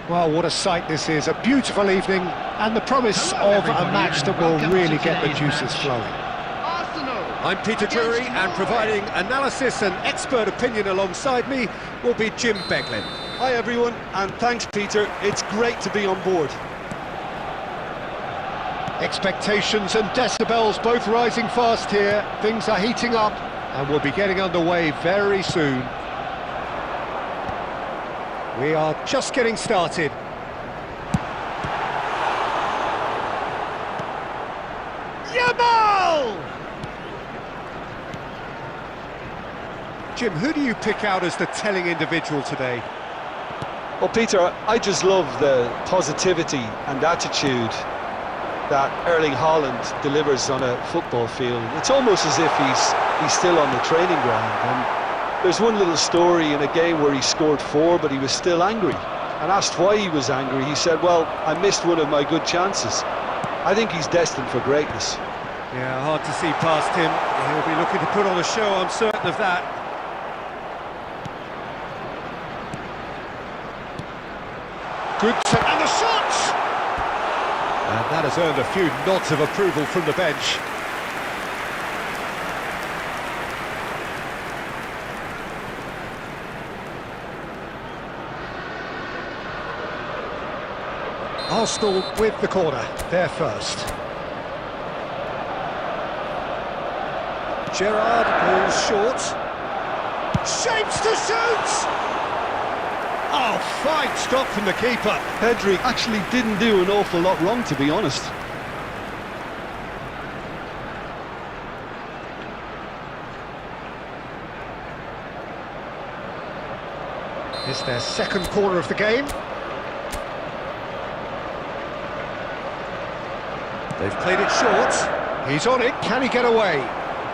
Well, what a sight this is, a beautiful evening, and the promise of a match that will really get the juices flowing. I'm Peter Drury, and providing analysis and expert opinion alongside me will be Jim Beglin. Hi everyone, and thanks Peter, it's great to be on board. Expectations and decibels both rising fast here, things are heating up, and we'll be getting underway very soon. We are just getting started. Yamal! Jim, who do you pick out as the telling individual today? Well Peter, I just love the positivity and attitude that Erling Haaland delivers on a football field. It's almost as if he's still on the training ground. And there's one little story in a game where he scored 4, but he was still angry. And asked why he was angry, he said, well, I missed one of my good chances. I think he's destined for greatness. Yeah, hard to see past him. He'll be looking to put on a show, I'm certain of that. Good and the shot! And that has earned a few nods of approval from the bench. Arsenal with the corner, they're first. Gerrard pulls short. Shapes to shoot! Oh, fine stop from the keeper. Pedri actually didn't do an awful lot wrong, to be honest. It's their second corner of the game. They've played it short. He's on it. Can he get away?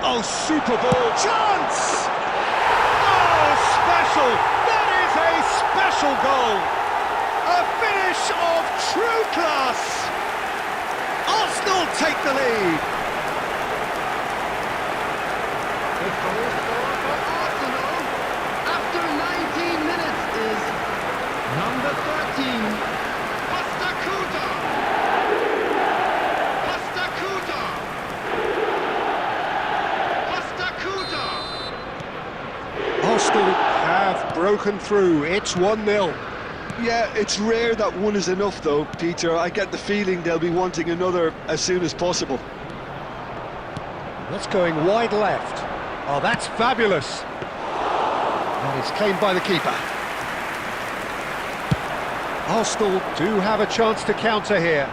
Oh, super ball. Chance! Oh, special! That is a special goal! A finish of true class! Arsenal take the lead! The goal scorer for Arsenal after 19 minutes is number 13, Pastakuta. Pastakuta. Pastakuta. Arsenal have broken through. It's 1-0. Yeah, it's rare that one is enough though, Peter. I get the feeling they'll be wanting another as soon as possible. That's going wide left. Oh, that's fabulous. And it's claimed by the keeper. Arsenal do have a chance to counter here.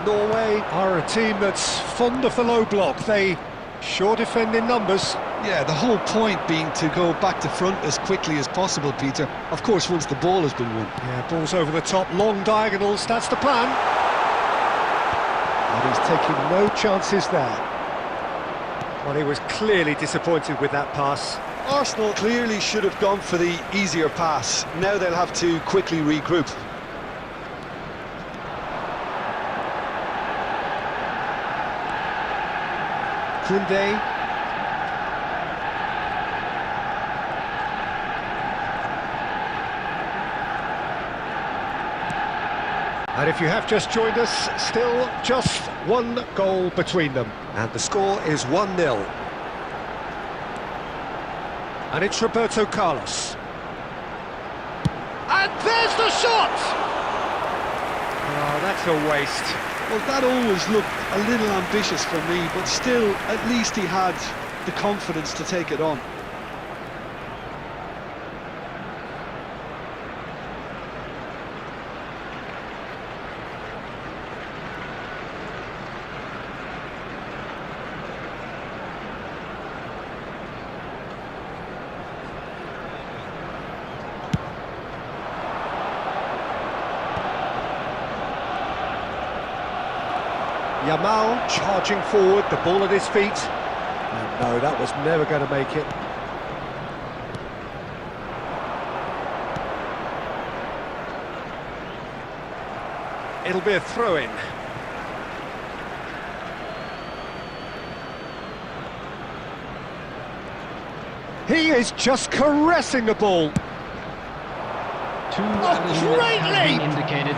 Norway are a team that's fond of the low block. They sure defend in numbers. Yeah, the whole point being to go back to front as quickly as possible, Peter. Of course, once the ball has been won. Yeah, balls over the top, long diagonals, that's the plan. And he's taking no chances there. Well, he was clearly disappointed with that pass. Arsenal clearly should have gone for the easier pass. Now they'll have to quickly regroup. Koundé. And if you have just joined us, still just one goal between them. And the score is 1-0. And it's Roberto Carlos. And there's the shot! Oh, that's a waste. Well, that always looked a little ambitious for me, but still, at least he had the confidence to take it on. Yamal charging forward, the ball at his feet. And no, that was never going to make it. It'll be a throw-in. He is just caressing the ball. Great leap! Indicated.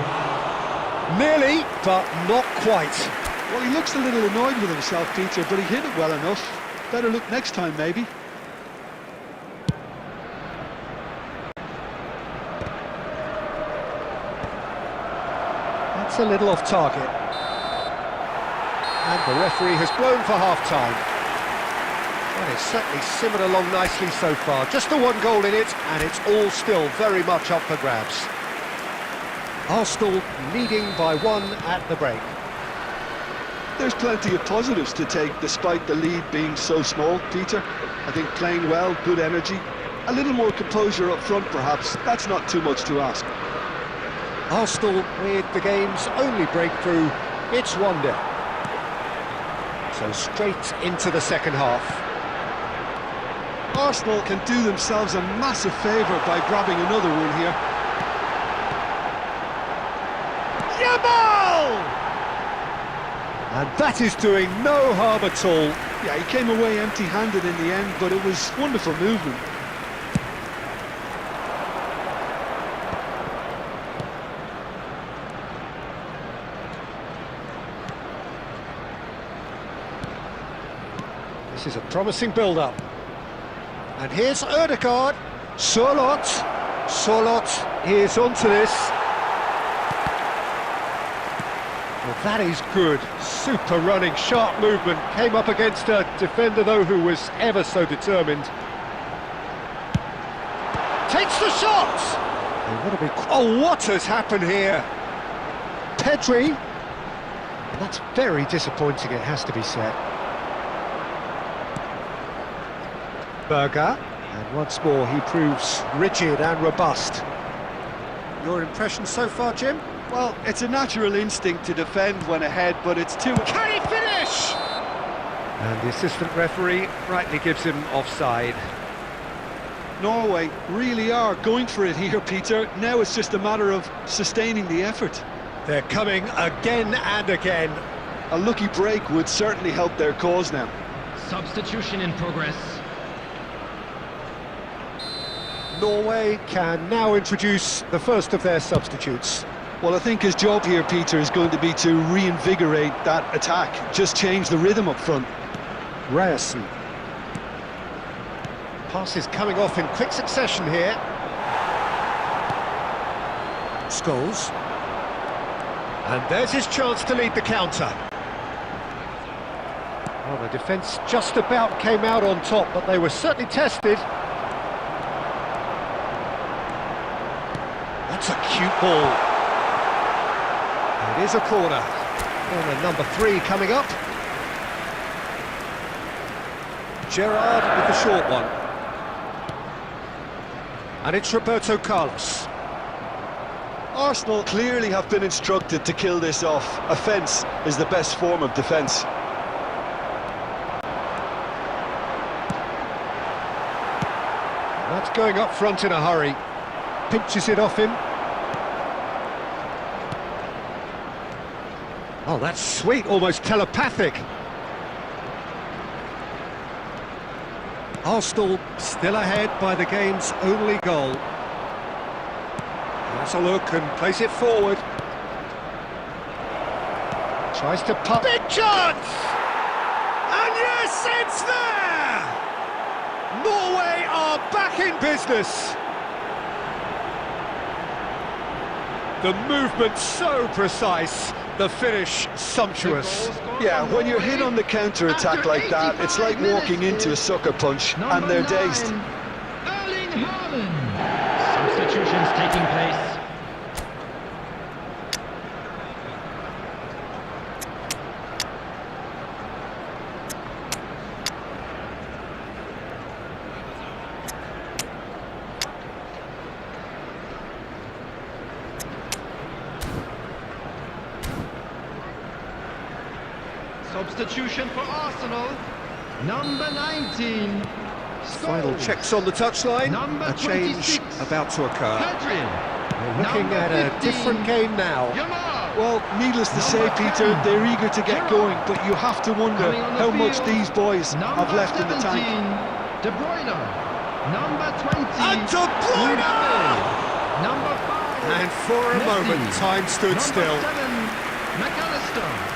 Nearly, but not quite. Well, he looks a little annoyed with himself, Peter, but he hit it well enough. Better look next time, maybe. That's a little off target. And the referee has blown for half-time. Well, it's certainly simmered along nicely so far. Just the one goal in it, and it's all still very much up for grabs. Arsenal leading by 1 at the break. There's plenty of positives to take despite the lead being so small, Peter. I think playing well, good energy, a little more composure up front perhaps. That's not too much to ask. Arsenal with the game's only breakthrough. It's 1-0. So straight into the second half. Arsenal can do themselves a massive favour by grabbing another one here. Yamal! And that is doing no harm at all. Yeah, he came away empty-handed in the end, but it was wonderful movement. This is a promising build-up. And here's Encored. Sorloth is onto this. Well, that is good. Super running, sharp movement. Came up against a defender, though, who was ever so determined. Takes the shot! Oh, what has happened here? Pedri. That's very disappointing, it has to be said. Berger. And once more he proves rigid and robust. Your impression so far, Jim? Well, it's a natural instinct to defend when ahead, but it's too... Can he finish? And the assistant referee rightly gives him offside. Norway really are going for it here, Peter. Now it's just a matter of sustaining the effort. They're coming again and again. A lucky break would certainly help their cause now. Substitution in progress. Norway can now introduce the first of their substitutes. Well, I think his job here, Peter, is going to be to reinvigorate that attack. Just change the rhythm up front. Ryerson. Passes coming off in quick succession here. Scholes. And there's his chance to lead the counter. Well, the defence just about came out on top, but they were certainly tested. That's a cute ball. It is a corner. And the number 3 coming up. Gerrard with the short one. And it's Roberto Carlos. Arsenal clearly have been instructed to kill this off. Offence is the best form of defence. That's going up front in a hurry. Pinches it off him. Oh, that's sweet, almost telepathic. Arsenal still ahead by the game's only goal. Has a look and plays it forward. Tries to pump. Big chance! And yes, it's there! Norway are back in business. The movement so precise, the finish sumptuous. Yeah, when you're hit on the counter-attack like that, it's like walking into a sucker punch and they're dazed. Erling Haaland. Substitutions taking place. Substitution for Arsenal, number 19. Final checks on the touchline. Number A change 26. about to occur. Pedri. We're looking Number at a 15. different game now. Yamal. Well, needless to say, Peter, they're eager to get going, but you have to wonder Coming on the how much field, these boys number have left in the 17, tank. De Bruyne. Number 20. And De Bruyne! Mbappe. Number 5. And for a Messi. moment, time stood Number still. 7. McAllister.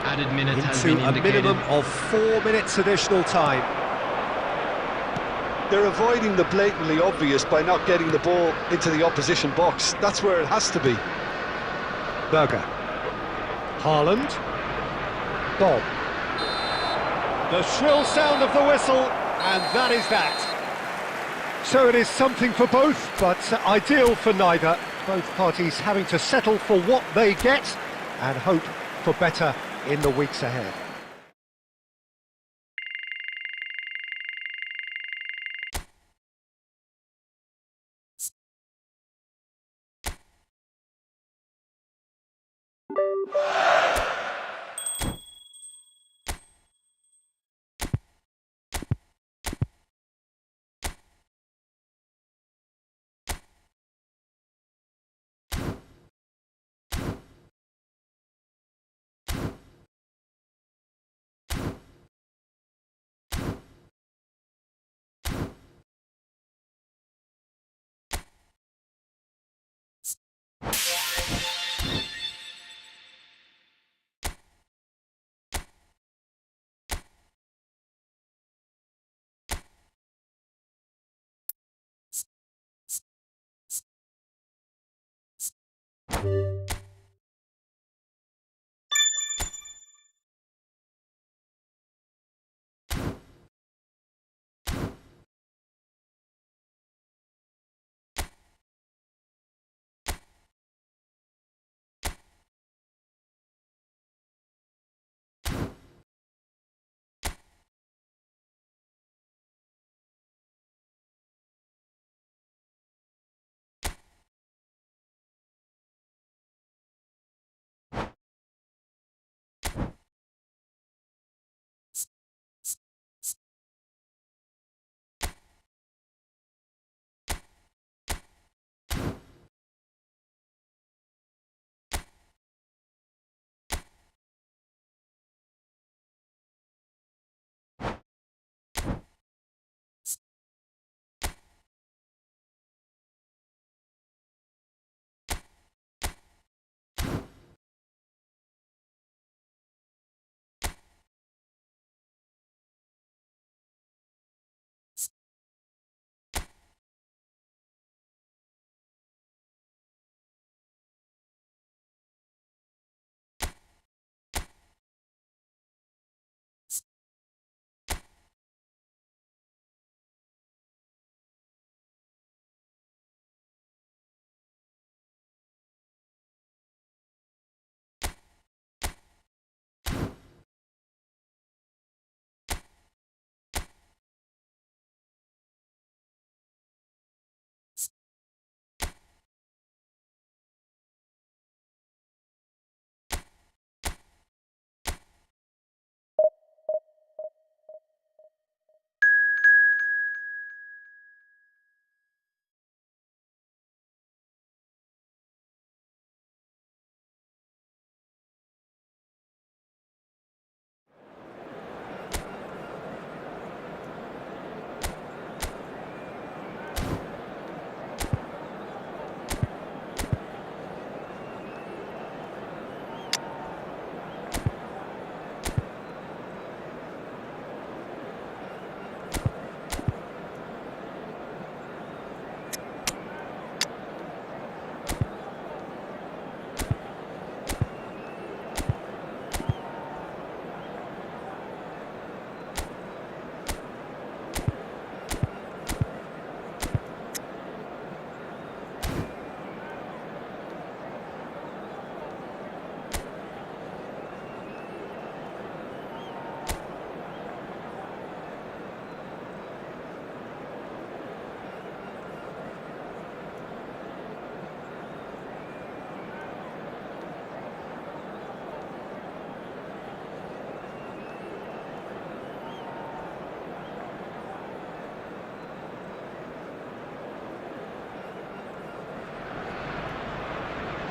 Added minutes has been Into a indicated. minimum of 4 minutes additional time. They're avoiding the blatantly obvious by not getting the ball into the opposition box. That's where it has to be. Berger. Haaland. Bob. The shrill sound of the whistle, and that is that. So it is something for both, but ideal for neither. Both parties having to settle for what they get and hope for better in the weeks ahead.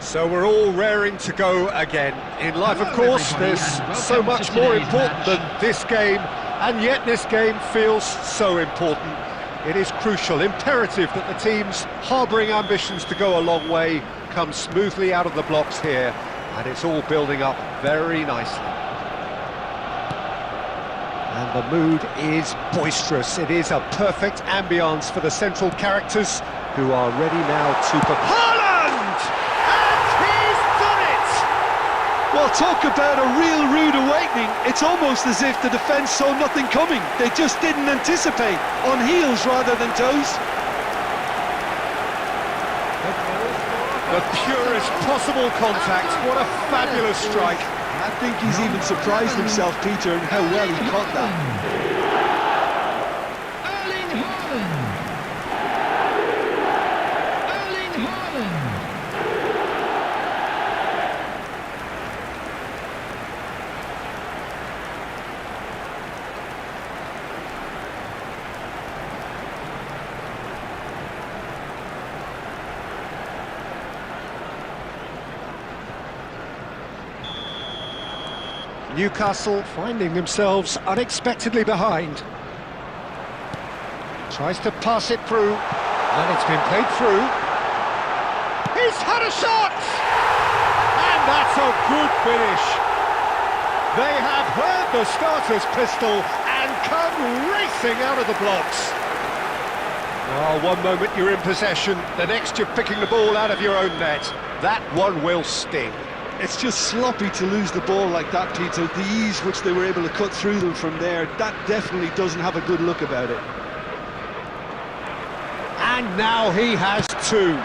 So we're all raring to go again. In life, of course, there's so much more important than this game, and yet this game feels so important. It is crucial, imperative that the teams harbouring ambitions to go a long way come smoothly out of the blocks here, and it's all building up very nicely. And the mood is boisterous. It is a perfect ambience for the central characters who are ready now to... Haaland! And he's done it! Well, talk about a real rude awakening. It's almost as if the defence saw nothing coming. They just didn't anticipate, on heels rather than toes. The purest possible contact. What a fabulous strike. I think he's even surprised himself, Peter, in how well he caught that. Erling Haaland. Erling Haaland. Newcastle finding themselves unexpectedly behind. Tries to pass it through, and it's been played through. He's had a shot! And that's a good finish. They have heard the starter's pistol and come racing out of the blocks. Oh, one moment you're in possession, the next you're picking the ball out of your own net. That one will sting. It's just sloppy to lose the ball like that, Peter. The ease which they were able to cut through them from there, that definitely doesn't have a good look about it. And now he has two.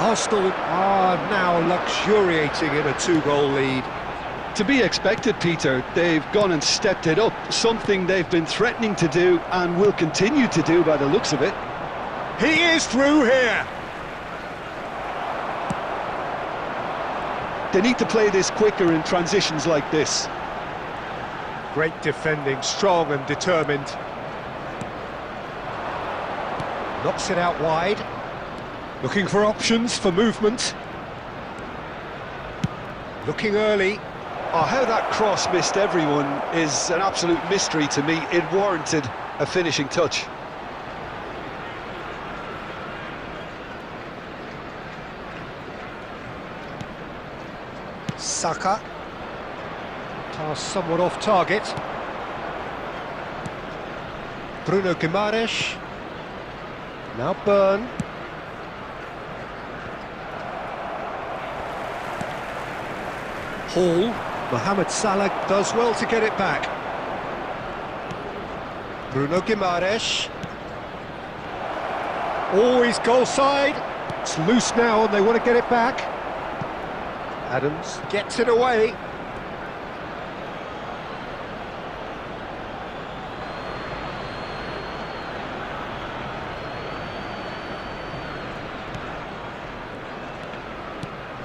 Arsenal are now luxuriating in a two-goal lead. To be expected, Peter. They've gone and stepped it up, something they've been threatening to do and will continue to do by the looks of it. He is through here. They need to play this quicker in transitions like this. Great defending, strong and determined. Knocks it out wide. Looking for options for movement. Looking early. Oh, how that cross missed everyone is an absolute mystery to me. It warranted a finishing touch. Saka. Pass somewhat off target. Bruno Guimaraes. Now Burn. Hall. Mohamed Salah does well to get it back. Bruno Guimaraes. Oh, he's goal side. It's loose now and they want to get it back. Adams gets it away.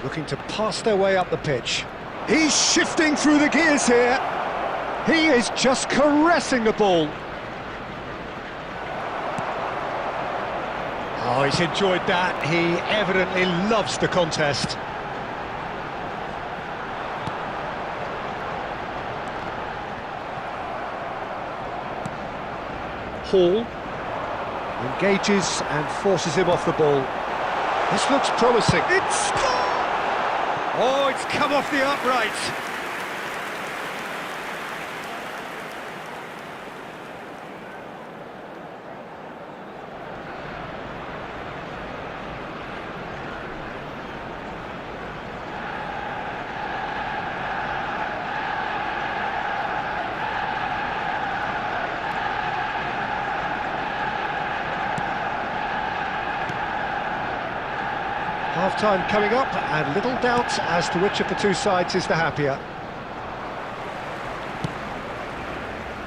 Looking to pass their way up the pitch. He's shifting through the gears here. He is just caressing the ball. Oh, he's enjoyed that. He evidently loves the contest. Hall engages and forces him off the ball. This looks promising. It's... Oh, it's come off the upright. Half-time coming up, and little doubt as to which of the two sides is the happier.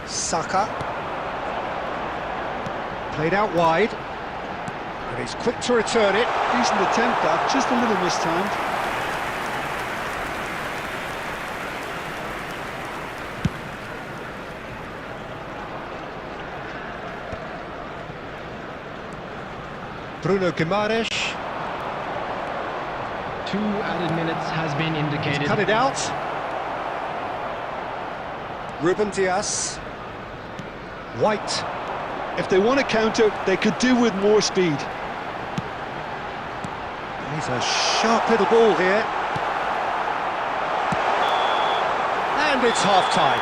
Saka. Played out wide. And he's quick to return it. Decent attempt, that, just a little mistimed. Bruno Guimaraes. 2 added minutes has been indicated. Cut it out. Ruben Diaz. White. If they want to counter, they could do with more speed. He's a sharp little ball here. And it's half-time.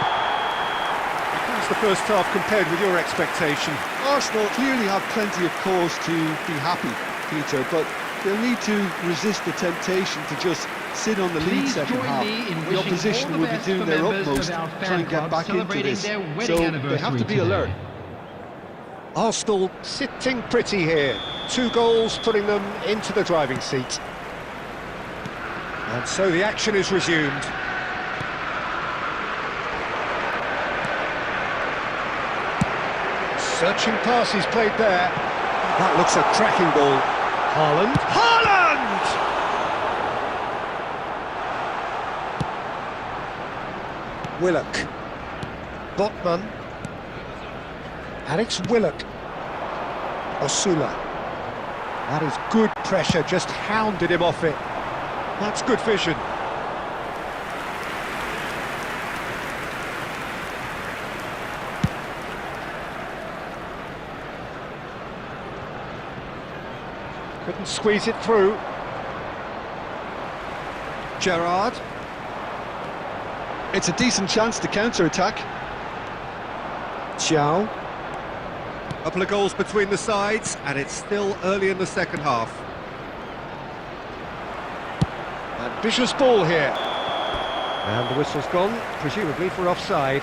How's the first half compared with your expectation? Arsenal clearly have plenty of cause to be happy, Peter, but they'll need to resist the temptation to just sit on the lead Please second join half. me in The wishing opposition all the will be best doing for their members utmost of our to fan try and get club back into celebrating this. their wedding So they have to be anniversary alert. today. Arsenal sitting pretty here. 2 goals putting them into the driving seat. And so the action is resumed. Searching pass he's played there. That looks a cracking ball. Haaland. Haaland! Willock. Botman. Alex Willock. Osula. That is good pressure, just hounded him off it. That's good vision. Couldn't squeeze it through. Gerrard. It's a decent chance to counter-attack. Xiao. Couple of goals between the sides, and it's still early in the second half. Ambitious ball here. And the whistle's gone, presumably for offside.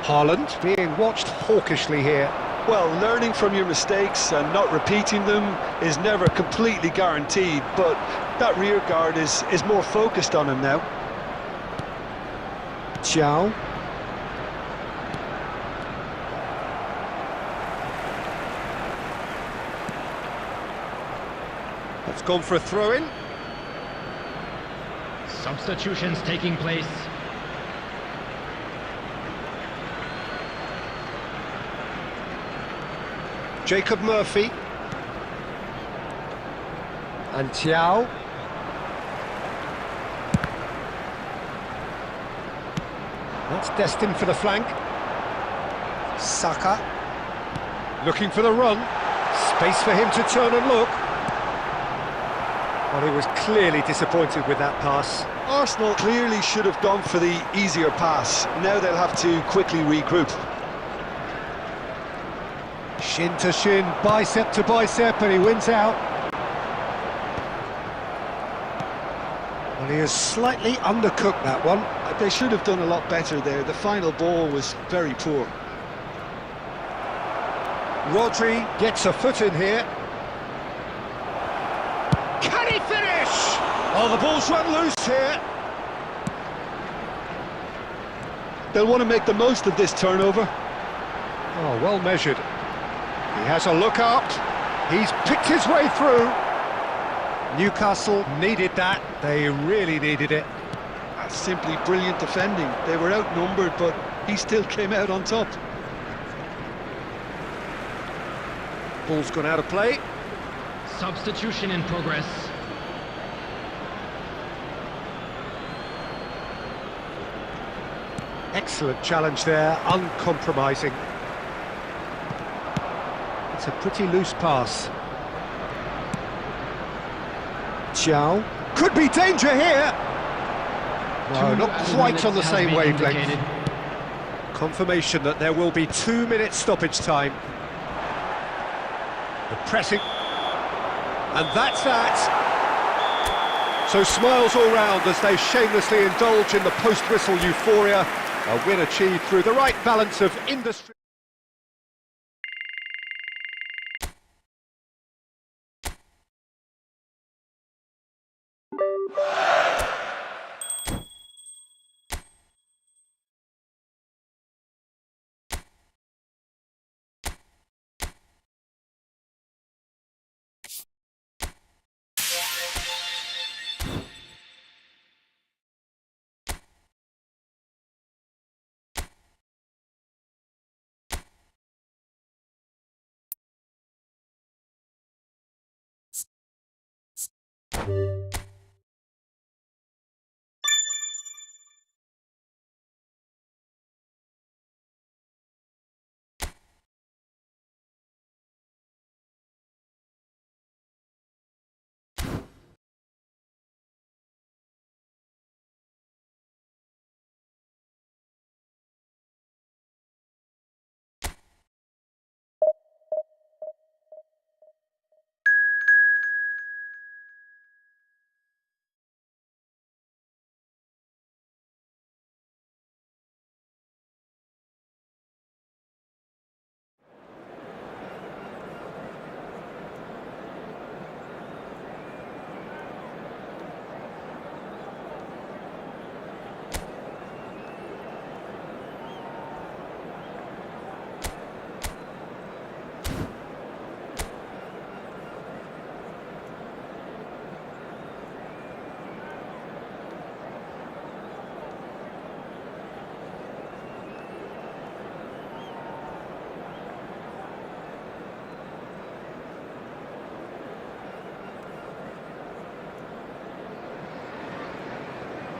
Haaland being watched hawkishly here. Well, learning from your mistakes and not repeating them is never completely guaranteed, but that rear guard is more focused on him now. Xiao. That's gone for a throw-in. Substitutions taking place. Jacob Murphy. And Thiaw. That's destined for the flank. Saka. Looking for the run. Space for him to turn and look. Well, he was clearly disappointed with that pass. Arsenal clearly should have gone for the easier pass. Now they'll have to quickly regroup. Shin to shin, bicep to bicep, and he wins out. Well, he has slightly undercooked that one. They should have done a lot better there. The final ball was very poor. Rodri gets a foot in here. Can he finish? Oh, the ball's run loose here. They'll want to make the most of this turnover. Oh, well measured. He has a look up. He's picked his way through. Newcastle needed that. They really needed it. That's simply brilliant defending. They were outnumbered, but he still came out on top. Ball's gone out of play. Substitution in progress. Excellent challenge there, uncompromising. It's a pretty loose pass. Xiao. Could be danger here! No, not quite on the same wavelength. Confirmation that there will be 2 minutes stoppage time. The pressing. And that's that. So smiles all round as they shamelessly indulge in the post-whistle euphoria. A win achieved through the right balance of industry.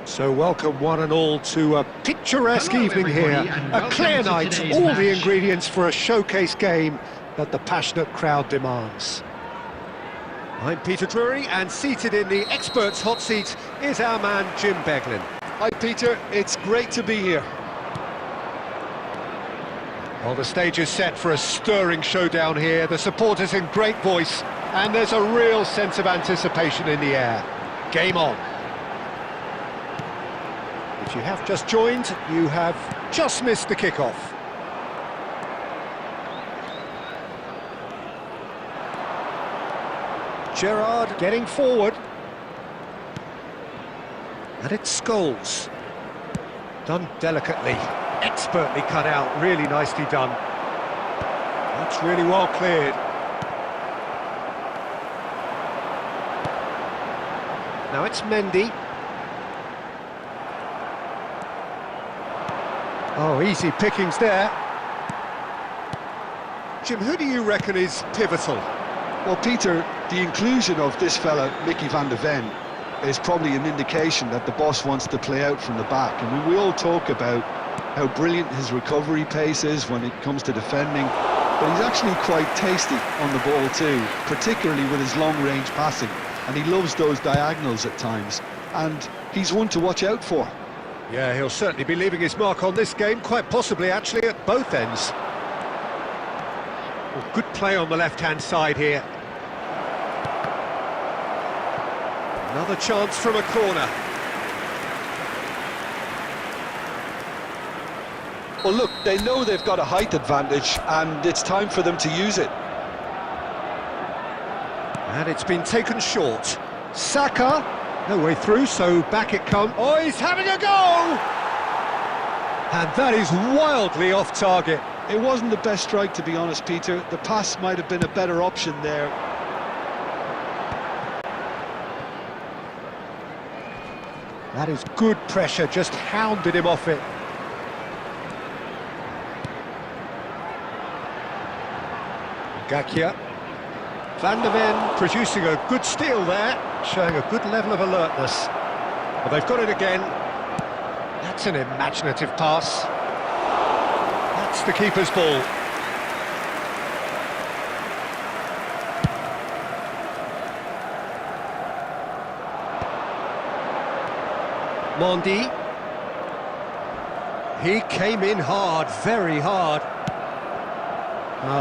So welcome one and all to a picturesque evening here, a clear night, all the ingredients for a showcase game that the passionate crowd demands. I'm Peter Drury, and seated in the experts' hot seat is our man Jim Beglin. Hi Peter, it's great to be here. Well, the stage is set for a stirring showdown here, the supporters in great voice, and there's a real sense of anticipation in the air. Game on. If you have just joined, you have just missed the kickoff. Gerrard getting forward. And it's Scholes. Done delicately, expertly cut out, really nicely done. That's really well cleared. Now it's Mendy. Oh, easy pickings there. Jim, who do you reckon is pivotal? Well, Peter, the inclusion of this fella, Mickey van de Ven, is probably an indication that the boss wants to play out from the back. I mean, we all talk about how brilliant his recovery pace is when it comes to defending, but he's actually quite tasty on the ball too, particularly with his long-range passing, and he loves those diagonals at times, and he's one to watch out for. Yeah, he'll certainly be leaving his mark on this game, quite possibly actually at both ends. Well, good play on the left-hand side here. Another chance from a corner. Well, look, they know they've got a height advantage, and it's time for them to use it. And it's been taken short. Saka, no way through, so back it comes. Oh, he's having a go! And that is wildly off target. It wasn't the best strike, to be honest, Peter. The pass might have been a better option there. That is good pressure, just hounded him off it. Gakia. Van de Ven producing a good steal there, showing a good level of alertness. But they've got it again. That's an imaginative pass. That's the keeper's ball. Mondi. He came in hard, very hard.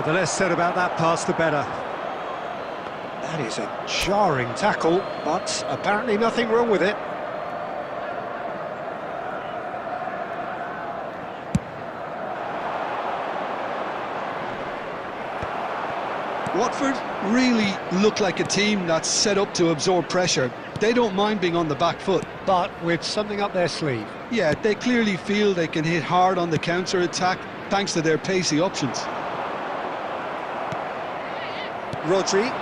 The less said about that pass, the better. That is a jarring tackle, but apparently nothing wrong with it. Watford really look like a team that's set up to absorb pressure. They don't mind being on the back foot. But with something up their sleeve. Yeah, they clearly feel they can hit hard on the counter-attack thanks to their pacey options. Rodri.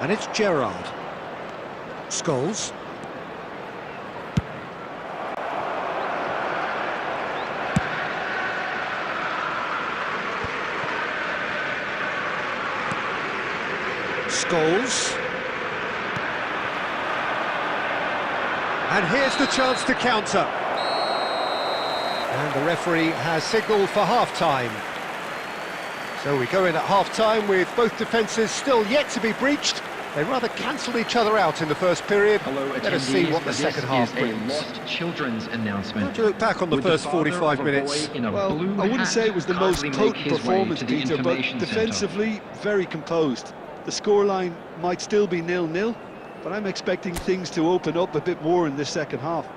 And it's Gerrard. Scholes. Scholes. And here's the chance to counter. And the referee has signalled for half-time. So we go in at half-time with both defences still yet to be breached. They rather cancelled each other out in the first period. Let us see what the second half brings. This is a lost children's announcement. How do you look back on the first 45 minutes? Well, I wouldn't say it was the most potent performance, Peter, but defensively, very composed. The scoreline might still be 0-0, but I'm expecting things to open up a bit more in this second half.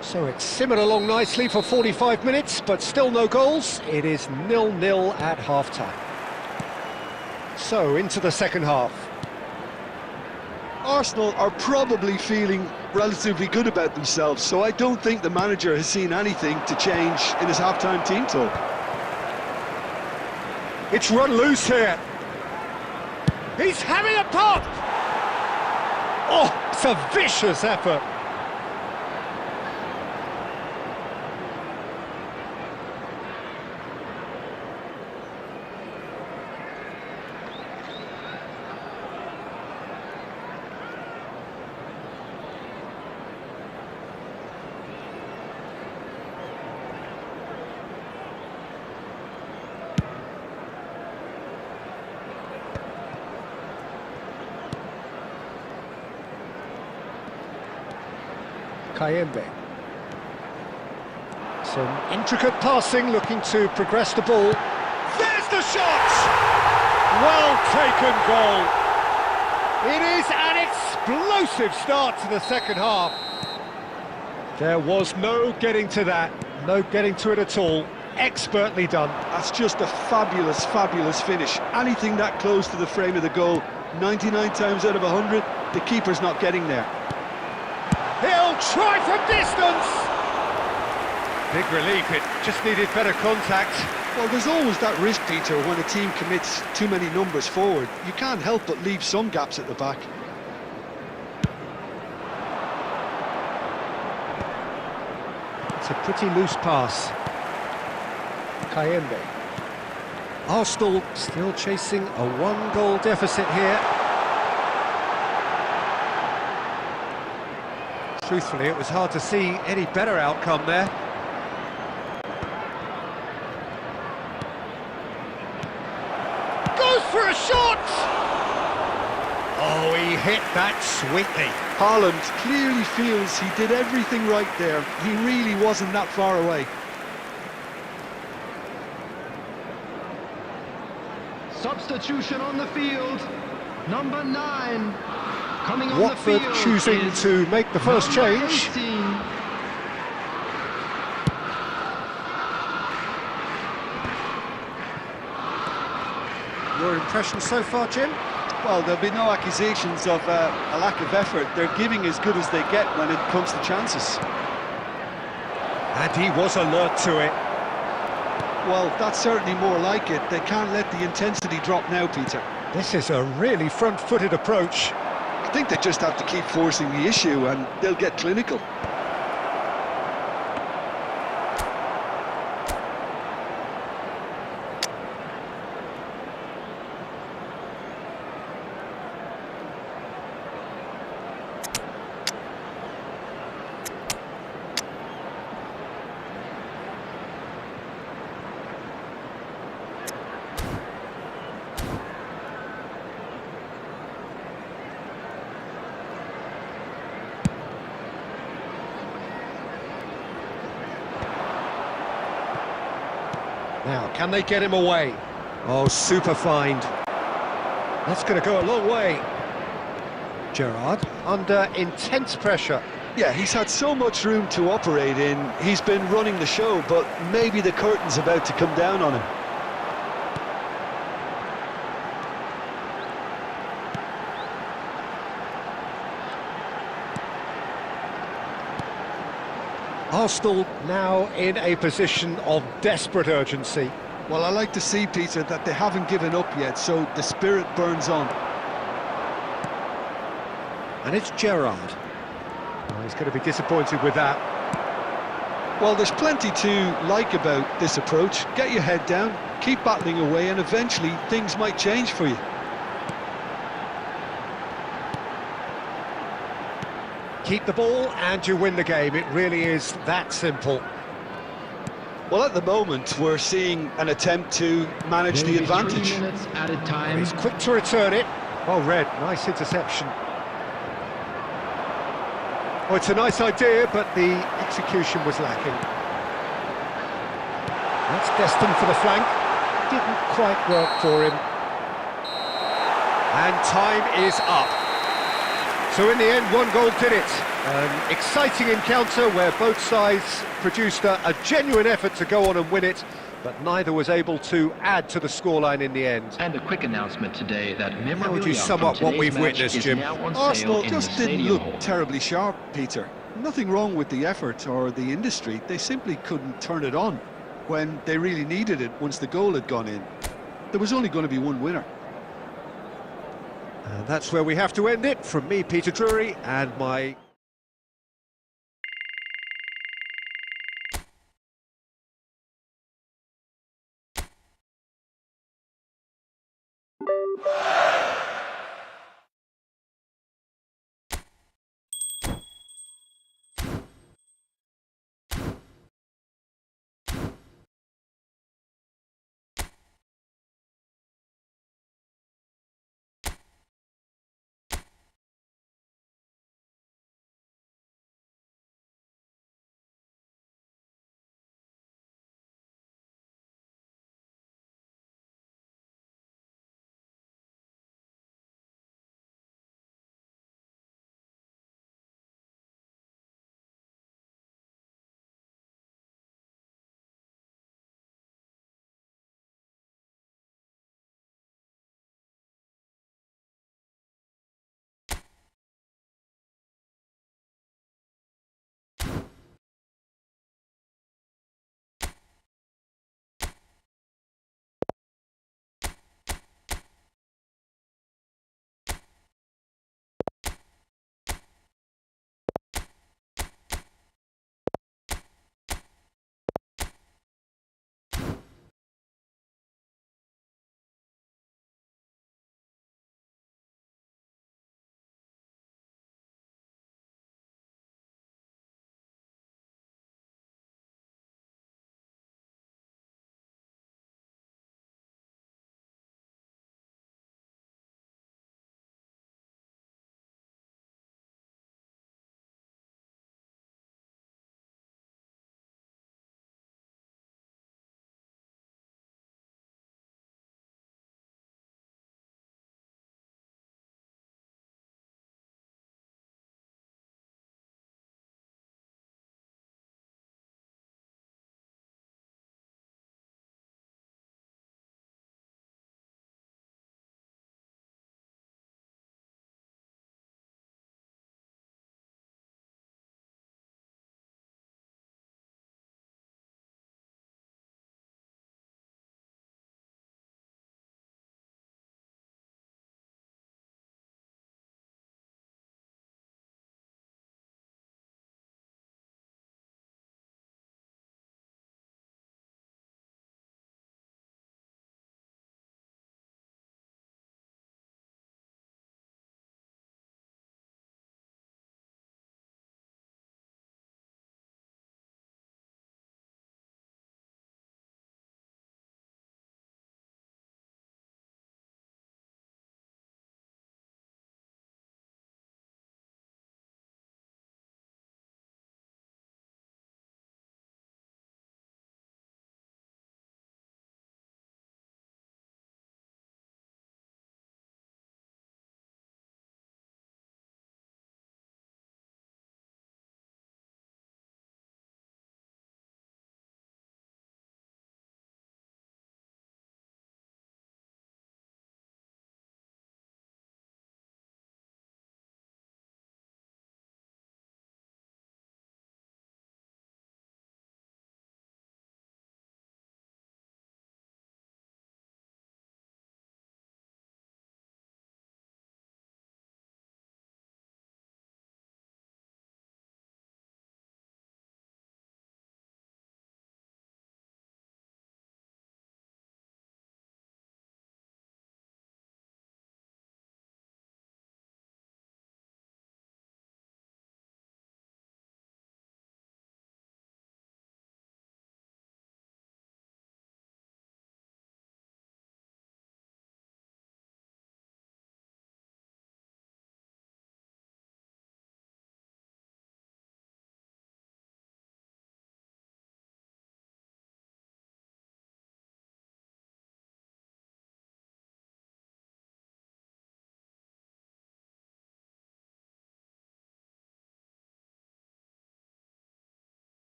So it's simmered along nicely for 45 minutes, but still no goals. It is 0-0 at half-time. So into the second half. Arsenal are probably feeling relatively good about themselves, so I don't think the manager has seen anything to change in his half-time team talk. It's run loose here. He's having a pop! Oh, it's a vicious effort. Kayembe. Some intricate passing, looking to progress the ball. There's the shot! Well taken goal. It is an explosive start to the second half. There was no getting to that, no getting to it at all. Expertly done. That's just a fabulous, fabulous finish. Anything that close to the frame of the goal, 99 times out of 100, the keeper's not getting there. He'll try from distance! Big relief, it just needed better contact. Well, there's always that risk, Peter, when a team commits too many numbers forward. You can't help but leave some gaps at the back. It's a pretty loose pass. Kayembe. Arsenal still chasing a one-goal deficit here. Truthfully, it was hard to see any better outcome there. Goes for a shot! Oh, he hit that sweetly. Haaland clearly feels he did everything right there. He really wasn't that far away. Substitution on the field. Number 9. Coming on Watford the field choosing to make the first change. 18. Your impression so far, Jim? Well, there'll be no accusations of a lack of effort. They're giving as good as they get when it comes to chances. And he was alert to it. Well, that's certainly more like it. They can't let the intensity drop now, Peter. This is a really front-footed approach. I think they just have to keep forcing the issue and they'll get clinical. Now, can they get him away? Oh, super find. That's going to go a long way. Gerrard under intense pressure. Yeah, he's had so much room to operate in. He's been running the show, but maybe the curtain's about to come down on him. Arsenal now in a position of desperate urgency. Well, I like to see, Peter, that they haven't given up yet, so the spirit burns on. And it's Gerrard. Oh, he's going to be disappointed with that. Well, there's plenty to like about this approach. Get your head down, keep battling away, and eventually things might change for you. Keep the ball and you win the game. It really is that simple. Well, at the moment, we're seeing an attempt to manage the advantage. 3 minutes added time. He's quick to return it. Well read, nice interception. Oh, it's a nice idea, but the execution was lacking. That's destined for the flank. Didn't quite work for him. And time is up. So in the end, one goal did it. An exciting encounter where both sides produced a genuine effort to go on and win it, but neither was able to add to the scoreline in the end. And a quick announcement today that How would you memorabilia sum from up what today's we've match witnessed, is Jim? now on Arsenal sale in the just didn't Stadium look Hall. terribly sharp, Peter. Nothing wrong with the effort or the industry. They simply couldn't turn it on when they really needed it once the goal had gone in. There was only going to be one winner. And that's where we have to end it. From me, Peter Drury, and my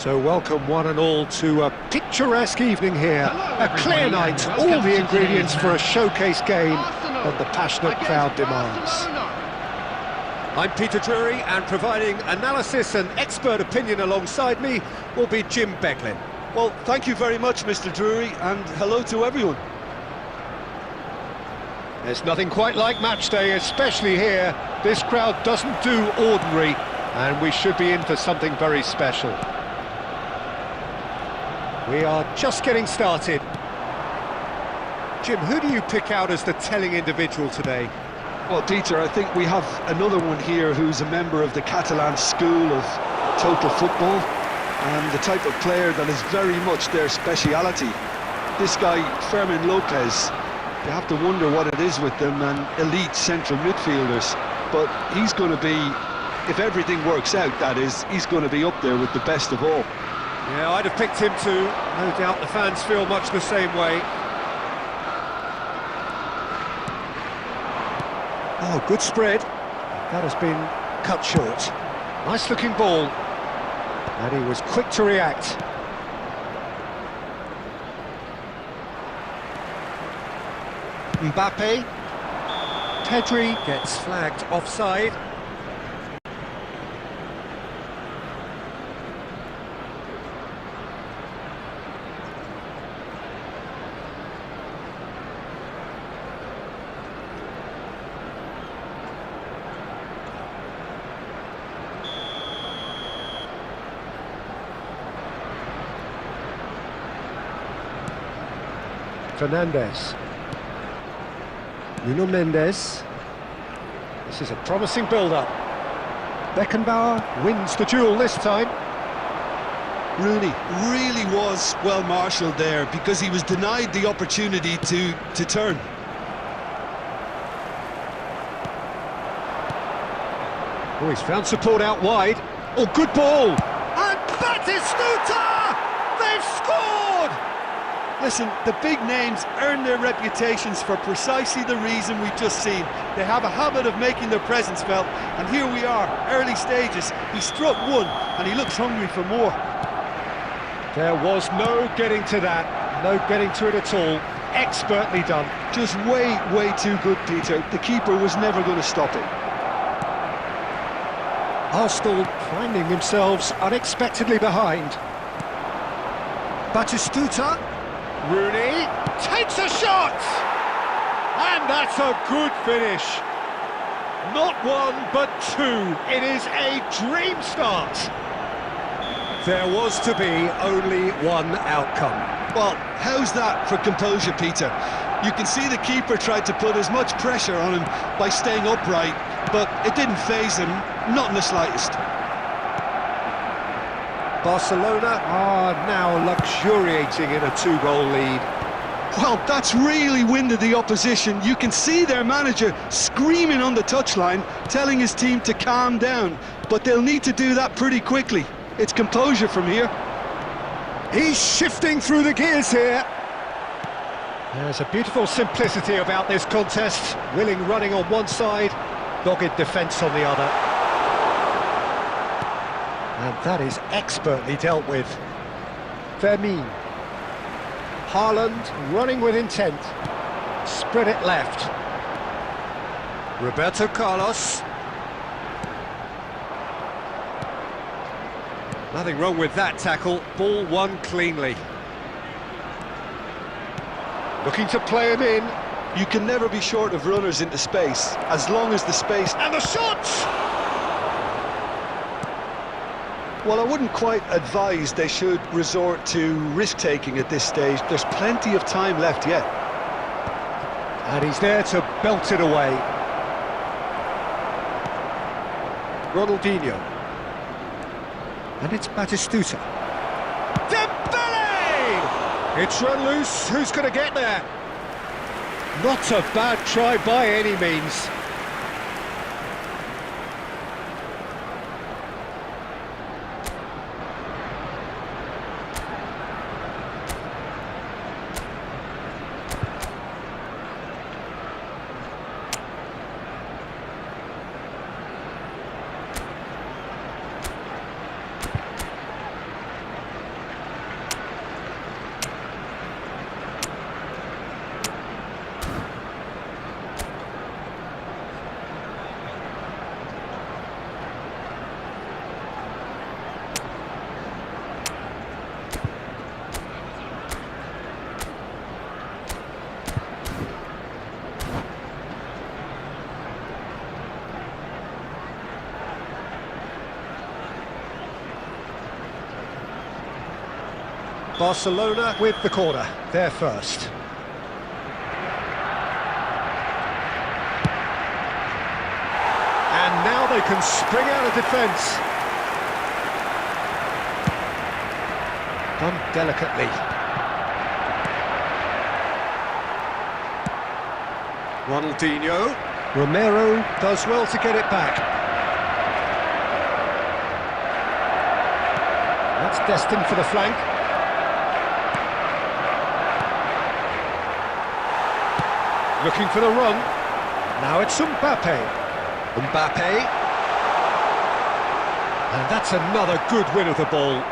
So welcome one and all to a picturesque evening here. A clear night, all the ingredients for a showcase game that the passionate crowd demands. I'm Peter Drury, and providing analysis and expert opinion alongside me will be Jim Becklin. Well, thank you very much, Mr. Drury, and hello to everyone. There's nothing quite like match day, especially here. This crowd doesn't do ordinary, and we should be in for something very special. We are just getting started. Jim, who do you pick out as the telling individual today? Well, Peter, I think we have another one here who's a member of the Catalan school of total football, and the type of player that is very much their speciality. This guy, Fermin Lopez, you have to wonder what it is with them and elite central midfielders, but he's going to be, if everything works out, that is, he's going to be up there with the best of all. Yeah, I'd have picked him too. No doubt the fans feel much the same way. Oh, good spread. That has been cut short. Nice looking ball. And he was quick to react. Mbappe. Pedri gets flagged offside. Fernandes. Nuno Mendes. This is a promising build-up. Beckenbauer wins the duel this time. Rooney really was well marshalled there because he was denied the opportunity to turn. Oh, he's found support out wide. Oh, good ball! And Batistuta! They've scored! Listen, the big names earn their reputations for precisely the reason we've just seen. They have a habit of making their presence felt, and here we are, early stages. He struck one, and he looks hungry for more. There was no getting to that, no getting to it at all. Expertly done. Just way too good, Peter. The keeper was never going to stop it. Arsenal finding themselves unexpectedly behind. Batistuta. Rooney takes a shot! And that's a good finish. Not one, but two. It is a dream start. There was to be only one outcome. Well, how's that for composure, Peter? You can see the keeper tried to put as much pressure on him by staying upright, but it didn't faze him, not in the slightest. Barcelona are now luxuriating in a 2-goal lead. Well, that's really winded the opposition. You can see their manager screaming on the touchline, telling his team to calm down, but they'll need to do that pretty quickly. It's composure from here. He's shifting through the gears here. There's a beautiful simplicity about this contest. Willing running on one side, dogged defence on the other. And that is expertly dealt with. Fermin. Haaland running with intent. Spread it left. Roberto Carlos. Nothing wrong with that tackle. Ball won cleanly. Looking to play him in. You can never be short of runners into space, as long as the space... And the shot! Well, I wouldn't quite advise they should resort to risk-taking at this stage. There's plenty of time left yet. And he's there to belt it away. Ronaldinho. And it's Batistuta. Dembele! It's run loose. Who's going to get there? Not a bad try by any means. Barcelona with the corner, they're first. And now they can spring out of defence. Done delicately. Ronaldinho. Romero does well to get it back. That's destined for the flank. Looking for the run. Now it's Mbappe. Mbappe. And that's another good win of the ball.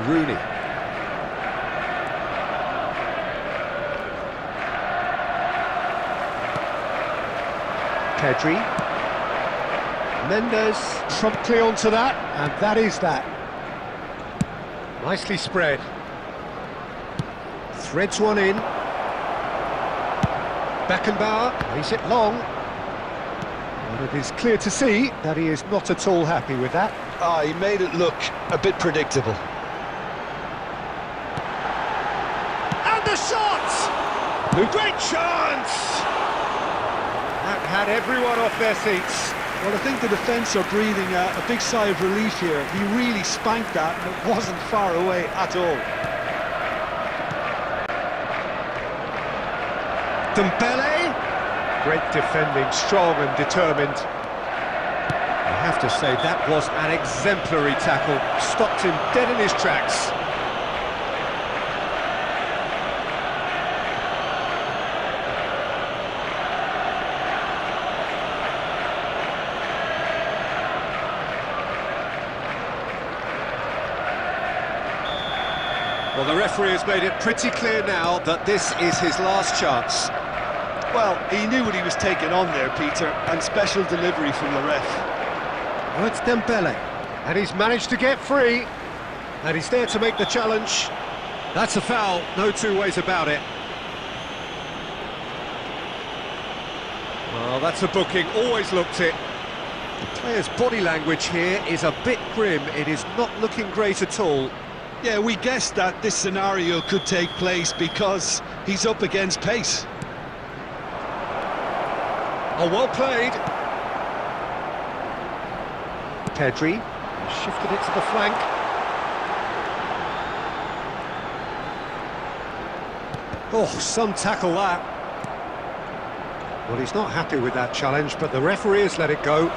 Rooney. Pedri. Mendes promptly onto that, and that is that. Nicely spread. Threads one in. Beckenbauer plays it long. And it is clear to see that he is not at all happy with that. He made it look a bit predictable. And the shot! Great chance! That had everyone off their seats. Well, I think the defence are breathing a big sigh of relief here. He really spanked that, and it wasn't far away at all. Dembele. Great defending, strong and determined. I have to say, that was an exemplary tackle. Stopped him dead in his tracks. Well, the referee has made it pretty clear now that this is his last chance. Well, he knew what he was taking on there, Peter, and special delivery from the ref. Well, it's Dembele, and he's managed to get free, and he's there to make the challenge. That's a foul, no two ways about it. Well, that's a booking, always looked it. The player's body language here is a bit grim, it is not looking great at all. Yeah, we guessed that this scenario could take place because he's up against pace. Oh, well played. Pedri shifted it to the flank. Oh, some tackle that. Well, he's not happy with that challenge, but the referee has let it go.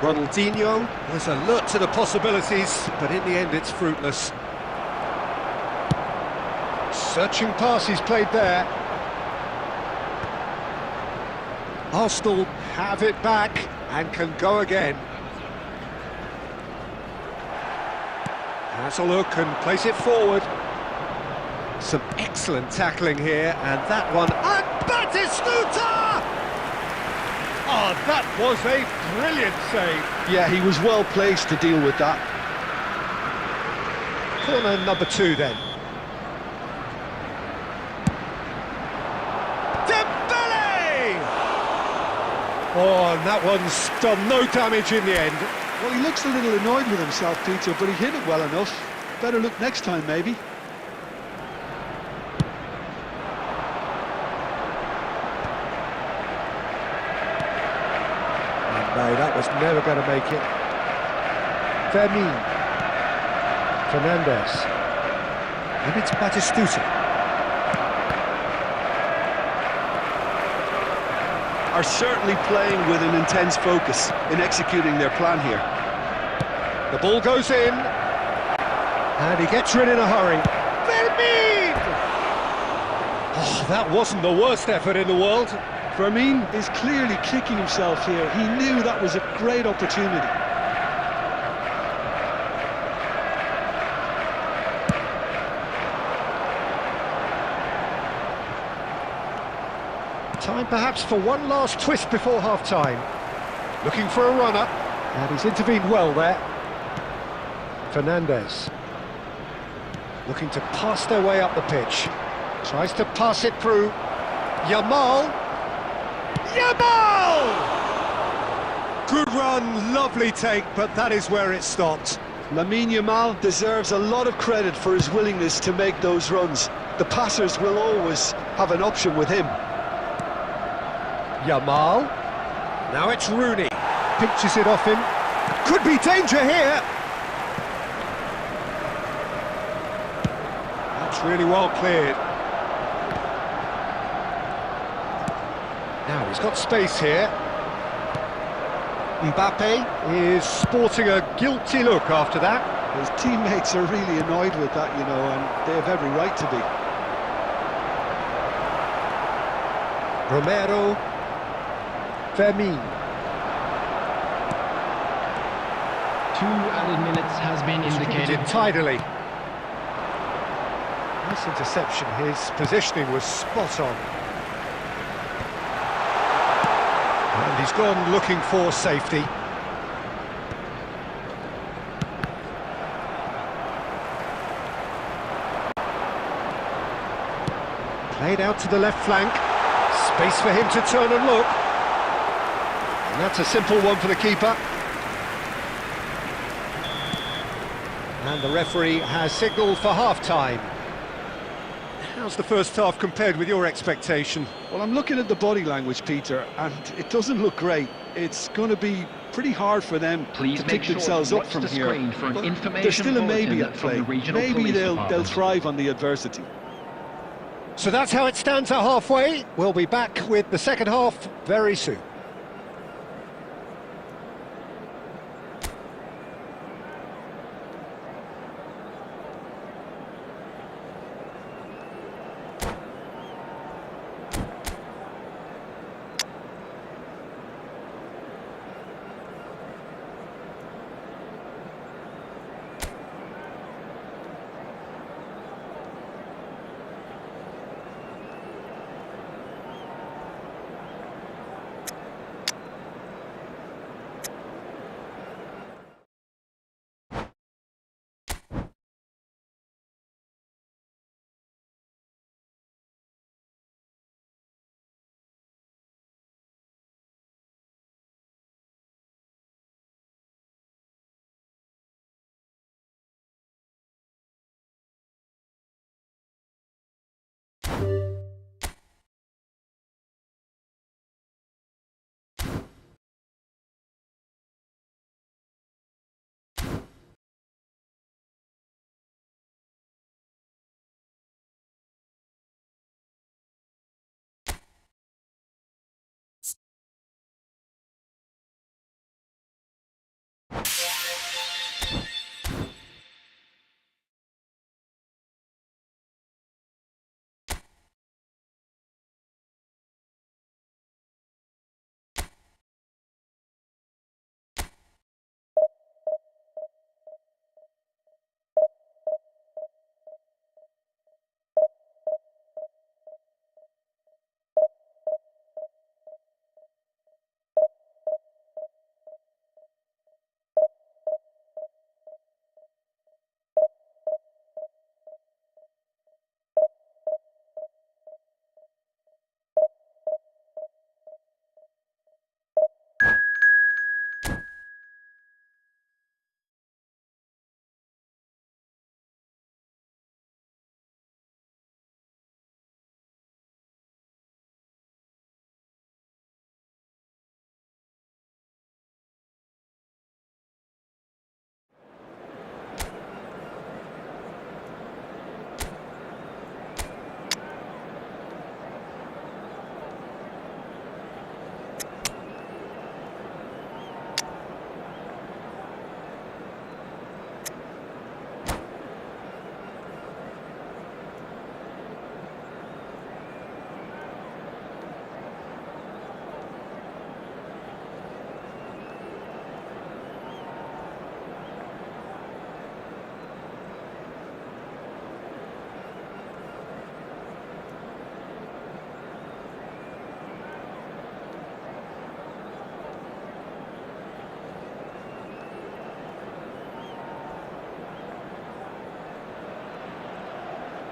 Ronaldinho was alert to the possibilities, but in the end it's fruitless. Searching pass he's played there. Arsenal have it back and can go again. Has a look and plays it forward. Some excellent tackling here, and that one, and Batistuta! Oh, that was a brilliant save. Yeah, he was well placed to deal with that. Corner number 2 then. Dembele! Oh, and that one's done no damage in the end. Well, he looks a little annoyed with himself, Peter, but he hit it well enough. Better look next time, maybe. No, that was never going to make it. Fernandez. And it's Batistuta. Are certainly playing with an intense focus in executing their plan here. The ball goes in. And he gets rid in a hurry. Fermin! Oh, that wasn't the worst effort in the world. Fermin is clearly kicking himself here. He knew that was a great opportunity. Time perhaps for one last twist before half-time. Looking for a runner. And he's intervened well there. Fernandez. Looking to pass their way up the pitch. Tries to pass it through. Yamal. Yamal! Good run, lovely take, but that is where it stopped. Lamine Yamal deserves a lot of credit for his willingness to make those runs. The passers will always have an option with him. Yamal. Now it's Rooney. Pinches it off him. Could be danger here. That's really well cleared. Now he's got space here. Mbappe is sporting a guilty look after that. His teammates are really annoyed with that, you know, and they have every right to be. Romero. Fermin. 2 added minutes has been indicated. Distributed tidily. Nice interception. His positioning was spot on. And he's gone looking for safety. Played out to the left flank. Space for him to turn and look. And that's a simple one for the keeper. And the referee has signalled for half-time. How's the first half compared with your expectation? Well, I'm looking at the body language, Peter, and it doesn't look great. It's going to be pretty hard for them Please to make pick sure themselves to up watch from the here. screen for an But information there's still a bulletin maybe at from play. the regional Maybe police they'll department. thrive on the adversity. So that's how it stands at halfway. We'll be back with the second half very soon.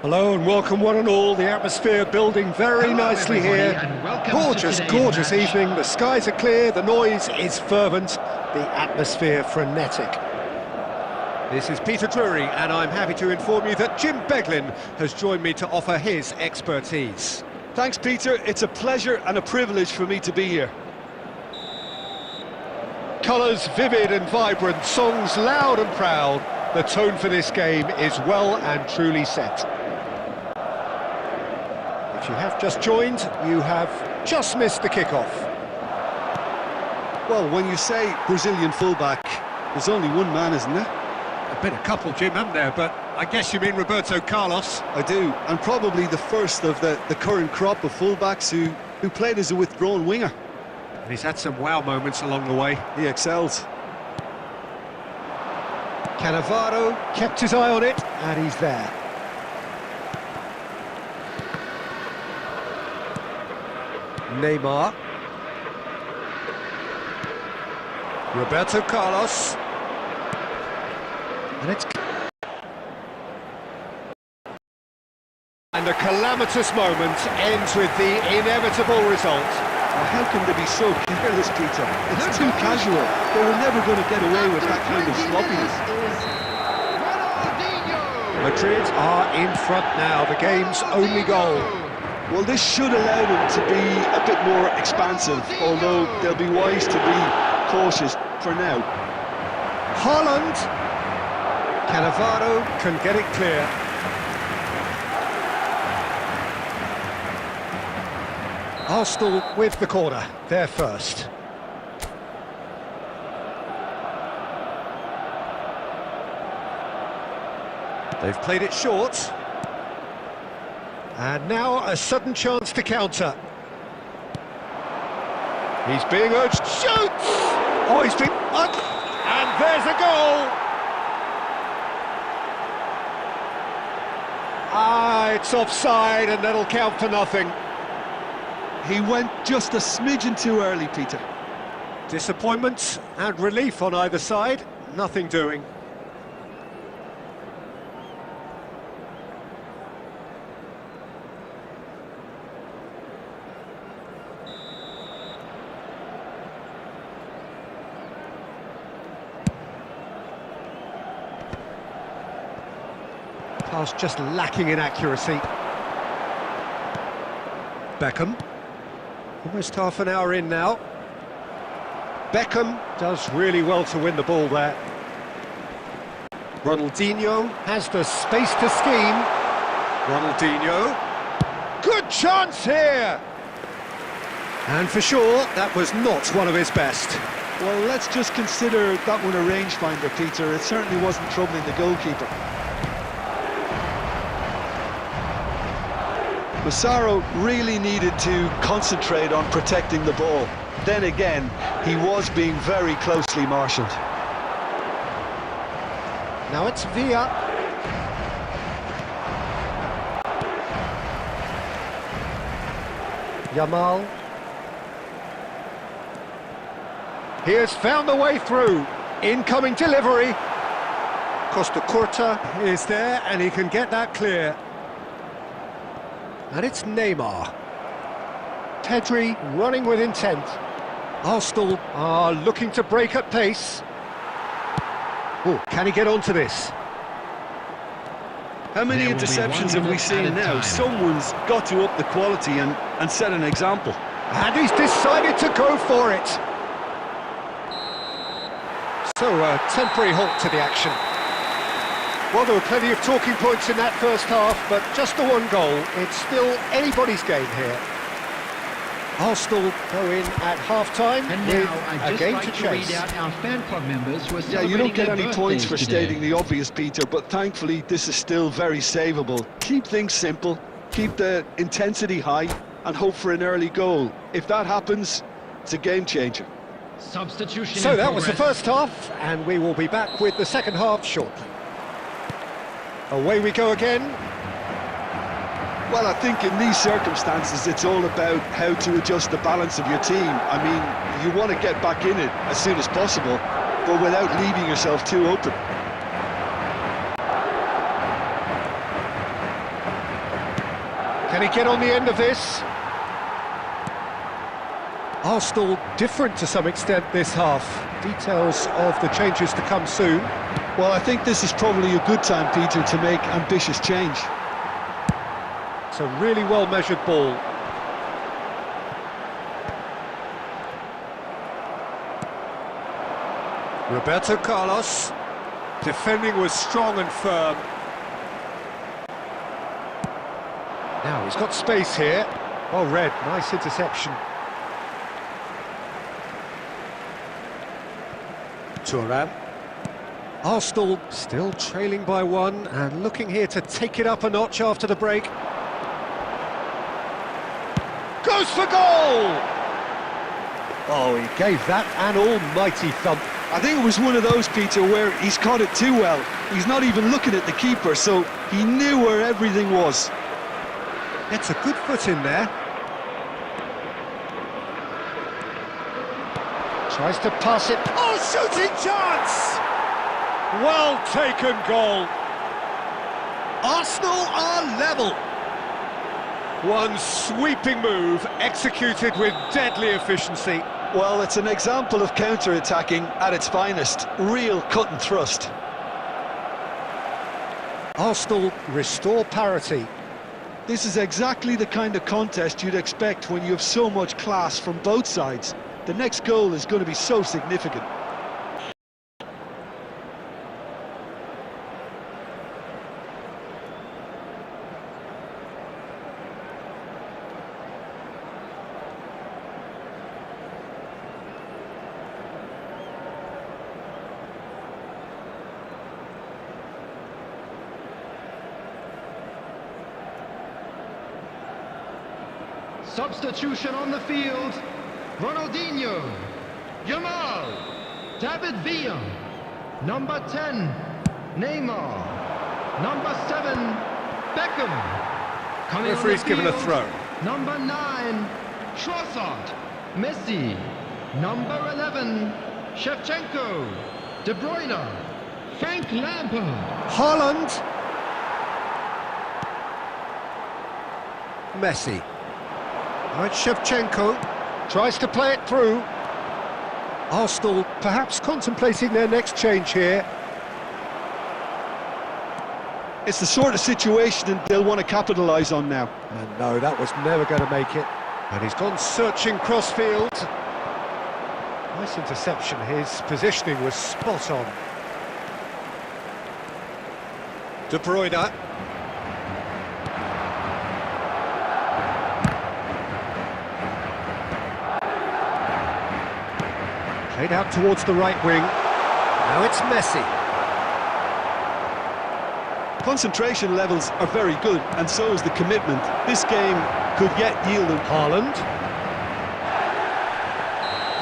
Hello and welcome one and all. The atmosphere building very nicely here. Gorgeous, gorgeous evening. The skies are clear, the noise is fervent, the atmosphere frenetic. This is Peter Drury and I'm happy to inform you that Jim Beglin has joined me to offer his expertise. Thanks, Peter. It's a pleasure and a privilege for me to be here. Colours vivid and vibrant, songs loud and proud. The tone for this game is well and truly set. If you have just joined, you have just missed the kickoff. Well, when you say Brazilian fullback, there's only one man, isn't there? There's been a couple, Jim, haven't there? But I guess you mean Roberto Carlos. I do, and probably the first of the current crop of fullbacks who played as a withdrawn winger. And he's had some wow moments along the way. He excels. Cannavaro kept his eye on it, and he's there. Neymar. Roberto Carlos. And it's... And a calamitous moment ends with the inevitable result. Well, how can they be so careless, Peter? It's too casual. They were never going to get away with that kind of sloppiness. Madrid are in front now, the game's only goal. Well, this should allow them to be a bit more expansive, although they'll be wise to be cautious for now. Haaland. Cannavaro can get it clear. Arsenal with the corner, they're first. They've played it short. And now a sudden chance to counter. He's being urged, shoots! Oh, he's been... and there's a goal! Ah, it's offside and that'll count for nothing. He went just a smidgen too early, Peter. Disappointment and relief on either side, nothing doing. Pass just lacking in accuracy. Beckham. Almost half an hour in now. Beckham does really well to win the ball there. Ronaldinho has the space to scheme. Ronaldinho. Good chance here! And for sure, that was not one of his best. Well, let's just consider that one a rangefinder, Peter. It certainly wasn't troubling the goalkeeper. Massaro really needed to concentrate on protecting the ball. Then again, he was being very closely marshalled. Now it's Villa. Yamal. He has found the way through. Incoming delivery. Costa Curta is there and he can get that clear. And it's Neymar. Pedri running with intent. Arsenal are looking to break at pace. Oh, can he get onto this? How many interceptions have we seen now? Someone's got to up the quality and set an example. And he's decided to go for it. So, a temporary halt to the action. Well, there were plenty of talking points in that first half, but just the one goal. It's still anybody's game here. Arsenal go in at half-time with a game to chase. Our fan club members who are Yeah, you don't get any points for today. stating the obvious, Peter, but thankfully this is still very savable. Keep things simple, keep the intensity high, and hope for an early goal. If that happens, it's a game changer. Substitution. So in that was the progress. first half, and we will be back with the second half shortly. Away we go again. Well, I think in these circumstances, it's all about how to adjust the balance of your team. I mean, you want to get back in it as soon as possible, but without leaving yourself too open. Can he get on the end of this? Arsenal different to some extent this half. Details of the changes to come soon. Well, I think this is probably a good time, Peter, to make ambitious change. It's a really well-measured ball. Roberto Carlos. Defending was strong and firm. Now he's got space here. Well read, nice interception. Thuram. Arsenal still trailing by one and looking here to take it up a notch after the break. Goes for goal! Oh, he gave that an almighty thump. I think it was one of those, Peter, where he's caught it too well. He's not even looking at the keeper, so he knew where everything was. It's a good foot in there. Tries to pass it. Oh, shooting chance! Well taken goal. Arsenal are level. One sweeping move executed with deadly efficiency. Well, it's an example of counter-attacking at its finest. Real cut and thrust. Arsenal restore parity. This is exactly the kind of contest you'd expect when you have so much class from both sides. The next goal is going to be so significant. Substitution on the field. Ronaldinho, Jamal, David Villa, number 10, Neymar, number 7, Beckham. Coming Referee's given a throw. Number 9, Trossard, Messi, number 11, Shevchenko, De Bruyne, Frank Lampard. Haaland. Messi. Right, Shevchenko. Tries to play it through. Arsenal perhaps contemplating their next change here. It's the sort of situation they'll want to capitalise on now. And no, that was never going to make it. And he's gone searching crossfield. Nice interception. His positioning was spot on. De Bruyne. Played out towards the right wing. Now it's Messi. Concentration levels are very good, and so is the commitment. This game could yet yield them. Haaland.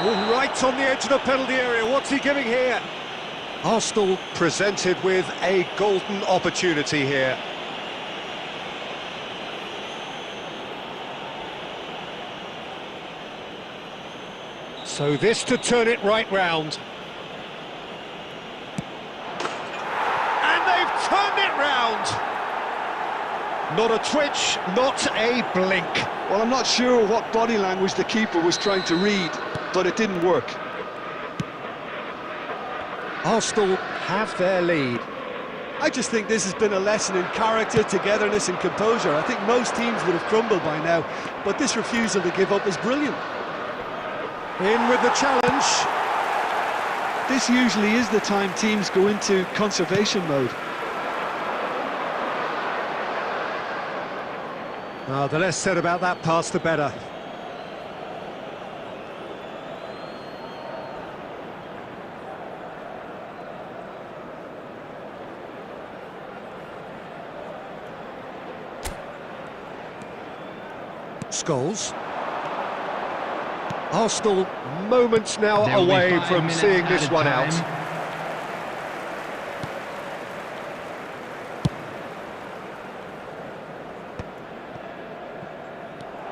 Oh, right on the edge of the penalty area. What's he giving here? Arsenal presented with a golden opportunity here. So this to turn it right round. And they've turned it round! Not a twitch, not a blink. Well, I'm not sure what body language the keeper was trying to read, but it didn't work. Arsenal have their lead. I just think this has been a lesson in character, togetherness and composure. I think most teams would have crumbled by now, but this refusal to give up is brilliant. In with the challenge. This usually is the time teams go into conservation mode. Oh, the less said about that pass, the better. Scholes. Arsenal moments now There will be away 5 from minutes seeing this added one time. out.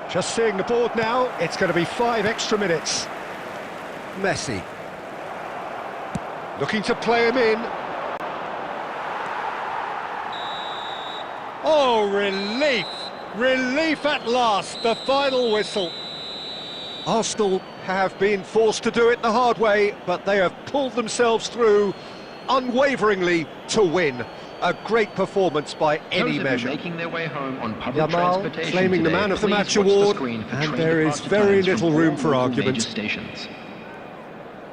Just seeing the board now, it's going to be 5 extra minutes. Messi. Looking to play him in. Oh, relief! Relief at last, the final whistle. Arsenal have been forced to do it the hard way, but they have pulled themselves through unwaveringly to win. A great performance by any measure. Making their way home on public Yamal transportation claiming the today. man of the Please match watch the award, screen for and train there is departure very times from little all room for local argument. major stations.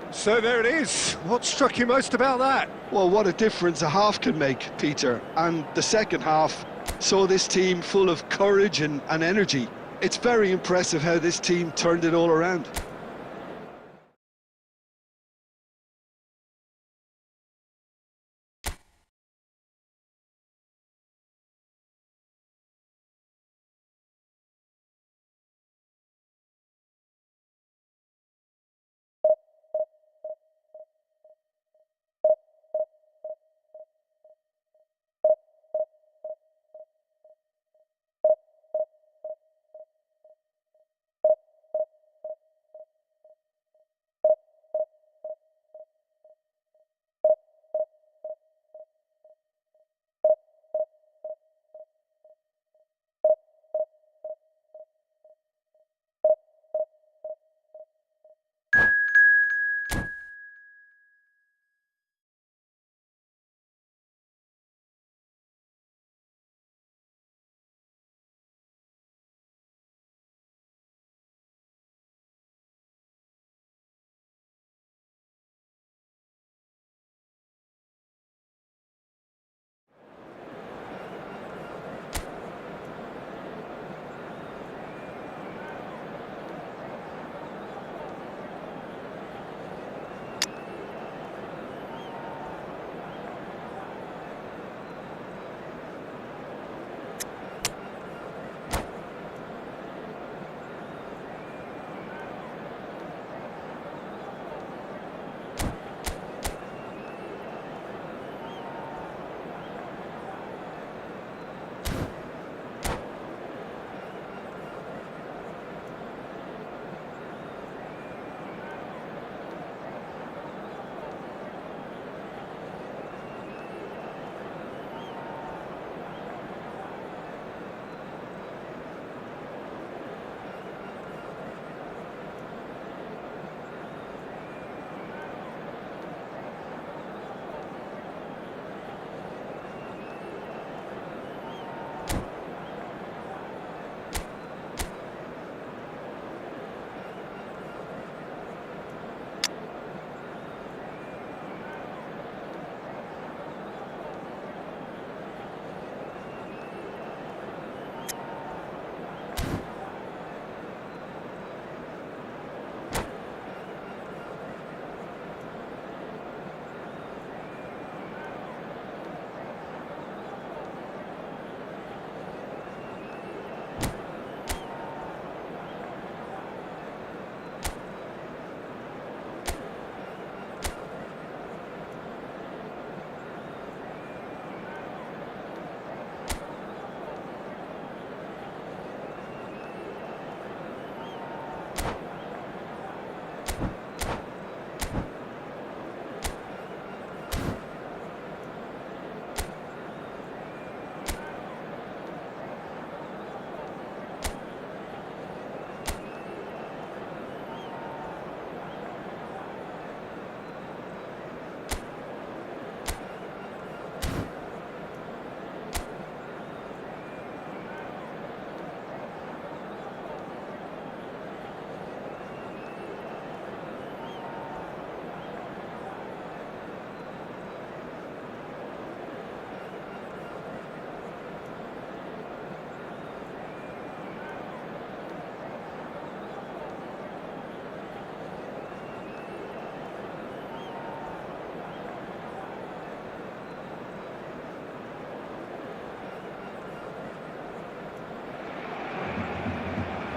So there it is. What struck you most about that? Well, what a difference a half can make, Peter. And the second half saw this team full of courage and energy. It's very impressive how this team turned it all around.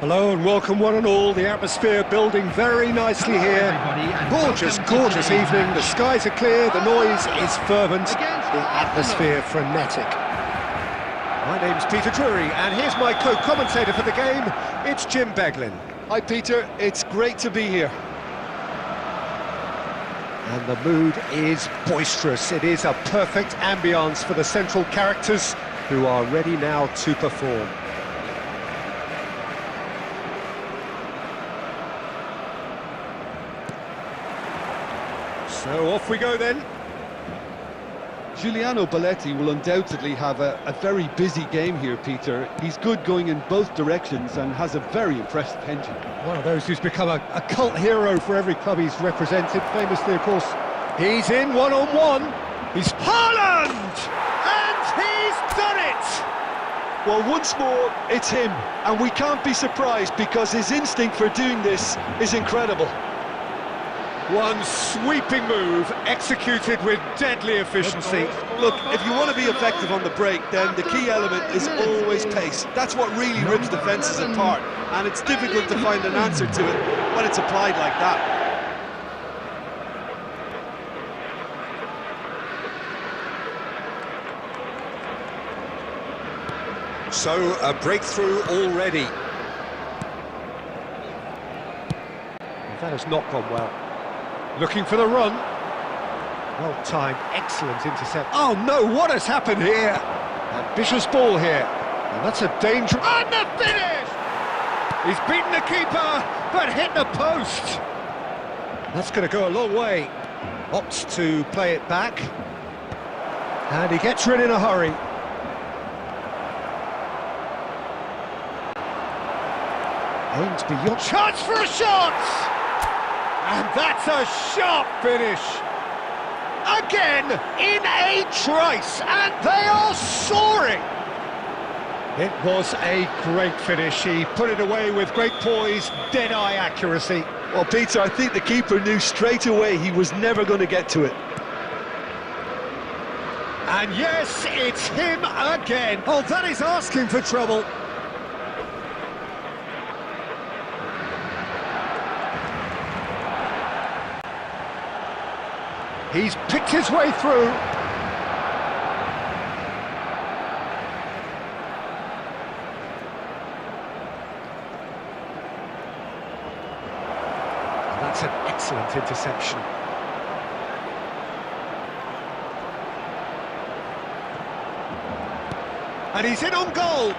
Hello and welcome one and all. The atmosphere building very nicely here. Gorgeous, gorgeous evening. The skies are clear, the noise is fervent, the atmosphere frenetic. My name's Peter Drury and here's my co-commentator for the game. It's Jim Beglin. Hi Peter, it's great to be here. And the mood is boisterous. It is a perfect ambience for the central characters who are ready now to perform. So off we go then. Giuliano Belletti will undoubtedly have a very busy game here, Peter. He's good going in both directions and has a very impressive engine. One of those who's become a cult hero for every club he's represented. Famously, of course, he's in one-on-one. He's Haaland! And he's done it! Well, once more, it's him, and we can't be surprised because his instinct for doing this is incredible. One sweeping move, executed with deadly efficiency. Look, if you want to be effective on the break, then the key element is always pace. That's what really rips defences apart, and it's difficult to find an answer to it when it's applied like that. So, a breakthrough already. That has not gone well. Looking for the run. Well-timed, excellent intercept. Oh no, what has happened here? Ambitious ball here. And that's a danger. And the finish! He's beaten the keeper, but hit the post. That's going to go a long way. Opts to play it back. And he gets rid in a hurry. Aims beyond. Chance for a shot! And that's a sharp finish. Again, in a trice, and they are soaring. It was a great finish. He put it away with great poise, dead-eye accuracy. Well, Peter, I think the keeper knew straight away he was never going to get to it. And yes, it's him again. Oh, that is asking for trouble. He's picked his way through. And that's an excellent interception. And he's in on goal.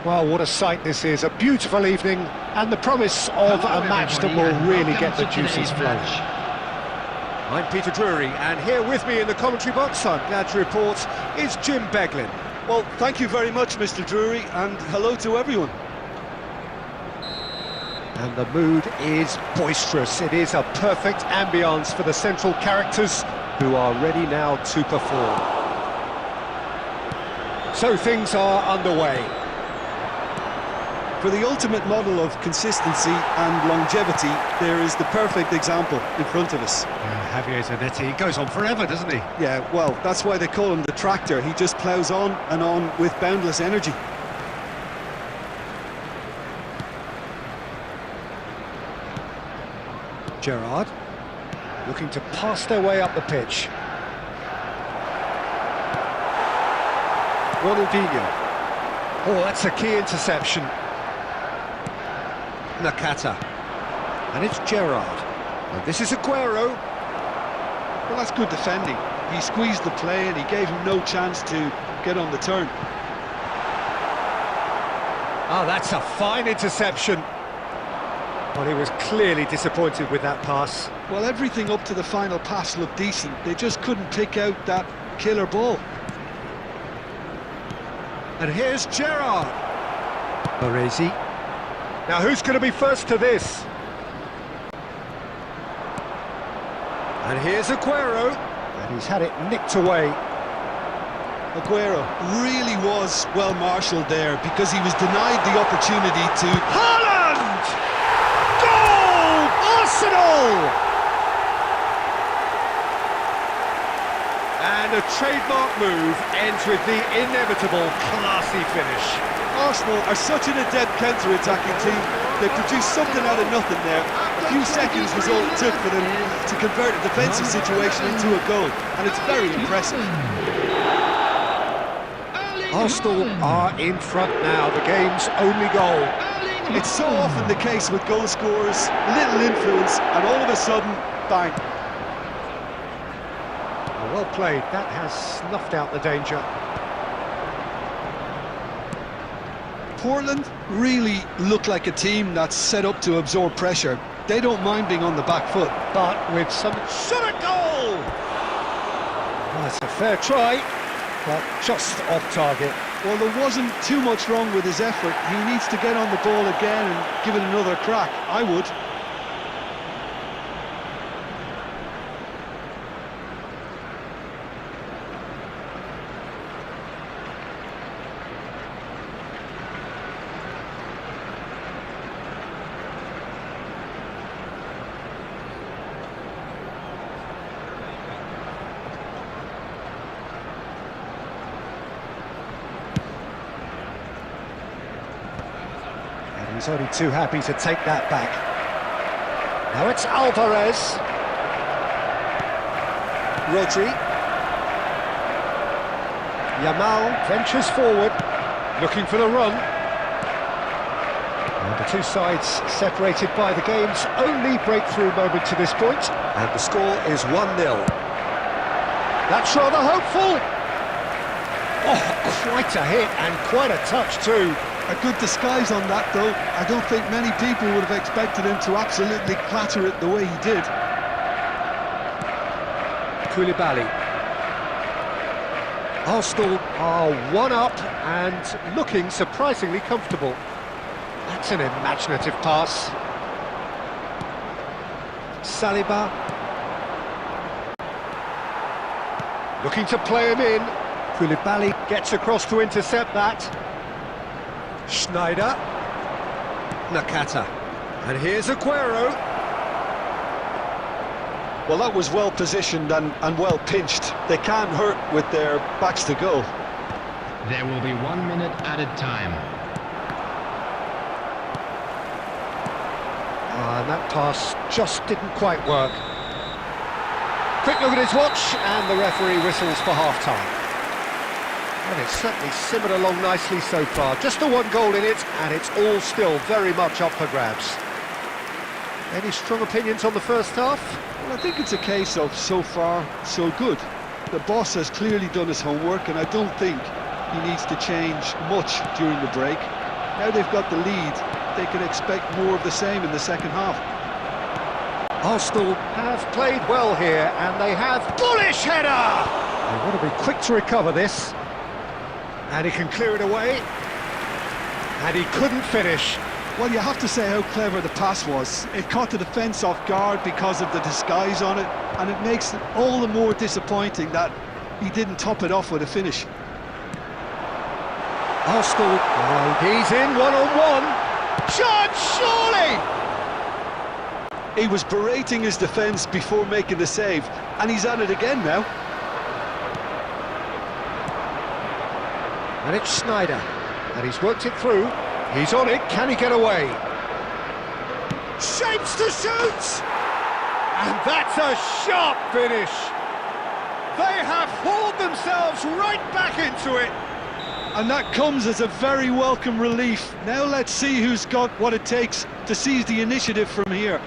Well, what a sight this is. A beautiful evening and the promise of a match that will really get the juices flowing. I'm Peter Drury, and here with me in the commentary box, I'm glad to report, is Jim Beglin. Well, thank you very much, Mr. Drury, and hello to everyone. And the mood is boisterous. It is a perfect ambience for the central characters who are ready now to perform. So things are underway. For the ultimate model of consistency and longevity, there is the perfect example in front of us. Javier Zanetti goes on forever, doesn't he? Yeah, well, that's why they call him the tractor. He just ploughs on and on with boundless energy. Gerrard looking to pass their way up the pitch. Ronaldinho. Oh, that's a key interception. Nakata. And it's Gerrard. And this is Aguero. Well, that's good defending. He squeezed the play and he gave him no chance to get on the turn. Oh, that's a fine interception. Well, he was clearly disappointed with that pass. Well, everything up to the final pass looked decent. They just couldn't pick out that killer ball. And here's Gerrard. Baresi. Now, who's going to be first to this? And here's Aguero. And he's had it nicked away. Aguero really was well marshalled there because he was denied the opportunity to... Haaland! Goal! Arsenal! And a trademark move ends with the inevitable classy finish. Arsenal are such an adept counter-attacking team. They produced something out of nothing there. A few seconds was all it took for them to convert a defensive situation into a goal, and it's very impressive. Arsenal are in front now, the game's only goal. It's so often the case with goal scorers, little influence, and all of a sudden, bang. Well played, that has snuffed out the danger. Portland really look like a team that's set up to absorb pressure. They don't mind being on the back foot. But with some shot at goal! Well, that's a fair try, but just off target. Well, there wasn't too much wrong with his effort. He needs to get on the ball again and give it another crack. I would. He's only too happy to take that back. Now it's Alvarez. Rodri. Yamal ventures forward, looking for the run. And the two sides separated by the game's only breakthrough moment to this point. And the score is 1-0. That's rather hopeful. Oh, quite a hit and quite a touch too. A good disguise on that, though. I don't think many people would have expected him to absolutely clatter it the way he did. Koulibaly. Arsenal are one up and looking surprisingly comfortable. That's an imaginative pass. Saliba. Looking to play him in. Koulibaly gets across to intercept that. Schneider. Nakata. And here's Aguero. Well, that was well positioned and well pinched. They can't hurt with their backs to goal. There will be 1 minute added time. And that pass just didn't quite work. Quick look at his watch, and the referee whistles for half-time. And it's certainly simmered along nicely so far. Just the one goal in it, and it's all still very much up for grabs. Any strong opinions on the first half? Well, I think it's a case of so far, so good. The boss has clearly done his homework, and I don't think he needs to change much during the break. Now they've got the lead, they can expect more of the same in the second half. Arsenal have played well here, and they have bullish header! They want to be quick to recover this. And he can clear it away. And he couldn't finish. Well, you have to say how clever the pass was. It caught the defence off guard because of the disguise on it, and it makes it all the more disappointing that he didn't top it off with a finish. Arsenal, oh, he's in one-on-one. Chance, surely! He was berating his defence before making the save, and he's at it again now. And it's Sneijder, and he's worked it through. He's on it, can he get away? Shapes to shoot! And that's a sharp finish! They have hauled themselves right back into it! And that comes as a very welcome relief. Now let's see who's got what it takes to seize the initiative from here.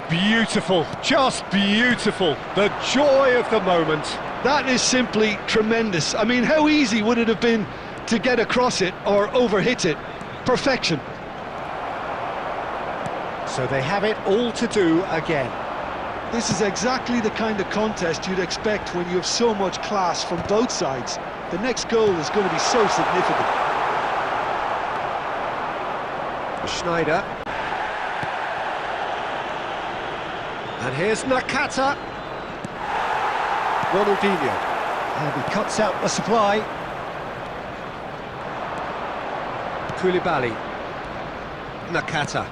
Beautiful, just beautiful. The joy of the moment. That is simply tremendous. I mean, how easy would it have been to get across it or overhit it? Perfection. So they have it all to do again. This is exactly the kind of contest you'd expect when you have so much class from both sides. The next goal is going to be so significant. Sneijder. And here's Nakata. Ronaldinho. And he cuts out the supply. Koulibaly. Nakata.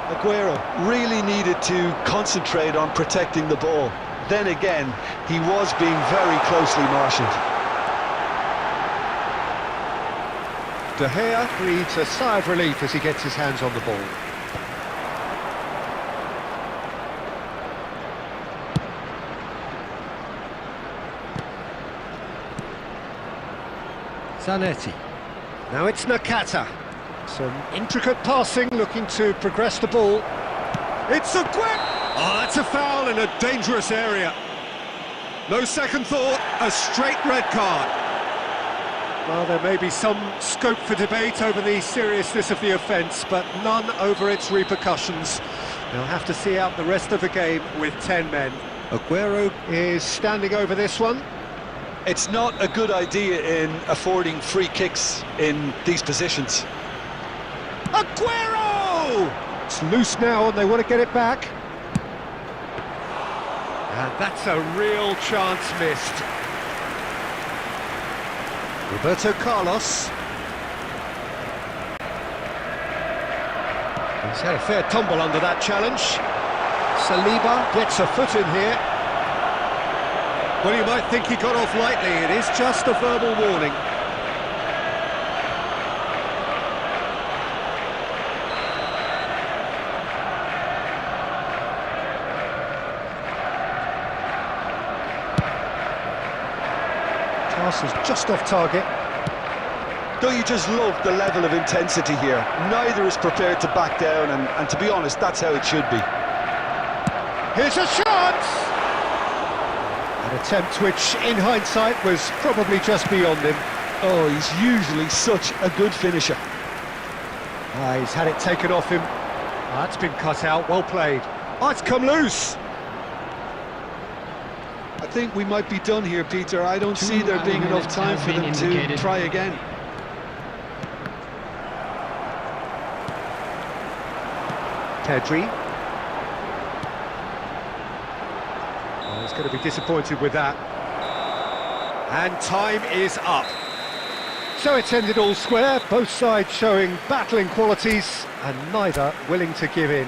Aguero really needed to concentrate on protecting the ball. Then again, he was being very closely marshalled. De Gea breathes a sigh of relief as he gets his hands on the ball. Zanetti. Now it's Nakata. Some intricate passing, looking to progress the ball. It's Aguero! Oh, that's a foul in a dangerous area. No second thought, a straight red card. Well, there may be some scope for debate over the seriousness of the offence, but none over its repercussions. They'll have to see out the rest of the game with 10 men. Aguero is standing over this one. It's not a good idea in affording free kicks in these positions. Aguero! It's loose now and they want to get it back. And that's a real chance missed. Roberto Carlos. He's had a fair tumble under that challenge. Saliba gets a foot in here. Well, you might think he got off lightly. It is just a verbal warning. Pass is just off target. Don't you just love the level of intensity here? Neither is prepared to back down, and to be honest, that's how it should be. Here's a chance! An attempt which, in hindsight, was probably just beyond him. Oh, he's usually such a good finisher. He's had it taken off him. That's been cut out, well played. Oh, it's come loose! I think we might be done here, Peter. I don't see there being enough time for them to try again. Pedri. Oh, he's going to be disappointed with that. And time is up. So it's ended all square, both sides showing battling qualities and neither willing to give in.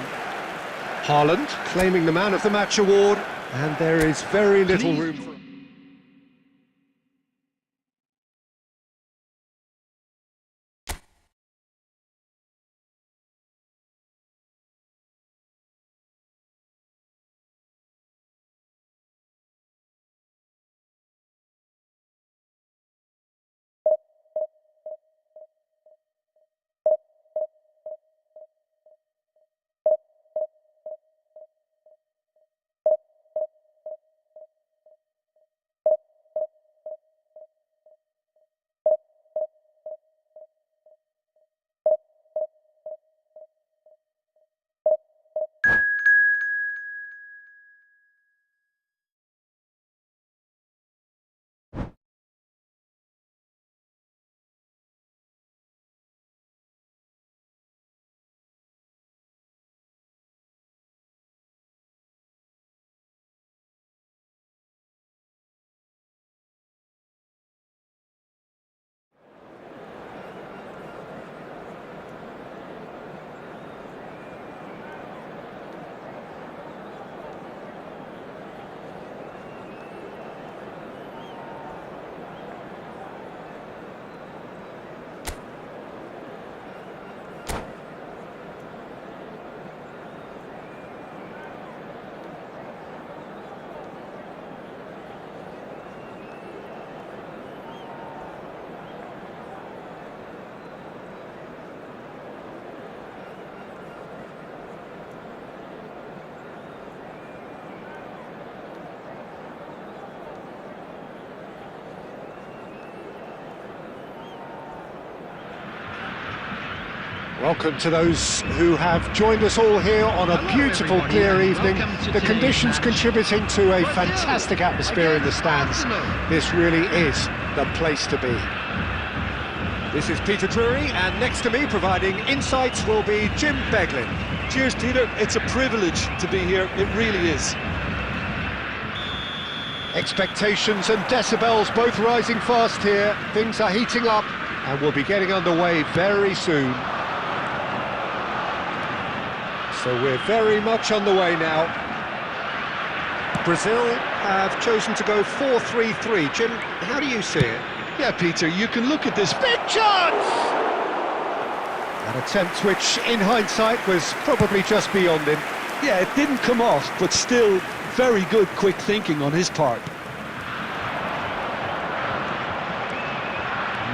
Haaland claiming the Man of the Match award, and there is very little room for... Welcome to those who have joined us all here on a beautiful, clear evening. The conditions contributing to a fantastic atmosphere in the stands. This really is the place to be. This is Peter Drury, and next to me providing insights will be Jim Beglin. Cheers, Peter. It's a privilege to be here. It really is. Expectations and decibels both rising fast here. Things are heating up and we'll be getting underway very soon. So we're very much on the way now. Brazil have chosen to go 4-3-3. Jim, how do you see it? Yeah, Peter, you can look at this. Big chance! An attempt which, in hindsight, was probably just beyond him. Yeah, it didn't come off, but still very good quick thinking on his part.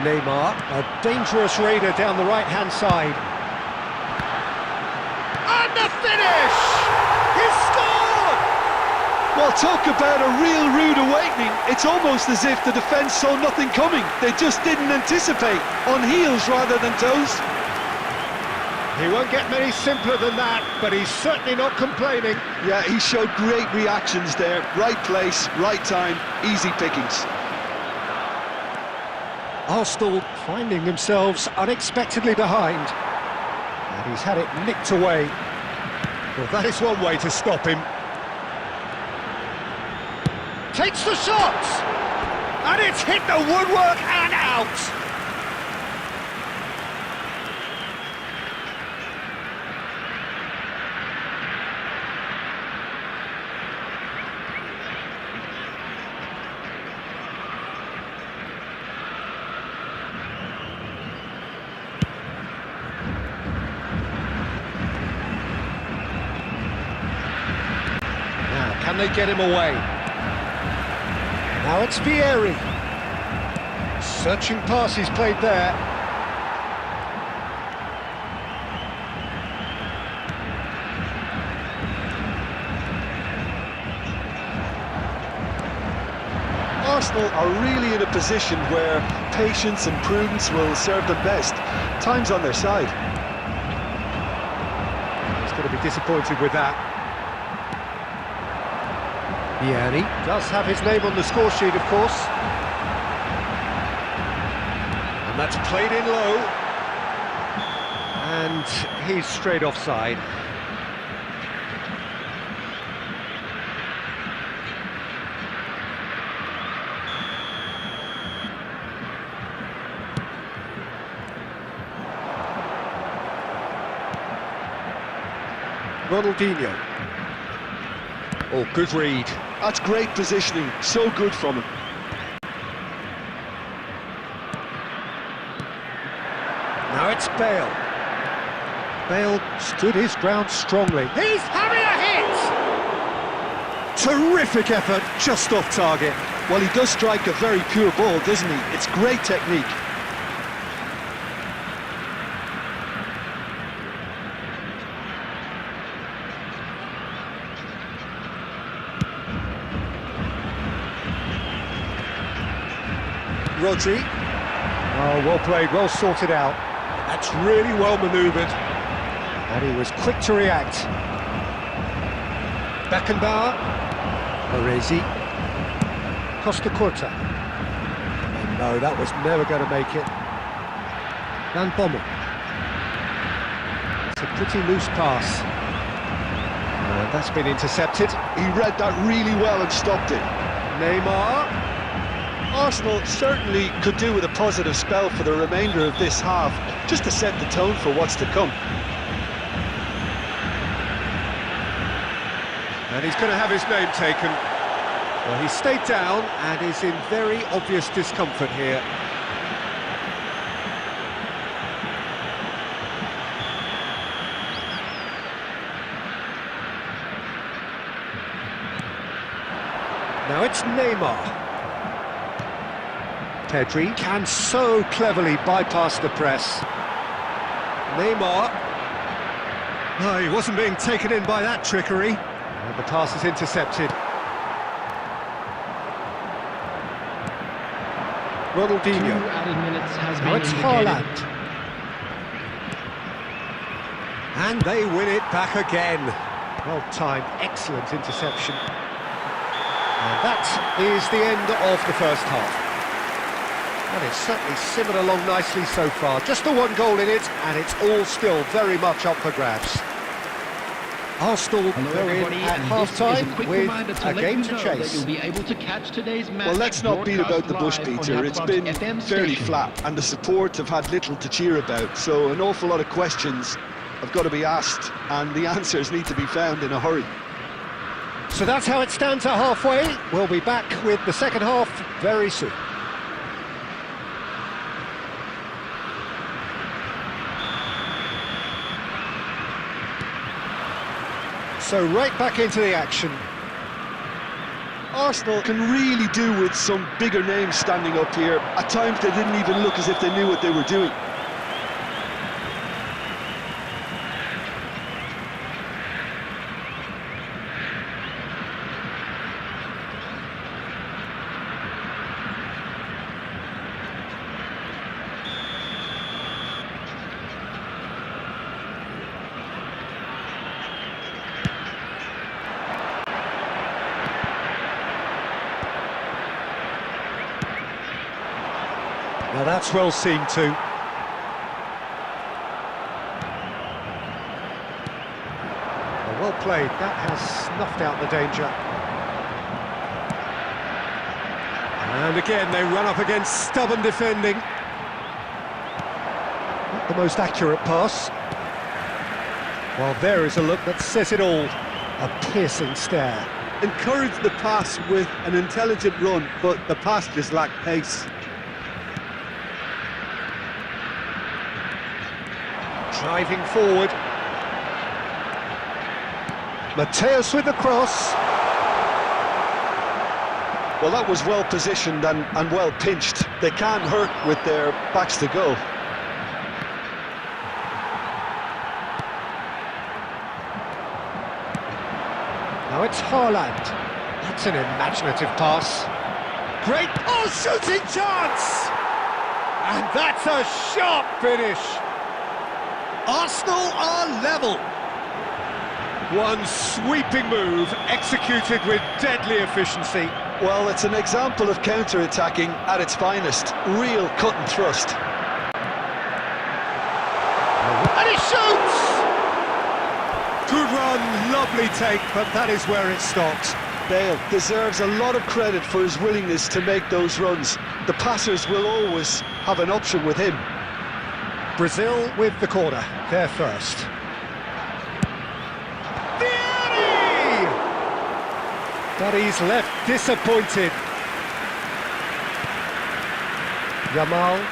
Neymar, a dangerous raider down the right-hand side. And the finish! He's scored! Well, talk about a real rude awakening. It's almost as if the defence saw nothing coming. They just didn't anticipate, on heels rather than toes. He won't get many simpler than that, but he's certainly not complaining. Yeah, he showed great reactions there. Right place, right time, easy pickings. Arsenal finding themselves unexpectedly behind. And he's had it nicked away. Well, that is one way to stop him. Takes the shot! And it's hit the woodwork and out! Can they get him away? Now it's Vieri. Searching pass he's played there. Arsenal are really in a position where patience and prudence will serve them best. Time's on their side. He's going to be disappointed with that. Vieri does have his name on the score sheet, of course. And that's played in low. And he's straight offside. Ronaldinho. Oh, good read. That's great positioning, so good from him. Now it's Bale. Bale stood his ground strongly. He's having a hit! Terrific effort, just off target. Well, he does strike a very pure ball, doesn't he? It's great technique. Rodri. Oh, well played, well sorted out. That's really well manoeuvred. And he was quick to react. Beckenbauer. Baresi. Costa Curta. And no, that was never going to make it. Van Bommel. It's a pretty loose pass. And that's been intercepted. He read that really well and stopped it. Neymar. Arsenal certainly could do with a positive spell for the remainder of this half, just to set the tone for what's to come. And he's going to have his name taken. Well, he stayed down and is in very obvious discomfort here. Now it's Neymar. Pedri can so cleverly bypass the press. Neymar. No, he wasn't being taken in by that trickery. And the pass is intercepted. Ronaldinho. 2 added minutes has Now been it's indicated. Haaland. And they win it back again. Well timed, excellent interception. And that is the end of the first half. And it's certainly simmered along nicely so far. Just the one goal in it, and it's all still very much up for grabs. Arsenal Hello are in everybody, at and half-time this is a quick with reminder to a let game you to know chase. that you'll be able to catch today's match. Well, let's not beat about the bush, broadcast Peter. live It's on been our FM fairly station. flat, and the support have had little to cheer about. So an awful lot of questions have got to be asked, and the answers need to be found in a hurry. So that's how it stands at halfway. We'll be back with the second half very soon. So right back into the action. Arsenal can really do with some bigger names standing up here. At times they didn't even look as if they knew what they were doing. Now that's well seen too. Well played, that has snuffed out the danger. And again they run up against stubborn defending. Not the most accurate pass. Well, there is a look that says it all. A piercing stare. Encouraged the pass with an intelligent run, but the pass just lacked pace. Driving forward. Mateus with the cross. Well, that was well positioned and well pinched. They can't hurt with their backs to goal. Now it's Haaland. That's an imaginative pass. Great, oh, shooting chance! And that's a sharp finish. Arsenal are level. One sweeping move executed with deadly efficiency. Well, it's an example of counter-attacking at its finest. Real cut and thrust. And he shoots! Good run, lovely take, but that is where it stops. Bale deserves a lot of credit for his willingness to make those runs. The passers will always have an option with him. Brazil with the corner, they're first. Vieri! But he's left disappointed. Yamal,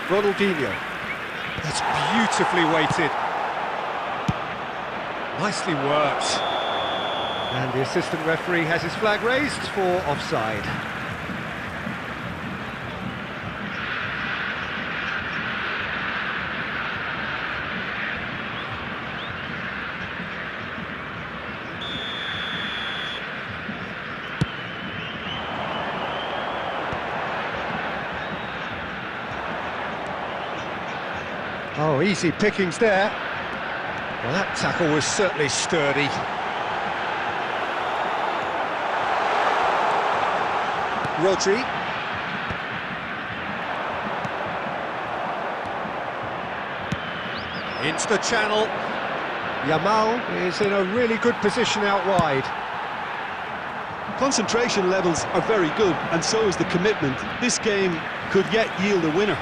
Ronaldinho. That's beautifully weighted. Nicely worked. And the assistant referee has his flag raised for offside. Oh, easy pickings there. Well, that tackle was certainly sturdy. Rodri. Into the channel. Yamal is in a really good position out wide. Concentration levels are very good, and so is the commitment. This game could yet yield a winner.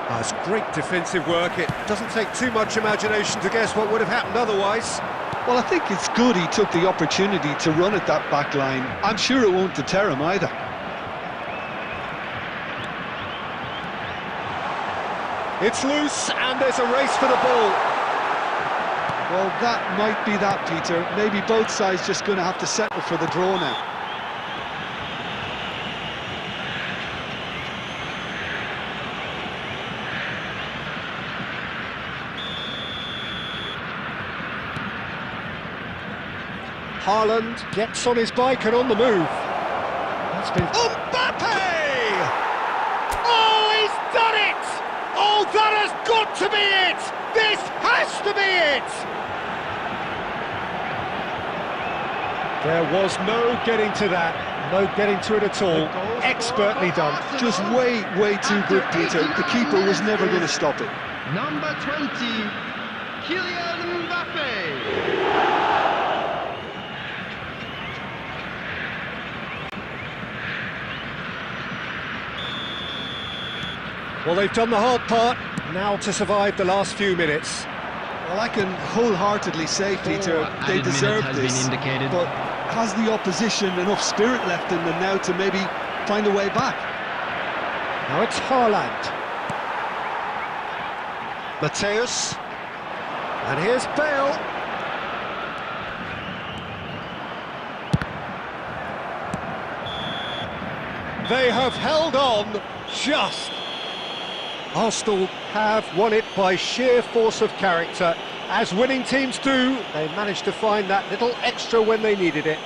That's great defensive work. It doesn't take too much imagination to guess what would have happened otherwise. Well, I think it's good he took the opportunity to run at that back line. I'm sure it won't deter him either. It's loose and there's a race for the ball. Well, that might be that, Peter. Maybe both sides just going to have to settle for the draw now. Haaland gets on his bike and on the move. That's been... Mbappe! Oh, he's done got to be it! This has to be it! There was no getting to that, no getting to it at all. Expertly done. Just way too good, Peter. The keeper was never going to stop it. Number 20, Kylian Mbappe. Well, they've done the hard part, now to survive the last few minutes. Well, I can wholeheartedly say, Peter, they deserve this. But has the opposition enough spirit left in them now to maybe find a way back? Now it's Haaland. Mateus. And here's Bale. They have held on just. Arsenal have won it by sheer force of character. As winning teams do, they managed to find that little extra when they needed it.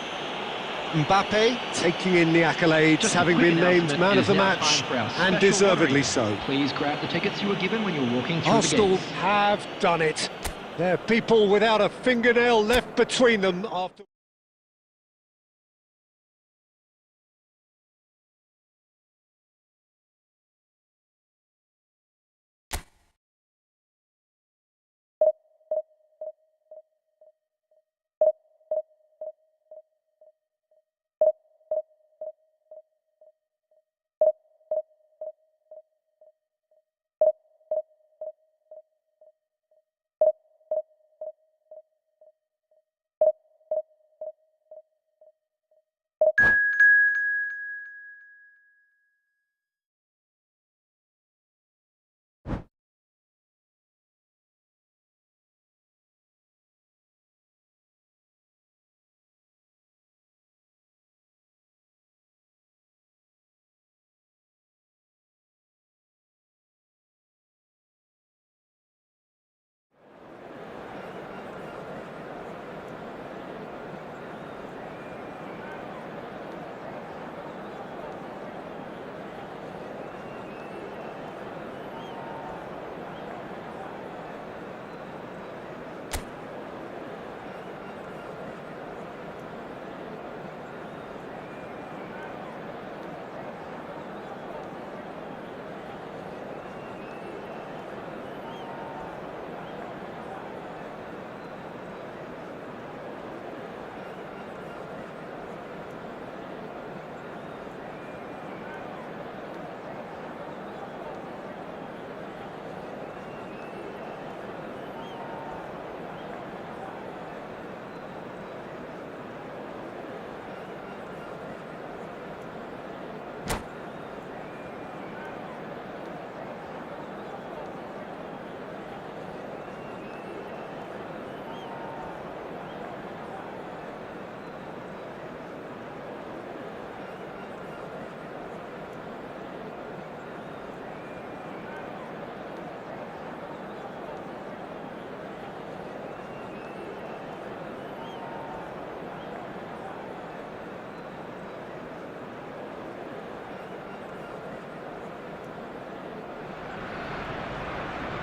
Mbappe taking in the accolades, Just a having quick been named announcement, man it of the is now match, time for our and special deservedly lottery. so. Please grab the tickets you were given when you were walking through the Arsenal gates. have done it. They're people without a fingernail left between them after...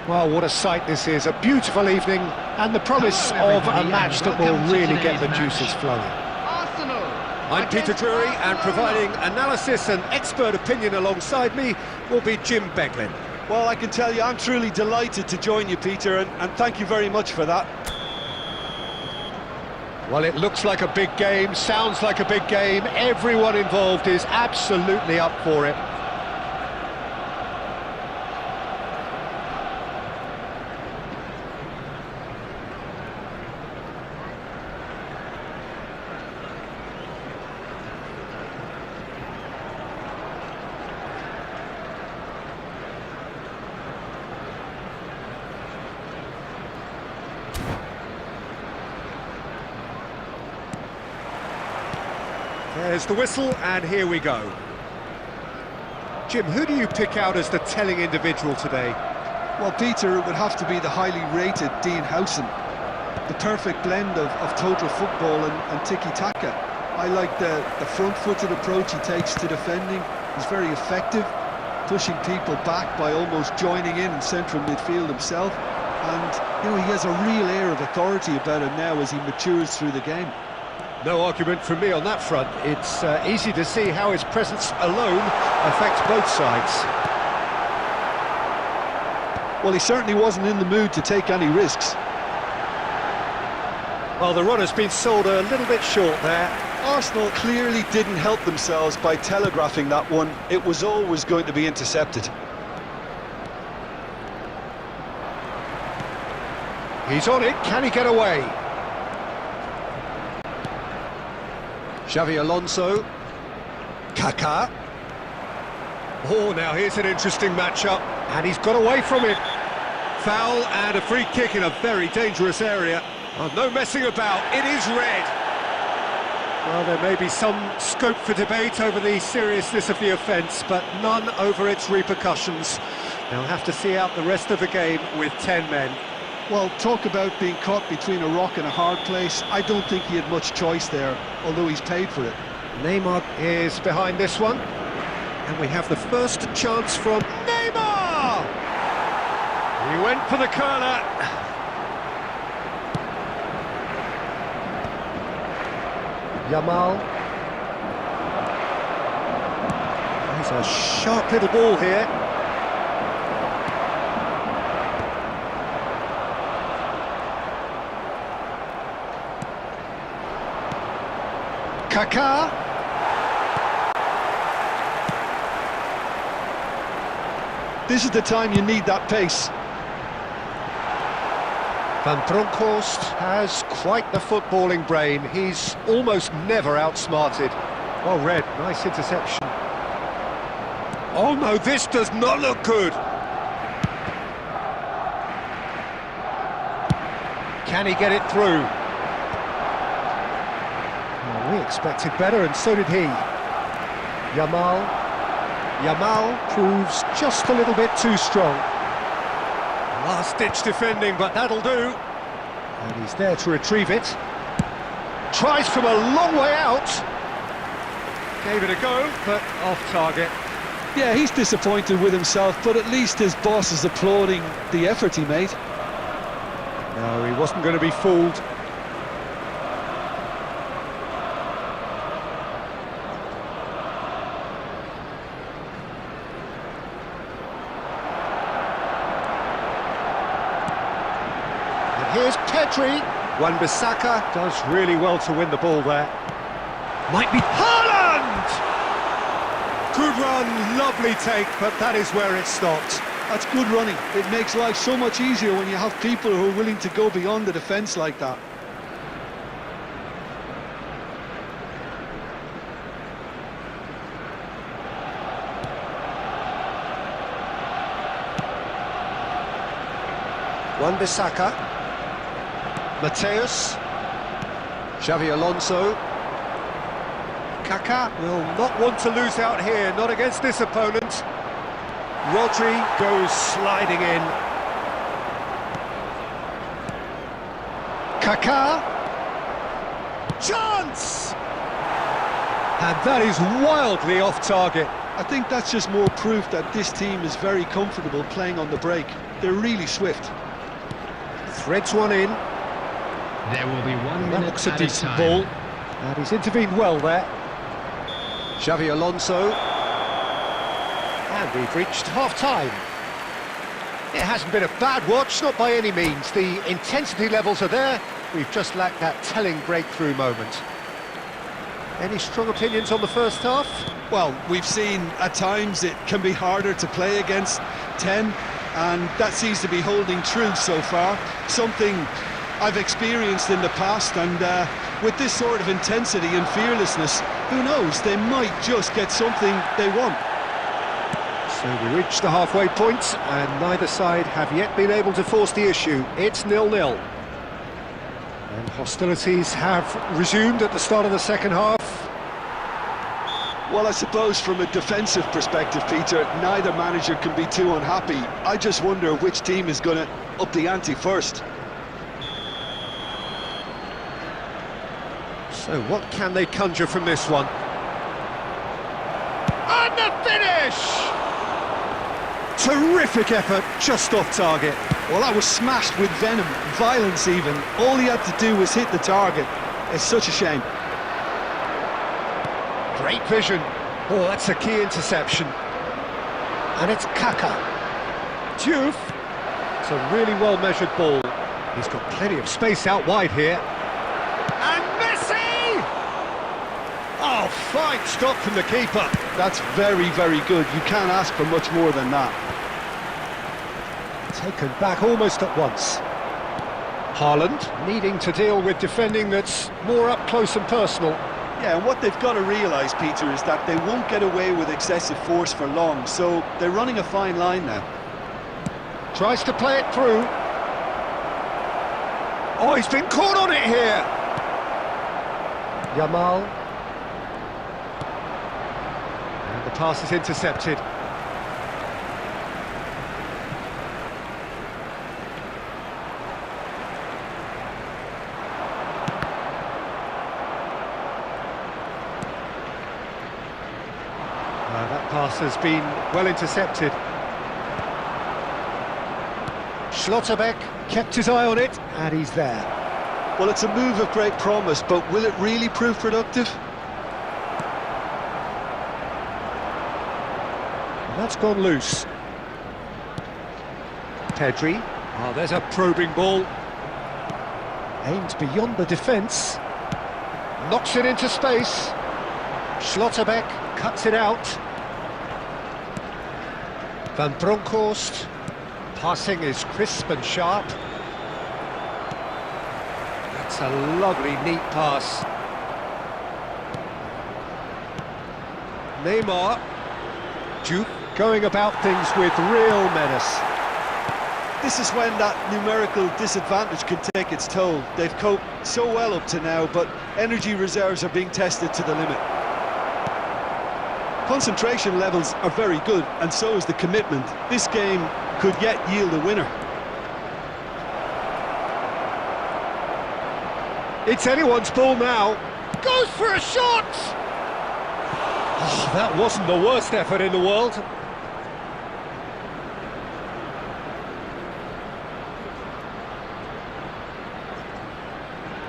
Well, what a sight this is. A beautiful evening and the promise Hello, of a everybody, match and that will welcome to really get today's the match. juices flowing. Arsenal. I'm Peter Drury, and providing analysis and expert opinion alongside me will be Jim Beglin. Well, I can tell you, I'm truly delighted to join you, Peter, and thank you very much for that. Well, it looks like a big game, sounds like a big game. Everyone involved is absolutely up for it. There's the whistle, and here we go. Jim, who do you pick out as the telling individual today? Well, Peter, it would have to be the highly rated Dean Howson. The perfect blend of total football and tiki-taka. I like the front-footed approach he takes to defending. He's very effective. pushing people back by almost joining in central midfield himself. And, you know, he has a real air of authority about him now as he matures through the game. No argument from me on that front. It's easy to see how his presence alone affects both sides. Well, he certainly wasn't in the mood to take any risks. Well, the run has been sold a little bit short there. Arsenal clearly didn't help themselves by telegraphing that one. It was always going to be intercepted. He's on it, can he get away? Xavi Alonso. Kaká. Oh, now here's an interesting matchup, and he's got away from it. Foul and a free kick in a very dangerous area. Oh, no messing about, it is red. Well, there may be some scope for debate over the seriousness of the offence, but none over its repercussions. They'll have to see out the rest of the game with 10 men. Well, talk about being caught between a rock and a hard place. I don't think he had much choice there, although he's paid for it. Neymar is behind this one. And we have the first chance from Neymar! He went for the curler. Yamal. He's a sharp little ball here. Kaká. This is the time you need that pace. Van Bronckhorst has quite the footballing brain. He's almost never outsmarted. Well read, nice interception. Oh no, this does not look good. Can he get it through? Well, we expected better, and so did he. Yamal proves just a little bit too strong. Last-ditch defending, but that'll do. And he's there to retrieve it. Tries from a long way out. Gave it a go, but off target. Yeah, he's disappointed with himself, but at least his boss is applauding the effort he made. No, he wasn't going to be fooled. Here's Pedri. Wan-Bissaka does really well to win the ball there. Might be Haaland! Good run, lovely take, but that is where it stopped. That's good running. It makes life so much easier when you have people who are willing to go beyond the defence like that. Wan-Bissaka. Mateus, Xavi Alonso. Kaká will not want to lose out here, not against this opponent. Rodri goes sliding in. Kaká. Chance! And that is wildly off target. I think that's just more proof that this team is very comfortable playing on the break. They're really swift. Threads one in. There will be 1 minute Looks a added decent time. ball. And he's intervened well there. Xavi Alonso. And we've reached half-time. It hasn't been a bad watch, not by any means. The intensity levels are there. We've just lacked that telling breakthrough moment. Any strong opinions on the first half? Well, we've seen at times it can be harder to play against 10, and that seems to be holding true so far. Something I've experienced in the past, and with this sort of intensity and fearlessness, who knows, they might just get something they want. So we reached the halfway point, and neither side have yet been able to force the issue. It's 0-0. And hostilities have resumed at the start of the second half. Well, I suppose from a defensive perspective, Peter, neither manager can be too unhappy. I just wonder which team is going to up the ante first. So what can they conjure from this one? And the finish! Terrific effort, just off target. Well, that was smashed with venom, violence even. All he had to do was hit the target. It's such a shame. Great vision. Oh, that's a key interception. And it's Kaka. Diouf. It's a really well-measured ball. He's got plenty of space out wide here. And Messi! Oh, fine stop from the keeper. That's very, very good. You can't ask for much more than that. Taken back almost at once. Haaland needing to deal with defending that's more up close and personal. Yeah, and what they've got to realise, Peter, is that they won't get away with excessive force for long, so they're running a fine line now. Tries to play it through. Oh, he's been caught on it here. Yamal. And the pass is intercepted. That pass has been well intercepted. Schlotterbeck kept his eye on it, and he's there. Well, it's a move of great promise, but will it really prove productive? And that's gone loose. Pedri. Oh, there's a probing ball. Aimed beyond the defence. Knocks it into space. Schlotterbeck cuts it out. Van Bronckhorst. Passing is crisp and sharp. That's a lovely, neat pass. Neymar. Duke going about things with real menace. This is when that numerical disadvantage can take its toll. They've coped so well up to now, but energy reserves are being tested to the limit. Concentration levels are very good, and so is the commitment. This game could yet yield a winner. It's anyone's ball now. Goes for a shot! Oh, that wasn't the worst effort in the world.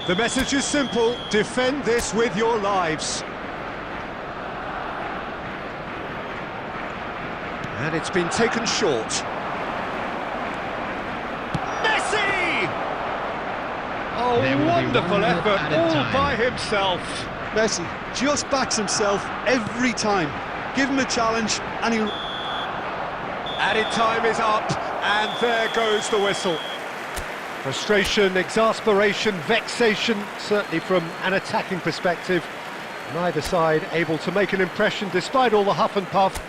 The message is simple: defend this with your lives. And it's been taken short. Messi! Oh, wonderful effort, all by himself. Messi just backs himself every time. Give him a challenge and he'll... Added time is up, and there goes the whistle. Frustration, exasperation, vexation, certainly from an attacking perspective. Neither side able to make an impression despite all the huff and puff.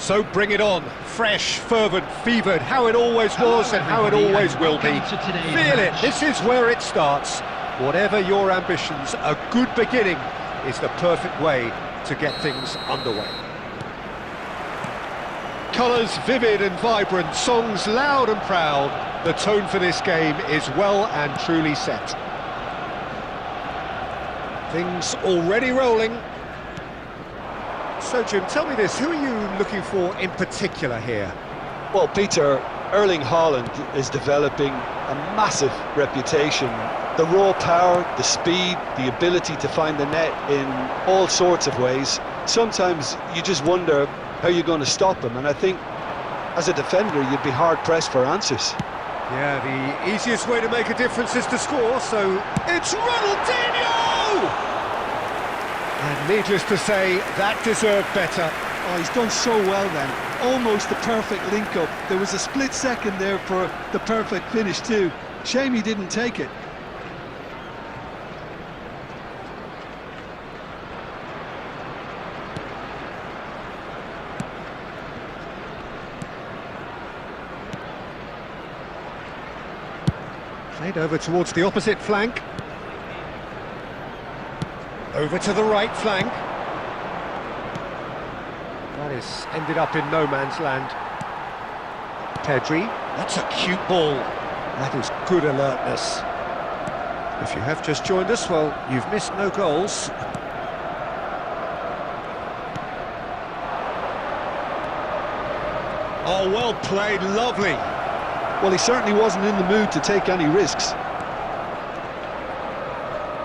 So bring it on, fresh, fervent, fevered, how it always was and how it always will be. Feel it, this is where it starts. Whatever your ambitions, a good beginning is the perfect way to get things underway. Colours vivid and vibrant, songs loud and proud. The tone for this game is well and truly set. Things already rolling. So, Jim, tell me this, who are you looking for in particular here? Well, Peter, Erling Haaland is developing a massive reputation. The raw power, the speed, the ability to find the net in all sorts of ways. Sometimes you just wonder how you're going to stop him, and I think as a defender you'd be hard-pressed for answers. Yeah, the easiest way to make a difference is to score, so it's Ronaldinho! And needless to say, that deserved better. Oh, he's done so well then. Almost the perfect link-up. There was a split second there for the perfect finish too. Shame he didn't take it. Played over towards the opposite flank. Over to the right flank. That is ended up in no man's land. Pedri, that's a cute ball. That is good alertness. If you have just joined us, well, you've missed no goals. Oh, well played, lovely. Well, he certainly wasn't in the mood to take any risks.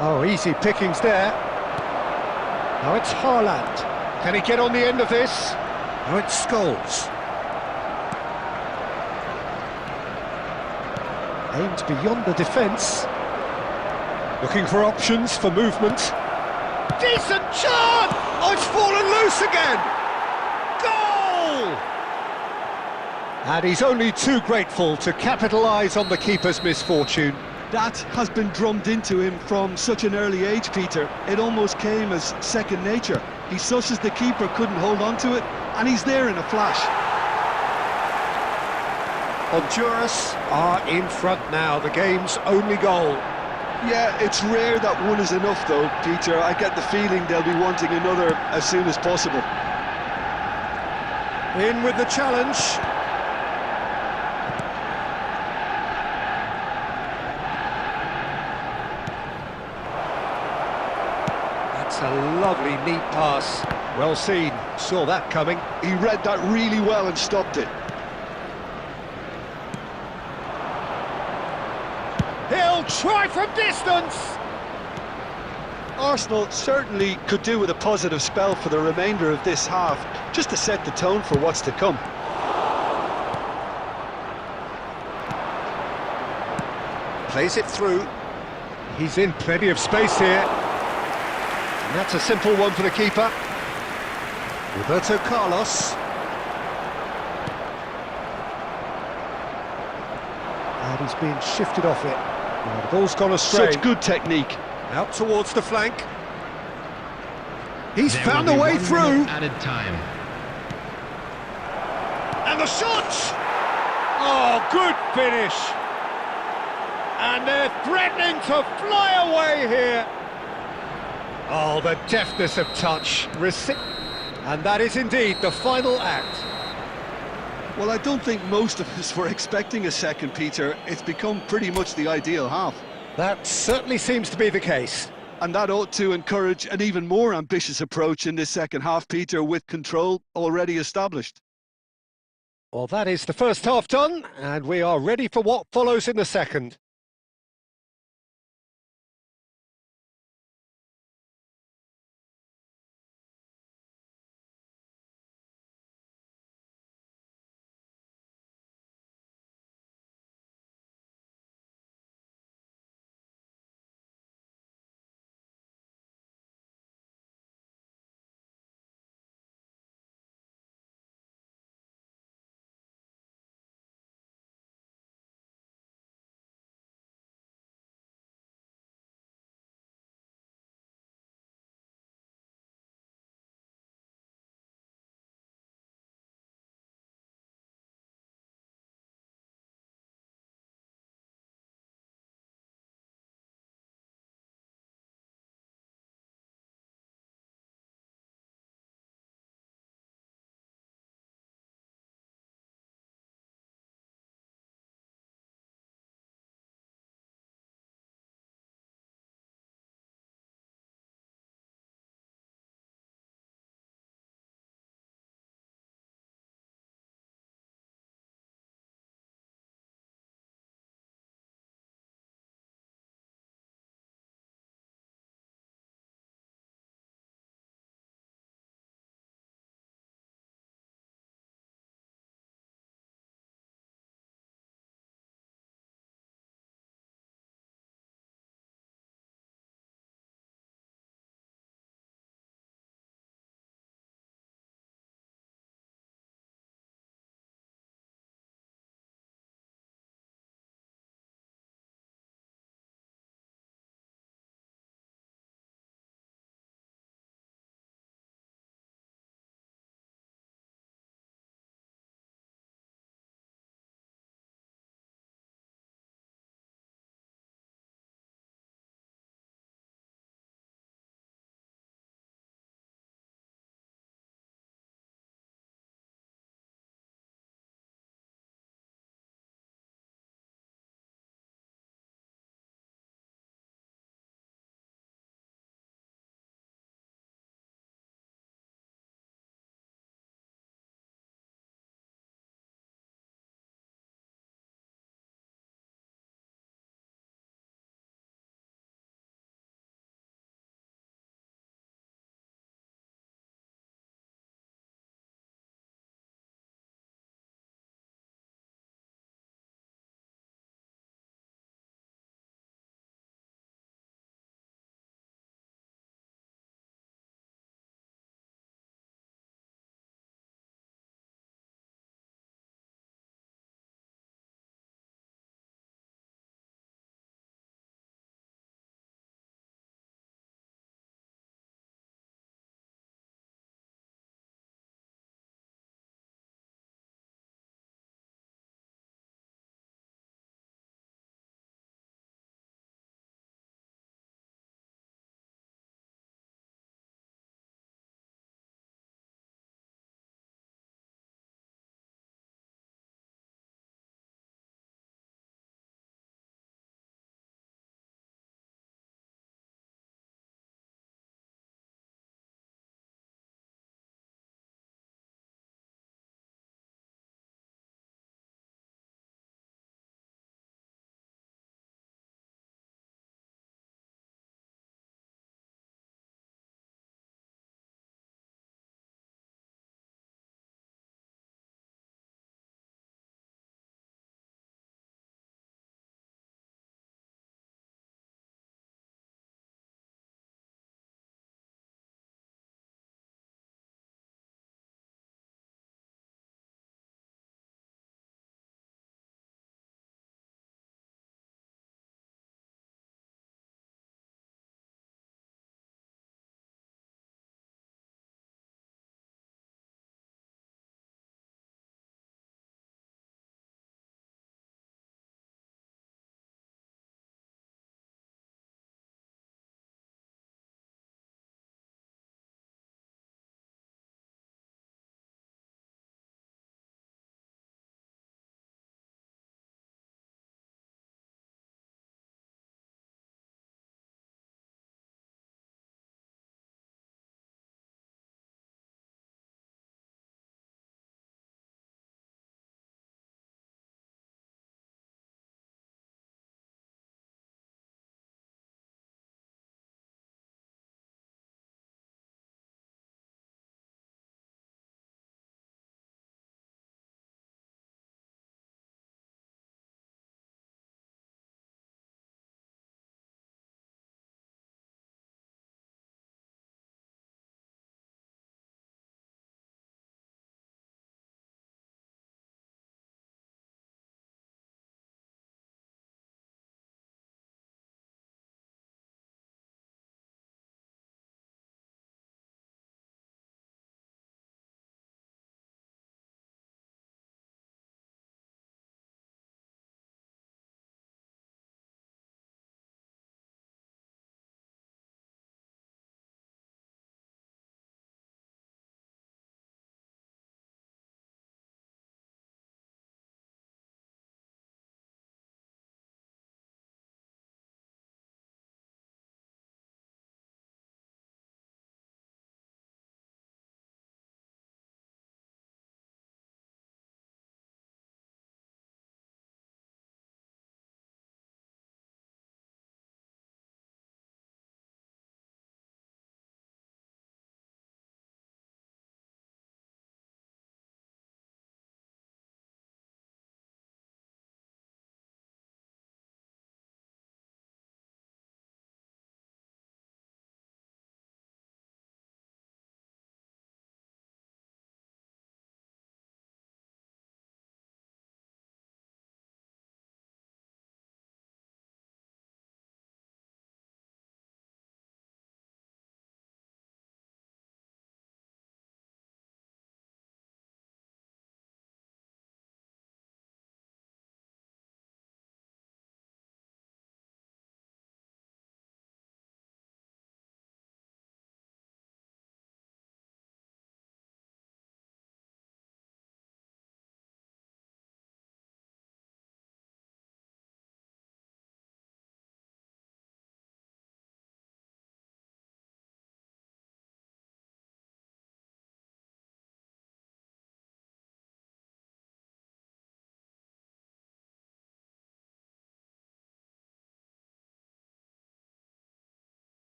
Oh, easy pickings there. Now it's Haaland. Can he get on the end of this? Now it's Scholes. Aimed beyond the defence. Looking for options for movement. Decent chance! Oh, it's fallen loose again! Goal! And he's only too grateful to capitalise on the keeper's misfortune. That has been drummed into him from such an early age, Peter. It almost came as second nature. He susses the keeper couldn't hold on to it, and he's there in a flash. Honduras are in front now, the game's only goal. Yeah, it's rare that one is enough though, Peter. I get the feeling they'll be wanting another as soon as possible. In with the challenge. That's a lovely, neat pass. Well seen, saw that coming. He read that really well and stopped it. He'll try from distance! Arsenal certainly could do with a positive spell for the remainder of this half, just to set the tone for what's to come. Plays it through. He's in plenty of space here. And that's a simple one for the keeper. Roberto Carlos. And he's being shifted off it. Well, the ball's gone astray. Such good technique. Out towards the flank. He's There found will a be way 1 through. minute added time. And the shot! Oh, good finish. And they're threatening to fly away here. Oh, the deftness of touch. And that is indeed the final act. Well, I don't think most of us were expecting a second, Peter. It's become pretty much the ideal half. That certainly seems to be the case. And that ought to encourage an even more ambitious approach in this second half, Peter, with control already established. Well, that is the first half done, and we are ready for what follows in the second.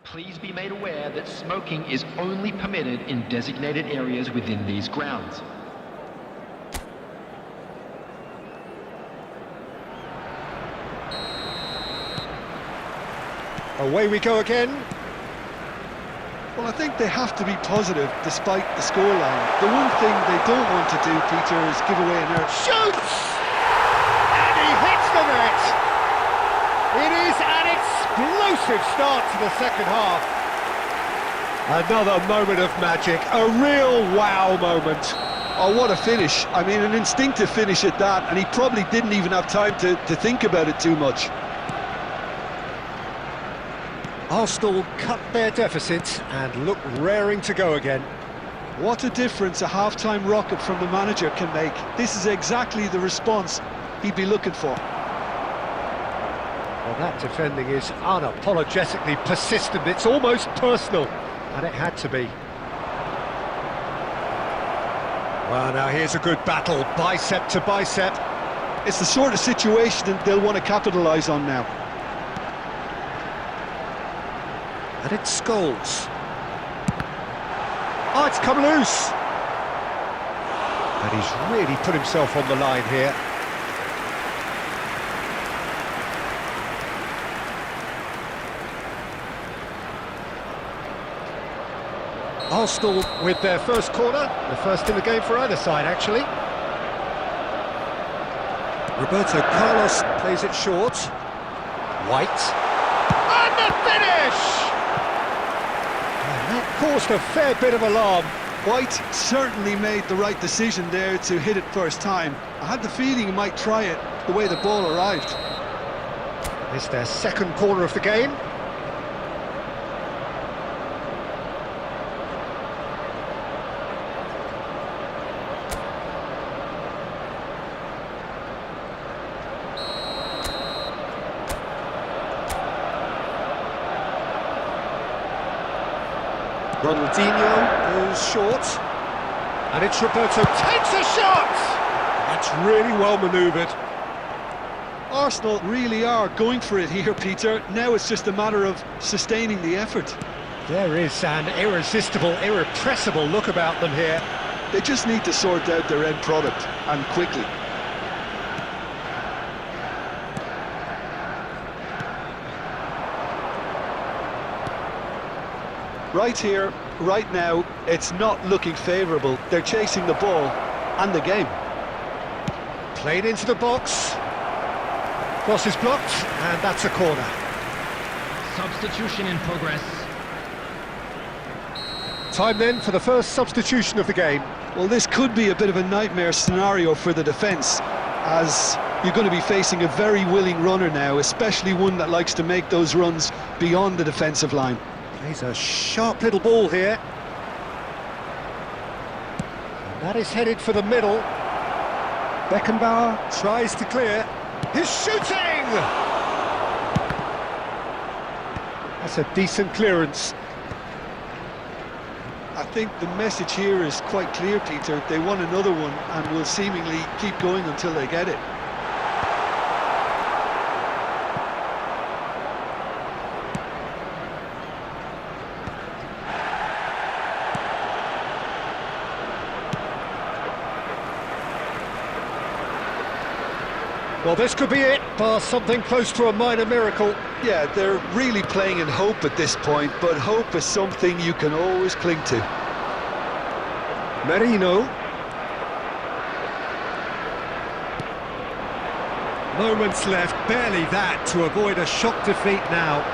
Please be made aware that smoking is only permitted in designated areas within these grounds. Away we go again. Well, I think they have to be positive despite the scoreline. The one thing they don't want to do, Peter, is give away an error. Shoots! And he hits the net! It is an explosive start to the second half. Another moment of magic, a real wow moment. Oh, what a finish. I mean, an instinctive finish at that, and he probably didn't even have time to think about it too much. Arsenal cut their deficit and look raring to go again. What a difference a half-time rocket from the manager can make. This is exactly the response he'd be looking for. Well, that defending is unapologetically persistent. It's almost personal, and it had to be. Well, now here's a good battle, bicep to bicep. It's the sort of situation that they'll want to capitalise on now. And it's Scholes. Oh, it's come loose! And he's really put himself on the line here. Arsenal with their first corner, the first in the game for either side, actually. Roberto Carlos plays it short. White. And the finish! And that caused a fair bit of alarm. White certainly made the right decision there to hit it first time. I had the feeling he might try it the way the ball arrived. It's their second corner of the game. Ronaldinho goes short, and it's Roberto takes a shot! That's really well manoeuvred. Arsenal really are going for it here, Peter. Now it's just a matter of sustaining the effort. There is an irresistible, irrepressible look about them here. They just need to sort out their end product, and quickly. Right here, right now, it's not looking favourable. They're chasing the ball and the game. Played into the box. Cross is blocked, and that's a corner. Substitution in progress. Time then for the first substitution of the game. Well, this could be a bit of a nightmare scenario for the defence, as you're going to be facing a very willing runner now, especially one that likes to make those runs beyond the defensive line. Plays a sharp little ball here. And that is headed for the middle. Beckenbauer tries to clear. He's shooting! That's a decent clearance. I think the message here is quite clear, Peter. They want another one and will seemingly keep going until they get it. Well, this could be it, bar something close to a minor miracle. Yeah, they're really playing in hope at this point, but hope is something you can always cling to. Merino. Moments left, barely that, to avoid a shock defeat now.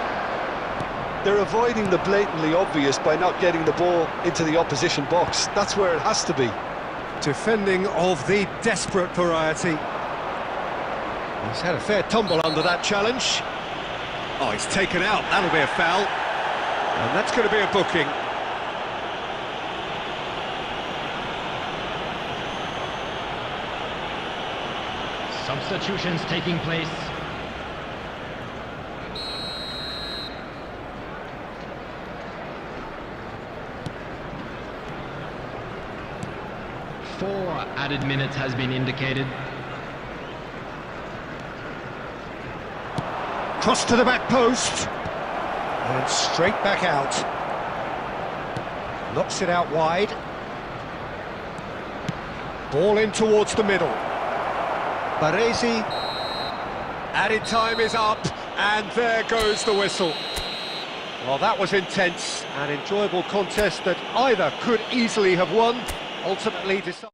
They're avoiding the blatantly obvious by not getting the ball into the opposition box. That's where it has to be. Defending of the desperate variety. He's had a fair tumble under that challenge. Oh, he's taken out. That'll be a foul. And that's going to be a booking. Substitutions taking place. Four added minutes has been indicated. Cross to the back post. And straight back out. Knocks it out wide. Ball in towards the middle. Baresi. Added time is up, and there goes the whistle. Well, that was intense, an enjoyable contest that either could easily have won, ultimately decided.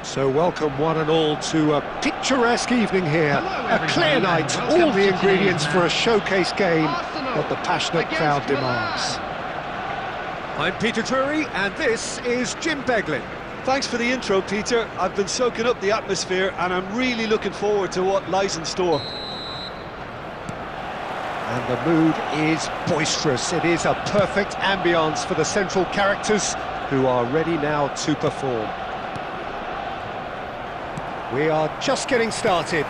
So welcome one and all to a picturesque evening here. Hello, A clear everybody, night, and all welcome the to ingredients today's for a showcase game Arsenal that the passionate against crowd Milan. demands. I'm Peter Drury and this is Jim Beglin. Thanks for the intro, Peter. I've been soaking up the atmosphere and I'm really looking forward to what lies in store. And the mood is boisterous. It is a perfect ambience for the central characters who are ready now to perform. We are just getting started.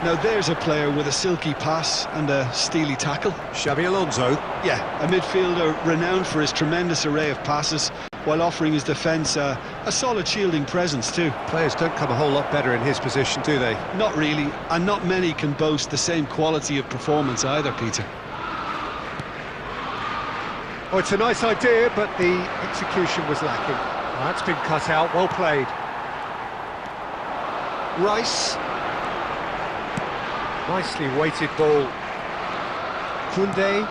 Now there's a player with a silky pass and a steely tackle. Xabi Alonso. Yeah, a midfielder renowned for his tremendous array of passes while offering his defence a solid shielding presence too. Players don't come a whole lot better in his position, do they? Not really, and not many can boast the same quality of performance either, Peter. Oh, it's a nice idea, but the execution was lacking. That's been cut out, well played. Rice. Nicely weighted ball. Koundé.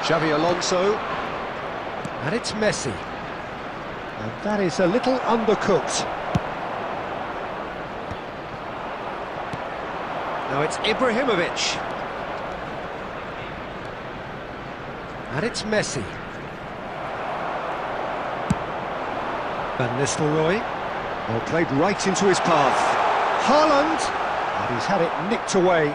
Xabi Alonso. And it's Messi. And that is a little undercooked. Now it's Ibrahimovic. And it's Messi. Van Nistelrooy. Well, played right into his path. Haaland. And he's had it nicked away.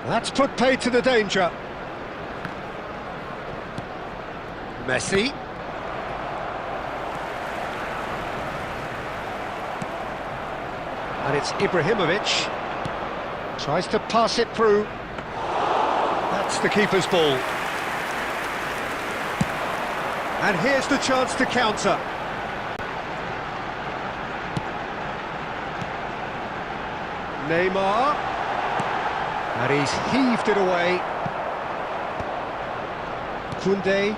That's put paid to the danger. Messi. And it's Ibrahimovic. Tries to pass it through. That's the keeper's ball. And here's the chance to counter. Neymar. And he's heaved it away. Koundé.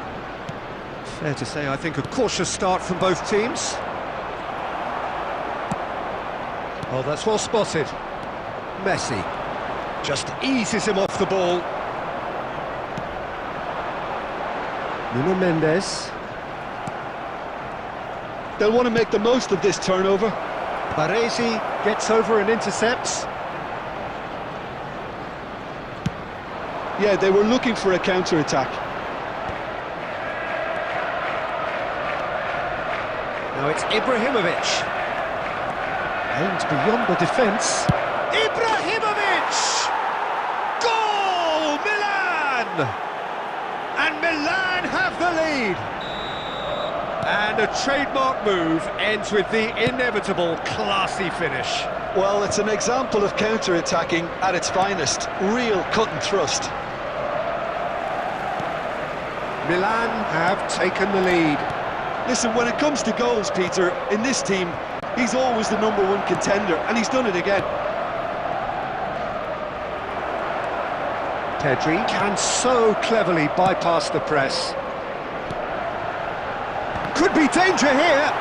Fair to say, I think, a cautious start from both teams. Oh, that's well spotted. Messi just eases him off the ball. Nuno Mendes. They'll want to make the most of this turnover. Baresi gets over and intercepts. Yeah, they were looking for a counter-attack. Now it's Ibrahimovic. Aimed beyond the defence. Ibrahimovic! Goal! Milan! And Milan have the lead. And a trademark move ends with the inevitable classy finish. Well, it's an example of counter-attacking at its finest. Real cut and thrust. Milan have taken the lead. Listen, when it comes to goals, Peter, in this team, he's always the #1 contender, and he's done it again. Pedri can so cleverly bypass the press. Could be danger here.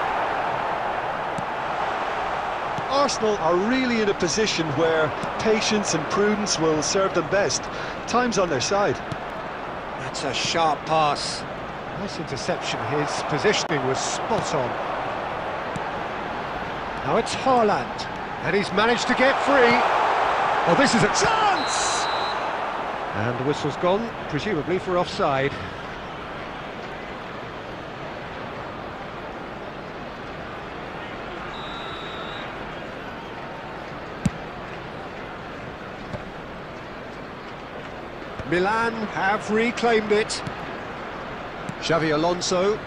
Arsenal are really in a position where patience and prudence will serve them best. Time's on their side. That's a sharp pass. Nice interception. His positioning was spot on. Now it's Haaland. And he's managed to get free. Oh, this is a chance! And the whistle's gone, presumably for offside. Milan have reclaimed it. Xabi Alonso.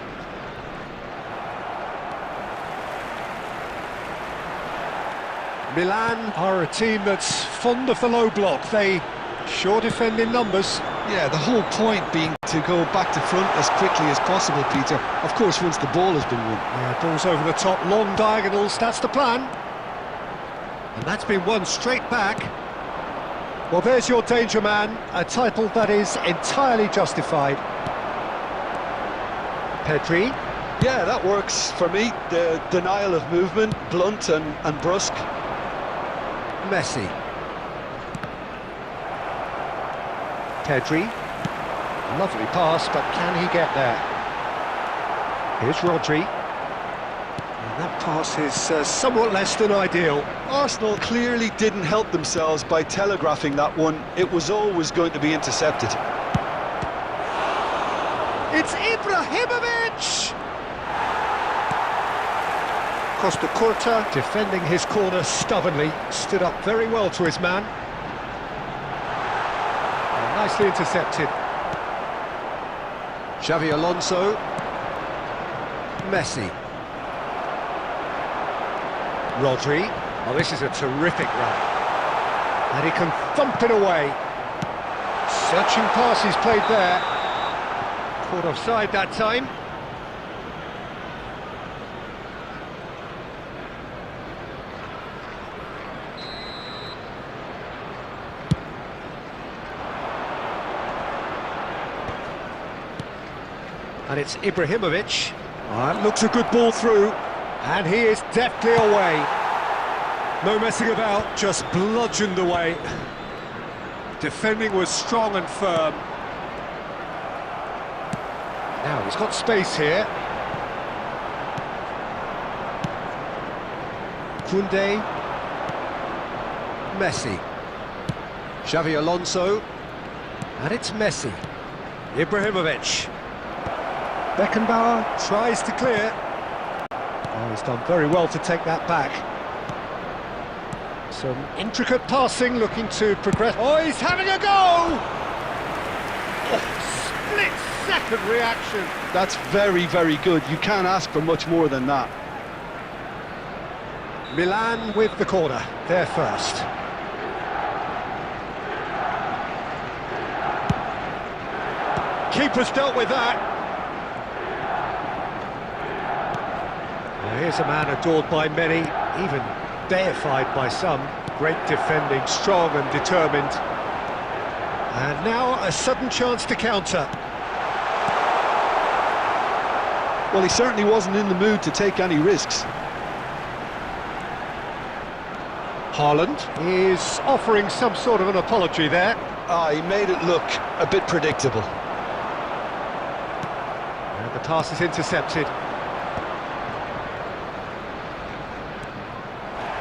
Milan are a team that's fond of the low block. They sure defend in numbers. Yeah, the whole point being to go back to front as quickly as possible, Peter. Of course, once the ball has been won. Yeah, balls over the top, long diagonals, that's the plan. And that's been won straight back. Well, there's your danger man, a title that is entirely justified. Pedri. Yeah, that works for me. The denial of movement, blunt and brusque. Messi. Pedri. Lovely pass, but can he get there? Here's Rodri. And that pass is somewhat less than ideal. Arsenal clearly didn't help themselves by telegraphing that one. It was always going to be intercepted. It's Ibrahimovic! Costa Curta defending his corner stubbornly, stood up very well to his man. And nicely intercepted. Xavi Alonso. Messi. Rodri. Oh, this is a terrific run. And he can thump it away. Searching pass he's played there. Caught offside that time. And it's Ibrahimovic. That looks a good ball through. And he is deftly away. No messing about, just bludgeoned away. Defending was strong and firm. Now he's got space here. Koundé. Messi. Xavi Alonso. And it's Messi. Ibrahimovic. Beckenbauer tries to clear. Oh, he's done very well to take that back. Some intricate passing, looking to progress. Oh, he's having a go! Oh, split-second reaction. That's very, very good. You can't ask for much more than that. Milan with the corner, they're first. Keeper's dealt with that. Here's a man adored by many, even deified by some. Great defending, strong and determined. And now a sudden chance to counter. Well, he certainly wasn't in the mood to take any risks. Haaland is offering some sort of an apology there. He made it look a bit predictable. And the pass is intercepted.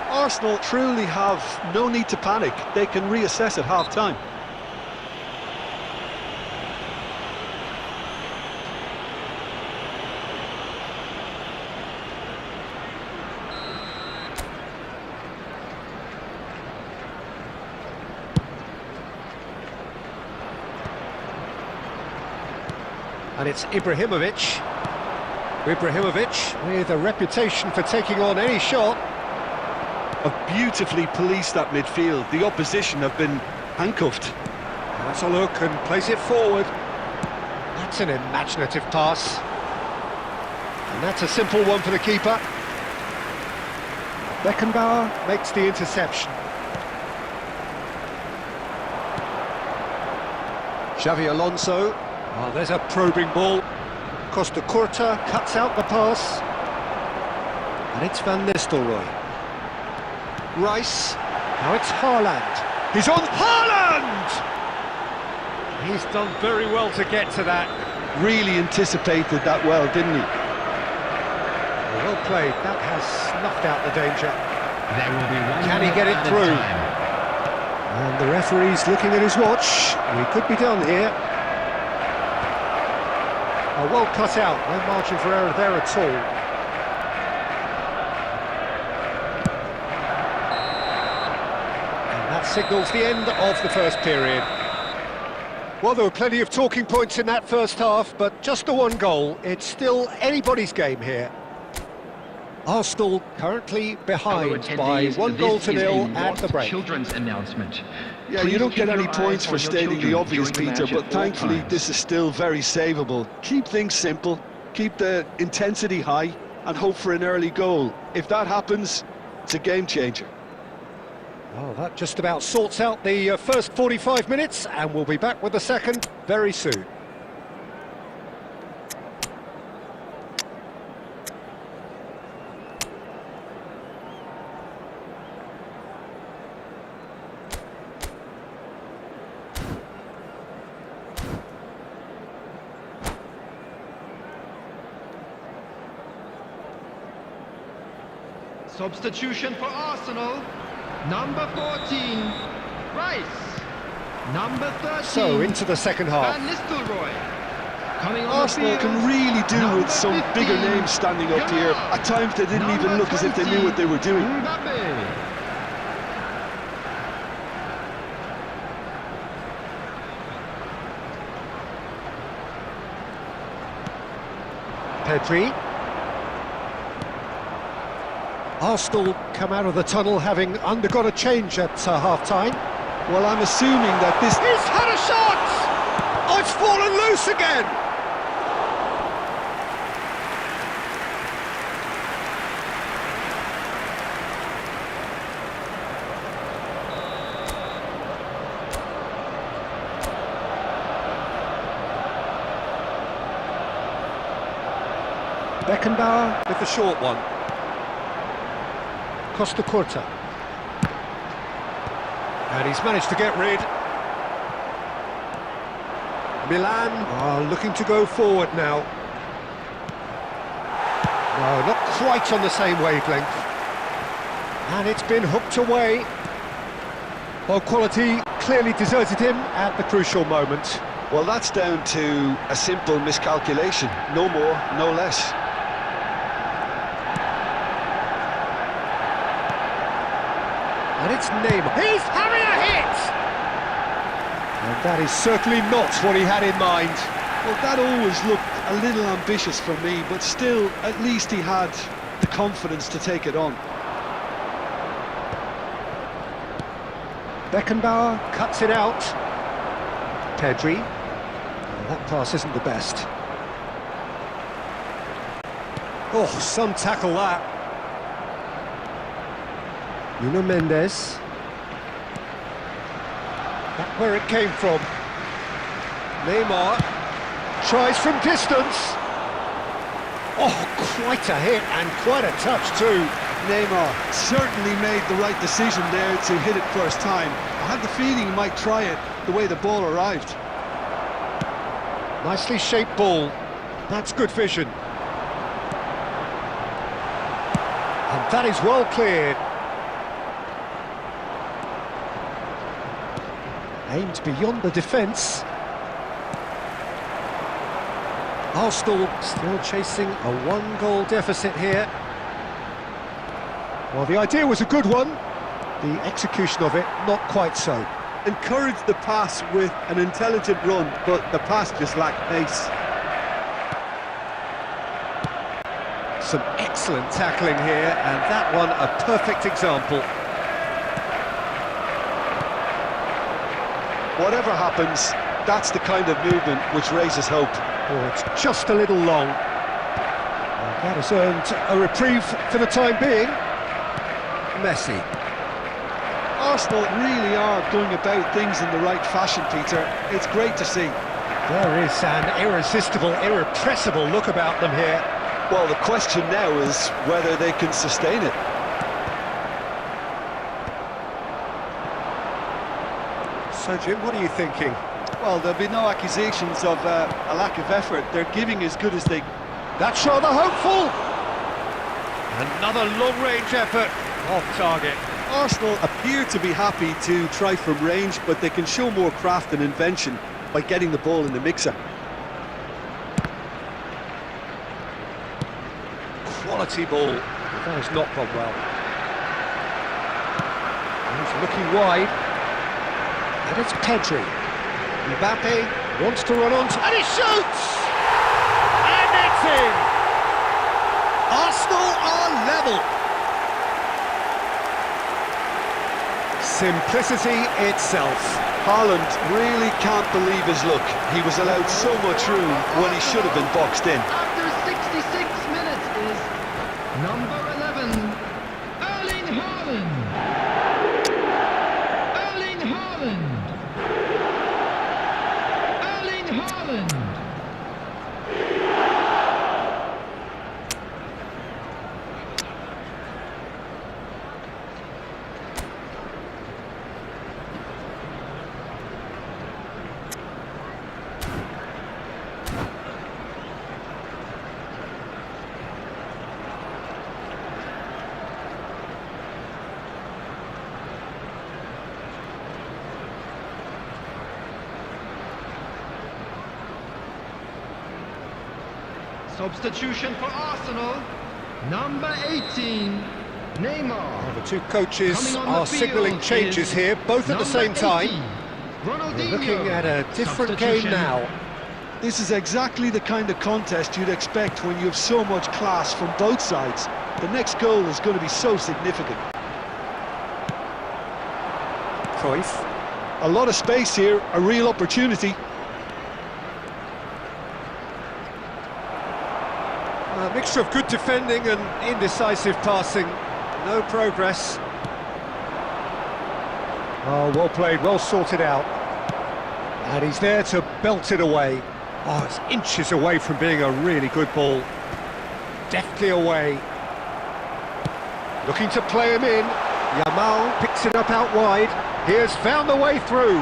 Arsenal truly have no need to panic. They can reassess at half-time. And it's Ibrahimovic. Ibrahimovic with a reputation for taking on any shot. Have beautifully policed that midfield. The opposition have been handcuffed. That's a look and plays it forward. That's an imaginative pass. And that's a simple one for the keeper. Beckenbauer makes the interception. Xavi Alonso. Oh, there's a probing ball. Costa Curta cuts out the pass. And it's Van Nistelrooy. Rice. Now it's Haaland. He's on Haaland! He's done very well to get to that. Really anticipated that well, didn't he? Well played. That has snuffed out the danger. There will be one. Can he get it through? And the referee's looking at his watch. We could be done here. Oh, well cut out. No margin for error there at all. That signals the end of the first period. Well, there were plenty of talking points in that first half, but just the one goal. It's still anybody's game here. Arsenal currently behind by 1-0 at the break. Children's announcement. Yeah, you don't get any points for stating the obvious, Peter, but thankfully this is still very savable. Keep things simple, keep the intensity high, and hope for an early goal. If that happens, it's a game changer. Oh, that just about sorts out the first 45 minutes, and we'll be back with the second very soon. Substitution for Arsenal. Number 14, Rice. Number 13. So, into the second half. Van Nistelrooy. Coming on Arsenal the field, can really do number with some 15, bigger names standing up here. At times they didn't even Number look as if they knew what they were doing. Mbappe. Pedri. Arsenal come out of the tunnel having undergone a change at half-time. Well, I'm assuming that this... He's had a shot! Oh, it's fallen loose again! Beckenbauer with the short one. Costa Curta. And he's managed to get rid. Milan are looking to go forward now. No, not quite on the same wavelength. And it's been hooked away. Well, quality clearly deserted him at the crucial moment. Well, that's down to a simple miscalculation. No more, no less. And it's Neymar. He's having a hit! And that is certainly not what he had in mind. Well, that always looked a little ambitious for me, but still, at least he had the confidence to take it on. Beckenbauer cuts it out. Pedri. Well, that pass isn't the best. Oh, some tackle that. Nuno Mendes. Back where it came from. Neymar tries from distance. Oh, quite a hit and quite a touch too. Neymar certainly made the right decision there to hit it first time. I had the feeling he might try it the way the ball arrived. Nicely shaped ball. That's good vision. And that is well cleared. Aimed beyond the defence. Arsenal still chasing a one-goal deficit here. Well, the idea was a good one. The execution of it, not quite so. Encouraged the pass with an intelligent run, but the pass just lacked pace. Some excellent tackling here, and that one a perfect example. Whatever happens, that's the kind of movement which raises hope. Oh, it's just a little long. And that has earned a reprieve for the time being. Messi. Arsenal really are going about things in the right fashion, Peter. It's great to see. There is an irresistible, irrepressible look about them here. Well, the question now is whether they can sustain it. So, Jim, what are you thinking? Well, there'll be no accusations of a lack of effort. They're giving as good as they... That's rather hopeful. Another long-range effort off target. Arsenal appear to be happy to try from range, but they can show more craft and invention by getting the ball in the mixer. Quality ball. That has not gone well. He's looking wide. And it's Pedri. Mbappe wants to run on, and he shoots! And it's in! Arsenal are level. Simplicity itself. Haaland really can't believe his luck. He was allowed so much room when he should have been boxed in. After 66 minutes is number 11, Erling Haaland. Erling Haaland. Erling Haaland. Substitution for Arsenal, number 18, Neymar. The two coaches Coming on are the field signalling changes is here, both at the same number time. 18, We're Ronaldinho. looking at a different game Substitution. now. This is exactly the kind of contest you'd expect when you have so much class from both sides. The next goal is going to be so significant. Cruyff. A lot of space here, a real opportunity. A mixture of good defending and indecisive passing. No progress. Oh, well played, well sorted out. And he's there to belt it away. Oh, it's inches away from being a really good ball. Deftly away. Looking to play him in. Yamal picks it up out wide. He has found the way through.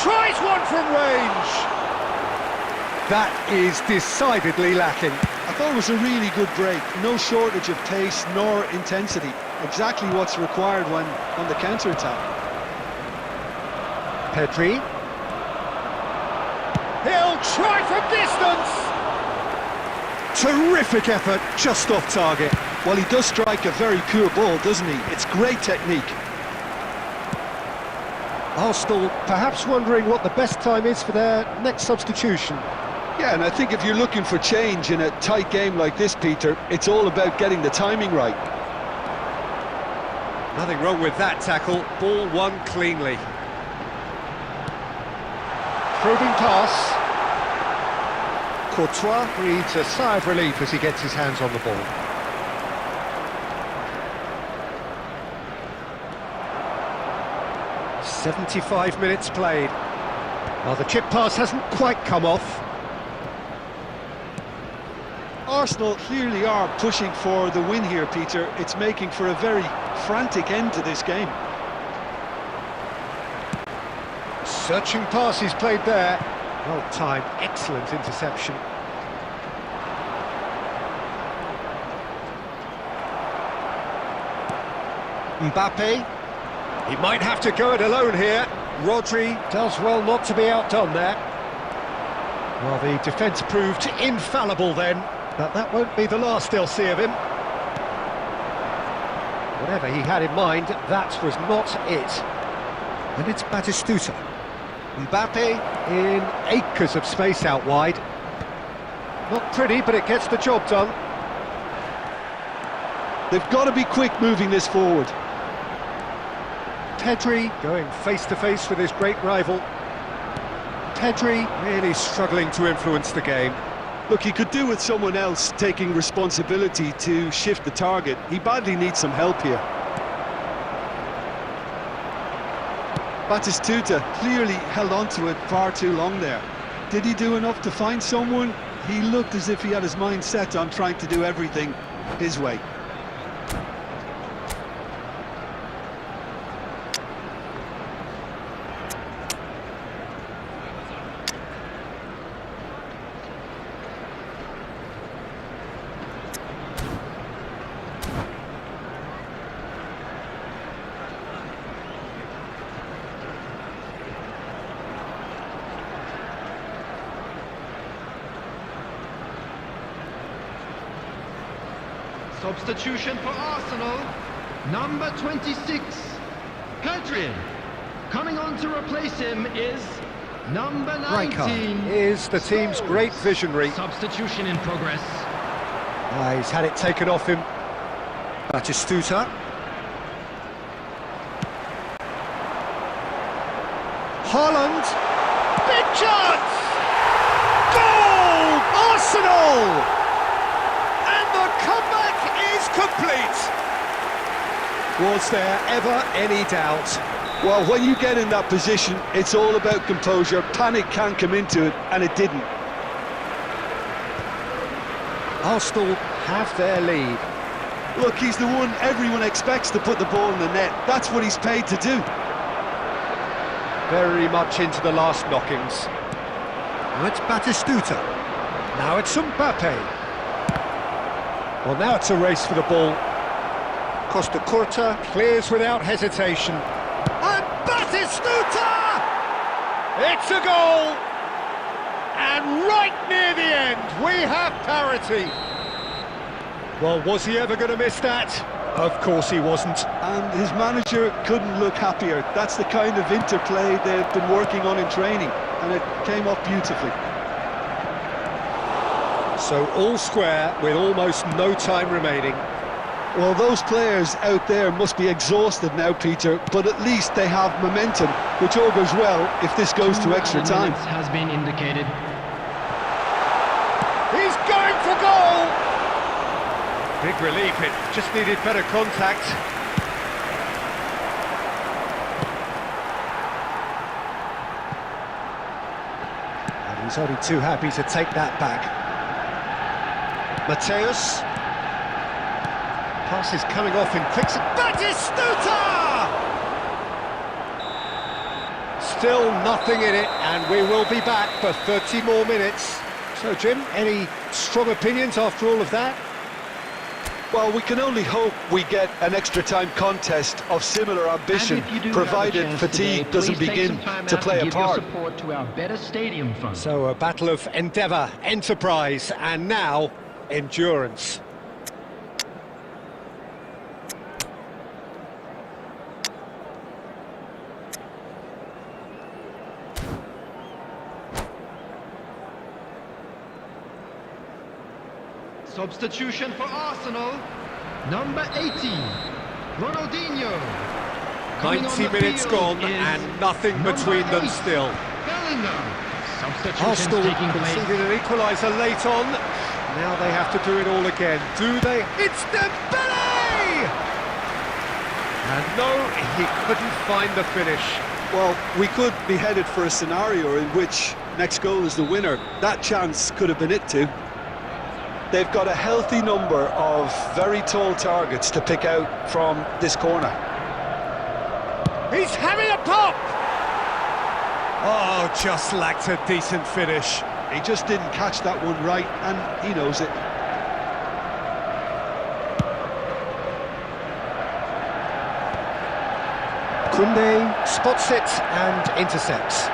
Tries one from range. That is decidedly lacking. I thought it was a really good break. No shortage of pace nor intensity. Exactly what's required when on the counter-attack. Pedri. He'll try from distance! Terrific effort, just off target. Well, he does strike a very pure ball, doesn't he? It's great technique. Arsenal perhaps wondering what the best time is for their next substitution. Yeah, and I think if you're looking for change in a tight game like this, Peter, it's all about getting the timing right. Nothing wrong with that tackle, ball won cleanly. Probing pass. Courtois breathes a sigh of relief as he gets his hands on the ball. "75 minutes played. Well, the chip pass hasn't quite come off. Arsenal clearly are pushing for the win here, Peter. It's making for a very frantic end to this game. Searching pass he's played there. Well timed, excellent interception. Mbappe. He might have to go it alone here. Rodri does well not to be outdone there. Well, the defence proved infallible then, but that won't be the last they'll see of him. Whatever he had in mind, that was not it. And it's Batistuta. Mbappe in acres of space out wide. Not pretty, but it gets the job done. They've got to be quick moving this forward. Pedri going face-to-face with his great rival. Pedri really struggling to influence the game. Look, he could do with someone else taking responsibility to shift the target. He badly needs some help here. Batistuta clearly held on to it far too long there. Did he do enough to find someone? He looked as if he had his mind set on trying to do everything his way. Substitution for Arsenal, number 26, Pedri. Coming on to replace him is number 19. Rijkaard is the team's great visionary. Substitution in progress. He's had it taken off him. Batistuta. Haaland. Big chance! Goal! Arsenal! And the comeback is complete. Was there ever any doubt? Well, when you get in that position, it's all about composure. Panic can't come into it, and it didn't. Arsenal have their lead. Look, he's the one everyone expects to put the ball in the net. That's what he's paid to do. Very much into the last knockings. Now it's Batistuta. Now it's Mbappe. Well, now it's a race for the ball. Costa Curta clears without hesitation. And Batistuta! It's a goal! And right near the end, we have parity. Well, was he ever going to miss that? Of course he wasn't. And his manager couldn't look happier. That's the kind of interplay they've been working on in training, and it came off beautifully. So all square with almost no time remaining. Well, those players out there must be exhausted now, Peter, but at least they have momentum, which augurs well if this goes to extra time. Has been indicated. He's going for goal! Big relief, it just needed better contact. And he's only too happy to take that back. Mateus. Pass is coming off in quick... Batistuta! Still nothing in it, and we will be back for 30 more minutes. So, Jim, any strong opinions after all of that? Well, we can only hope we get an extra time contest of similar ambition, provided fatigue doesn't begin to play a part. Support to our better stadium fund. So a battle of endeavour, enterprise, and now endurance. Substitution for Arsenal, number 18, Ronaldinho. 90 minutes gone and nothing between them still. Bellingham. Arsenal Substitutions taking place. conceded an equaliser late on. Now they have to do it all again. Do they? It's Dembele! And no, he couldn't find the finish. Well, we could be headed for a scenario in which next goal is the winner. That chance could have been it too. They've got a healthy number of very tall targets to pick out from this corner. He's having a pop! Oh, just lacked a decent finish. He just didn't catch that one right, and he knows it. Koundé spots it and intercepts.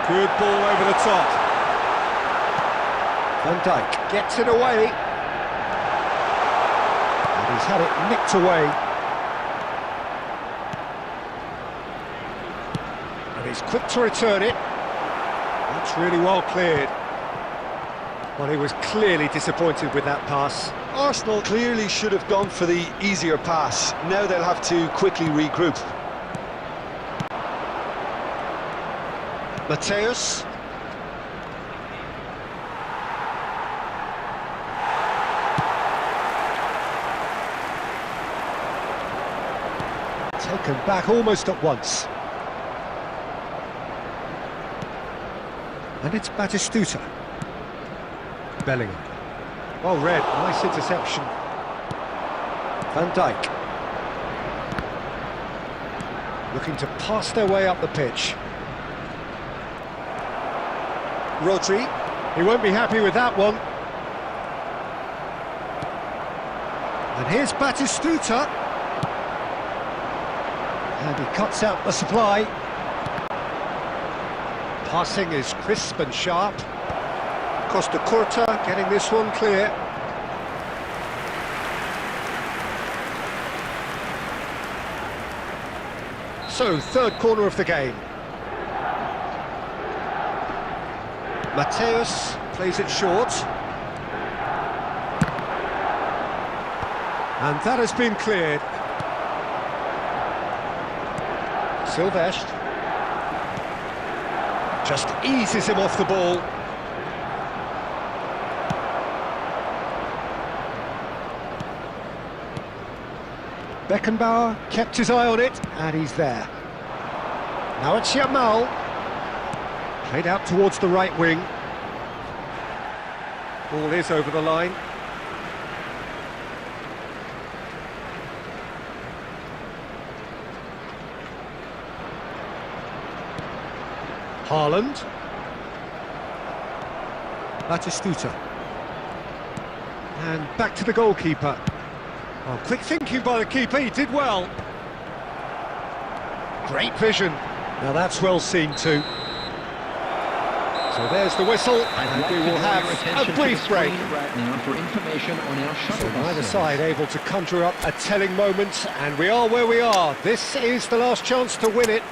Good ball over the top. Van Dijk gets it away. And he's had it nicked away. And he's quick to return it. That's really well cleared. Well, he was clearly disappointed with that pass. Arsenal clearly should have gone for the easier pass. Now they'll have to quickly regroup. Mateus. Taken back almost at once. And it's Batistuta. Bellingham. Well read, nice interception. Van Dijk. Looking to pass their way up the pitch. Rodri. He won't be happy with that one. And here's Batistuta. And he cuts out the supply. Passing is crisp and sharp. Costa Curta getting this one clear. So, third corner of the game. Mateus plays it short. And that has been cleared. Silvestre just eases him off the ball. Beckenbauer kept his eye on it, and he's there. Now it's Yamal. Played out towards the right wing. Ball is over the line. Haaland. Batistuta. And back to the goalkeeper. Oh, quick thinking by the keeper, he did well. Great vision. Now that's well seen too. So there's the whistle, and we will have a brief break. Right now for information on our So shuttle neither buses. side able to conjure up a telling moment, and we are where we are. This is the last chance to win it.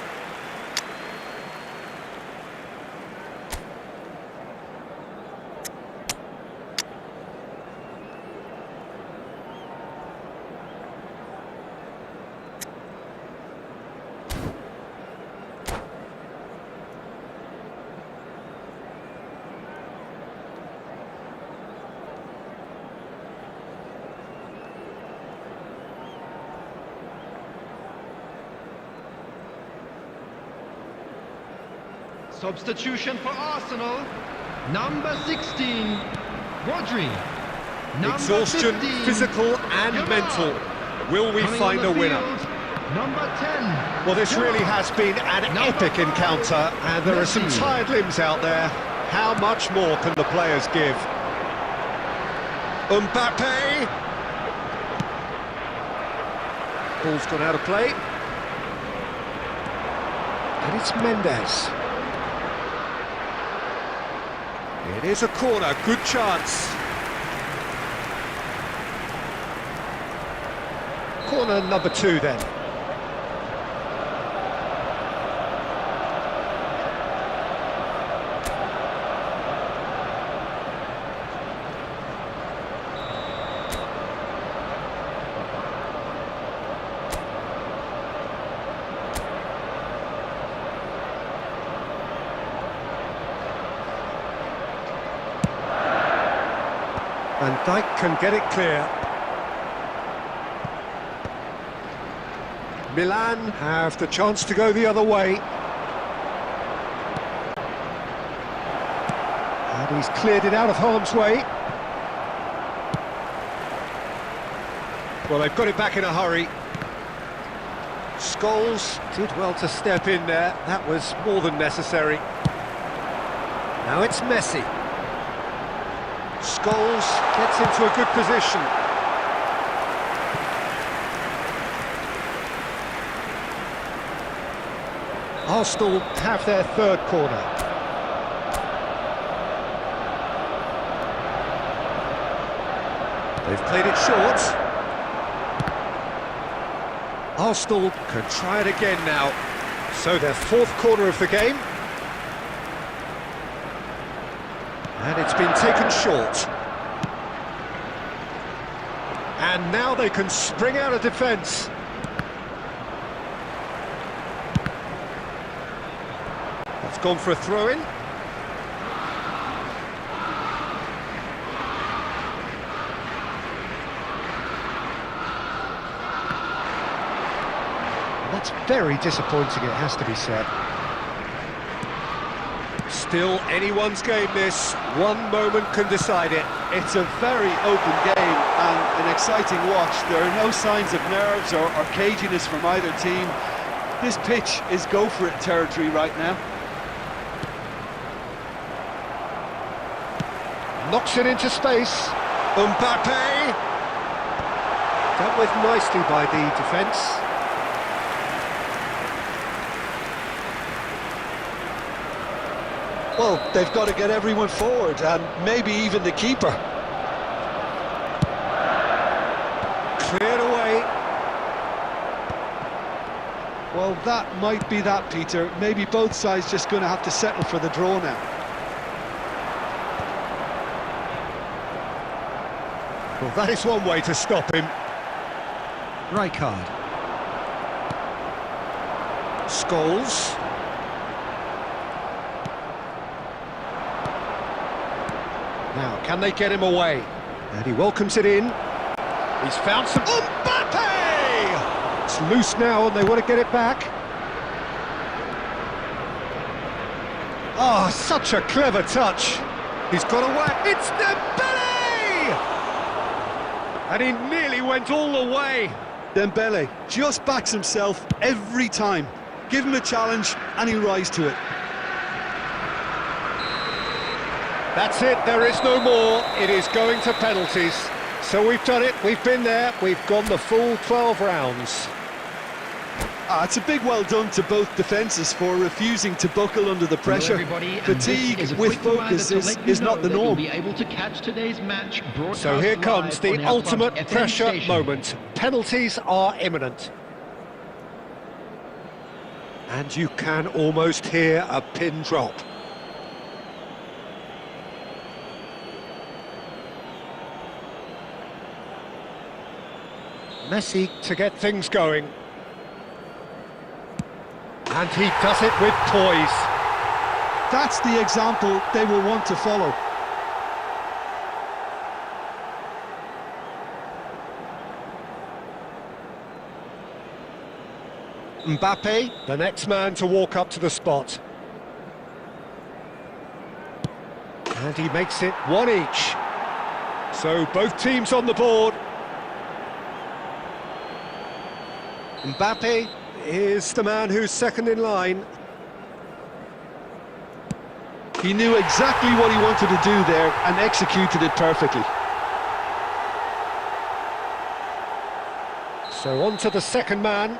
Substitution for Arsenal, number 16, Rodri. Number Exhaustion, 15, physical and Gerrard. mental. Will we Coming find on a the winner? field, number 10. Well, this really Gerrard. has been an Number epic 5, encounter, and there are some Messi. tired limbs out there. How much more can the players give? Mbappe! Ball's gone out of play. And it's Mendes. It is a corner, good chance. Corner number 2 then. Van Dijk can get it clear. Milan have the chance to go the other way. And he's cleared it out of harm's way. Well, they've got it back in a hurry. Scholes did well to step in there. That was more than necessary. Now it's Messi. Scholes gets into a good position. Arsenal have their third corner. They've played it short. Arsenal can try it again now. So their fourth corner of the game. And it's been taken short. And now they can spring out of defence. That's gone for a throw-in. That's very disappointing, it has to be said. Still anyone's game this. One moment can decide it. It's a very open game and an exciting watch. There are no signs of nerves or caginess from either team. This pitch is go-for-it territory right now. Knocks it into space. Mbappe! Dealt with nicely by the defence. Well, they've got to get everyone forward, and maybe even the keeper. Cleared away. Well, that might be that, Peter. Maybe both sides just going to have to settle for the draw now. Well, that is one way to stop him. Rijkaard. Scholes. Now, can they get him away? And he welcomes it in. He's found some... Mbappe! It's loose now and they want to get it back. Oh, such a clever touch. He's got away. It's Dembele! And he nearly went all the way. Dembele just backs himself every time. Give him a challenge and he'll rise to it. That's it, there is no more. It is going to penalties. So we've done it, we've been there, we've gone the full 12 rounds. It's a big well done to both defences for refusing to buckle under the pressure. Fatigue with focus is not the norm. Be able to catch today's match. So here comes the ultimate pressure moment. Penalties are imminent. And you can almost hear a pin drop. Messi to get things going. And he does it with poise. That's the example they will want to follow. Mbappe, the next man to walk up to the spot. And he makes it one each. So both teams on the board. Mbappe is the man who's second in line. He knew exactly what he wanted to do there and executed it perfectly. So on to the second man.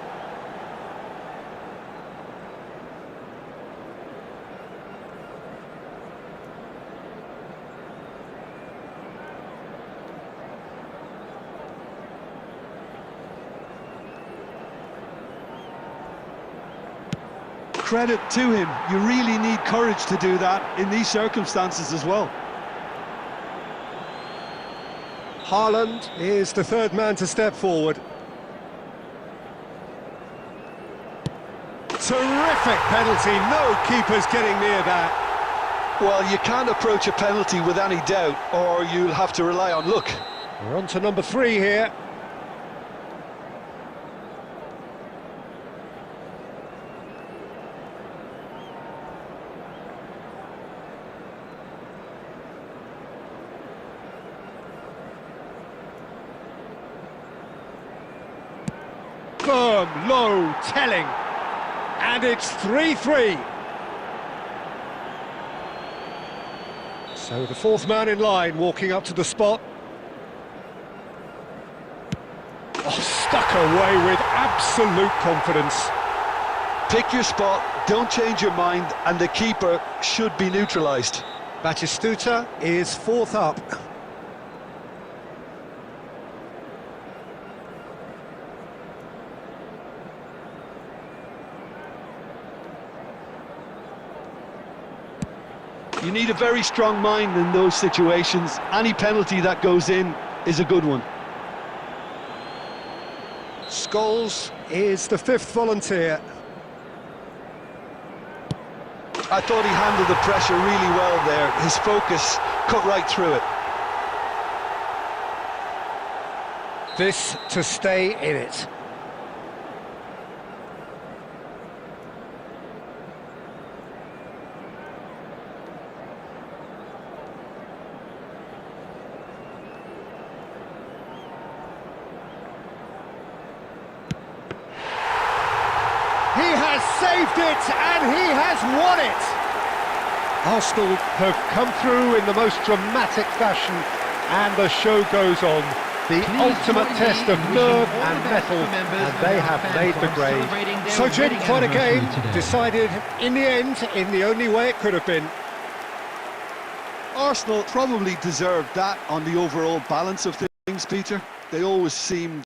Credit to him, you really need courage to do that in these circumstances as well. Haaland is the third man to step forward. Terrific penalty, no keeper's getting near that. Well, you can't approach a penalty with any doubt, or you'll have to rely on luck. We're on to number 3 here. Firm, low, telling. And it's 3-3. So the fourth man in line walking up to the spot. Oh, stuck away with absolute confidence. Pick your spot, don't change your mind, and the keeper should be neutralised. Batistuta is fourth up. You need a very strong mind in those situations. Any penalty that goes in is a good one. Scholes is the fifth volunteer. I thought he handled the pressure really well there. His focus cut right through it. This to stay in it. He has saved it, and he has won it! Arsenal have come through in the most dramatic fashion, and the show goes on. The ultimate test of nerve and mettle, and they have made the grade. So Jim, quite a game, decided in the end, in the only way it could have been. Arsenal probably deserved that on the overall balance of things, Peter. They always seemed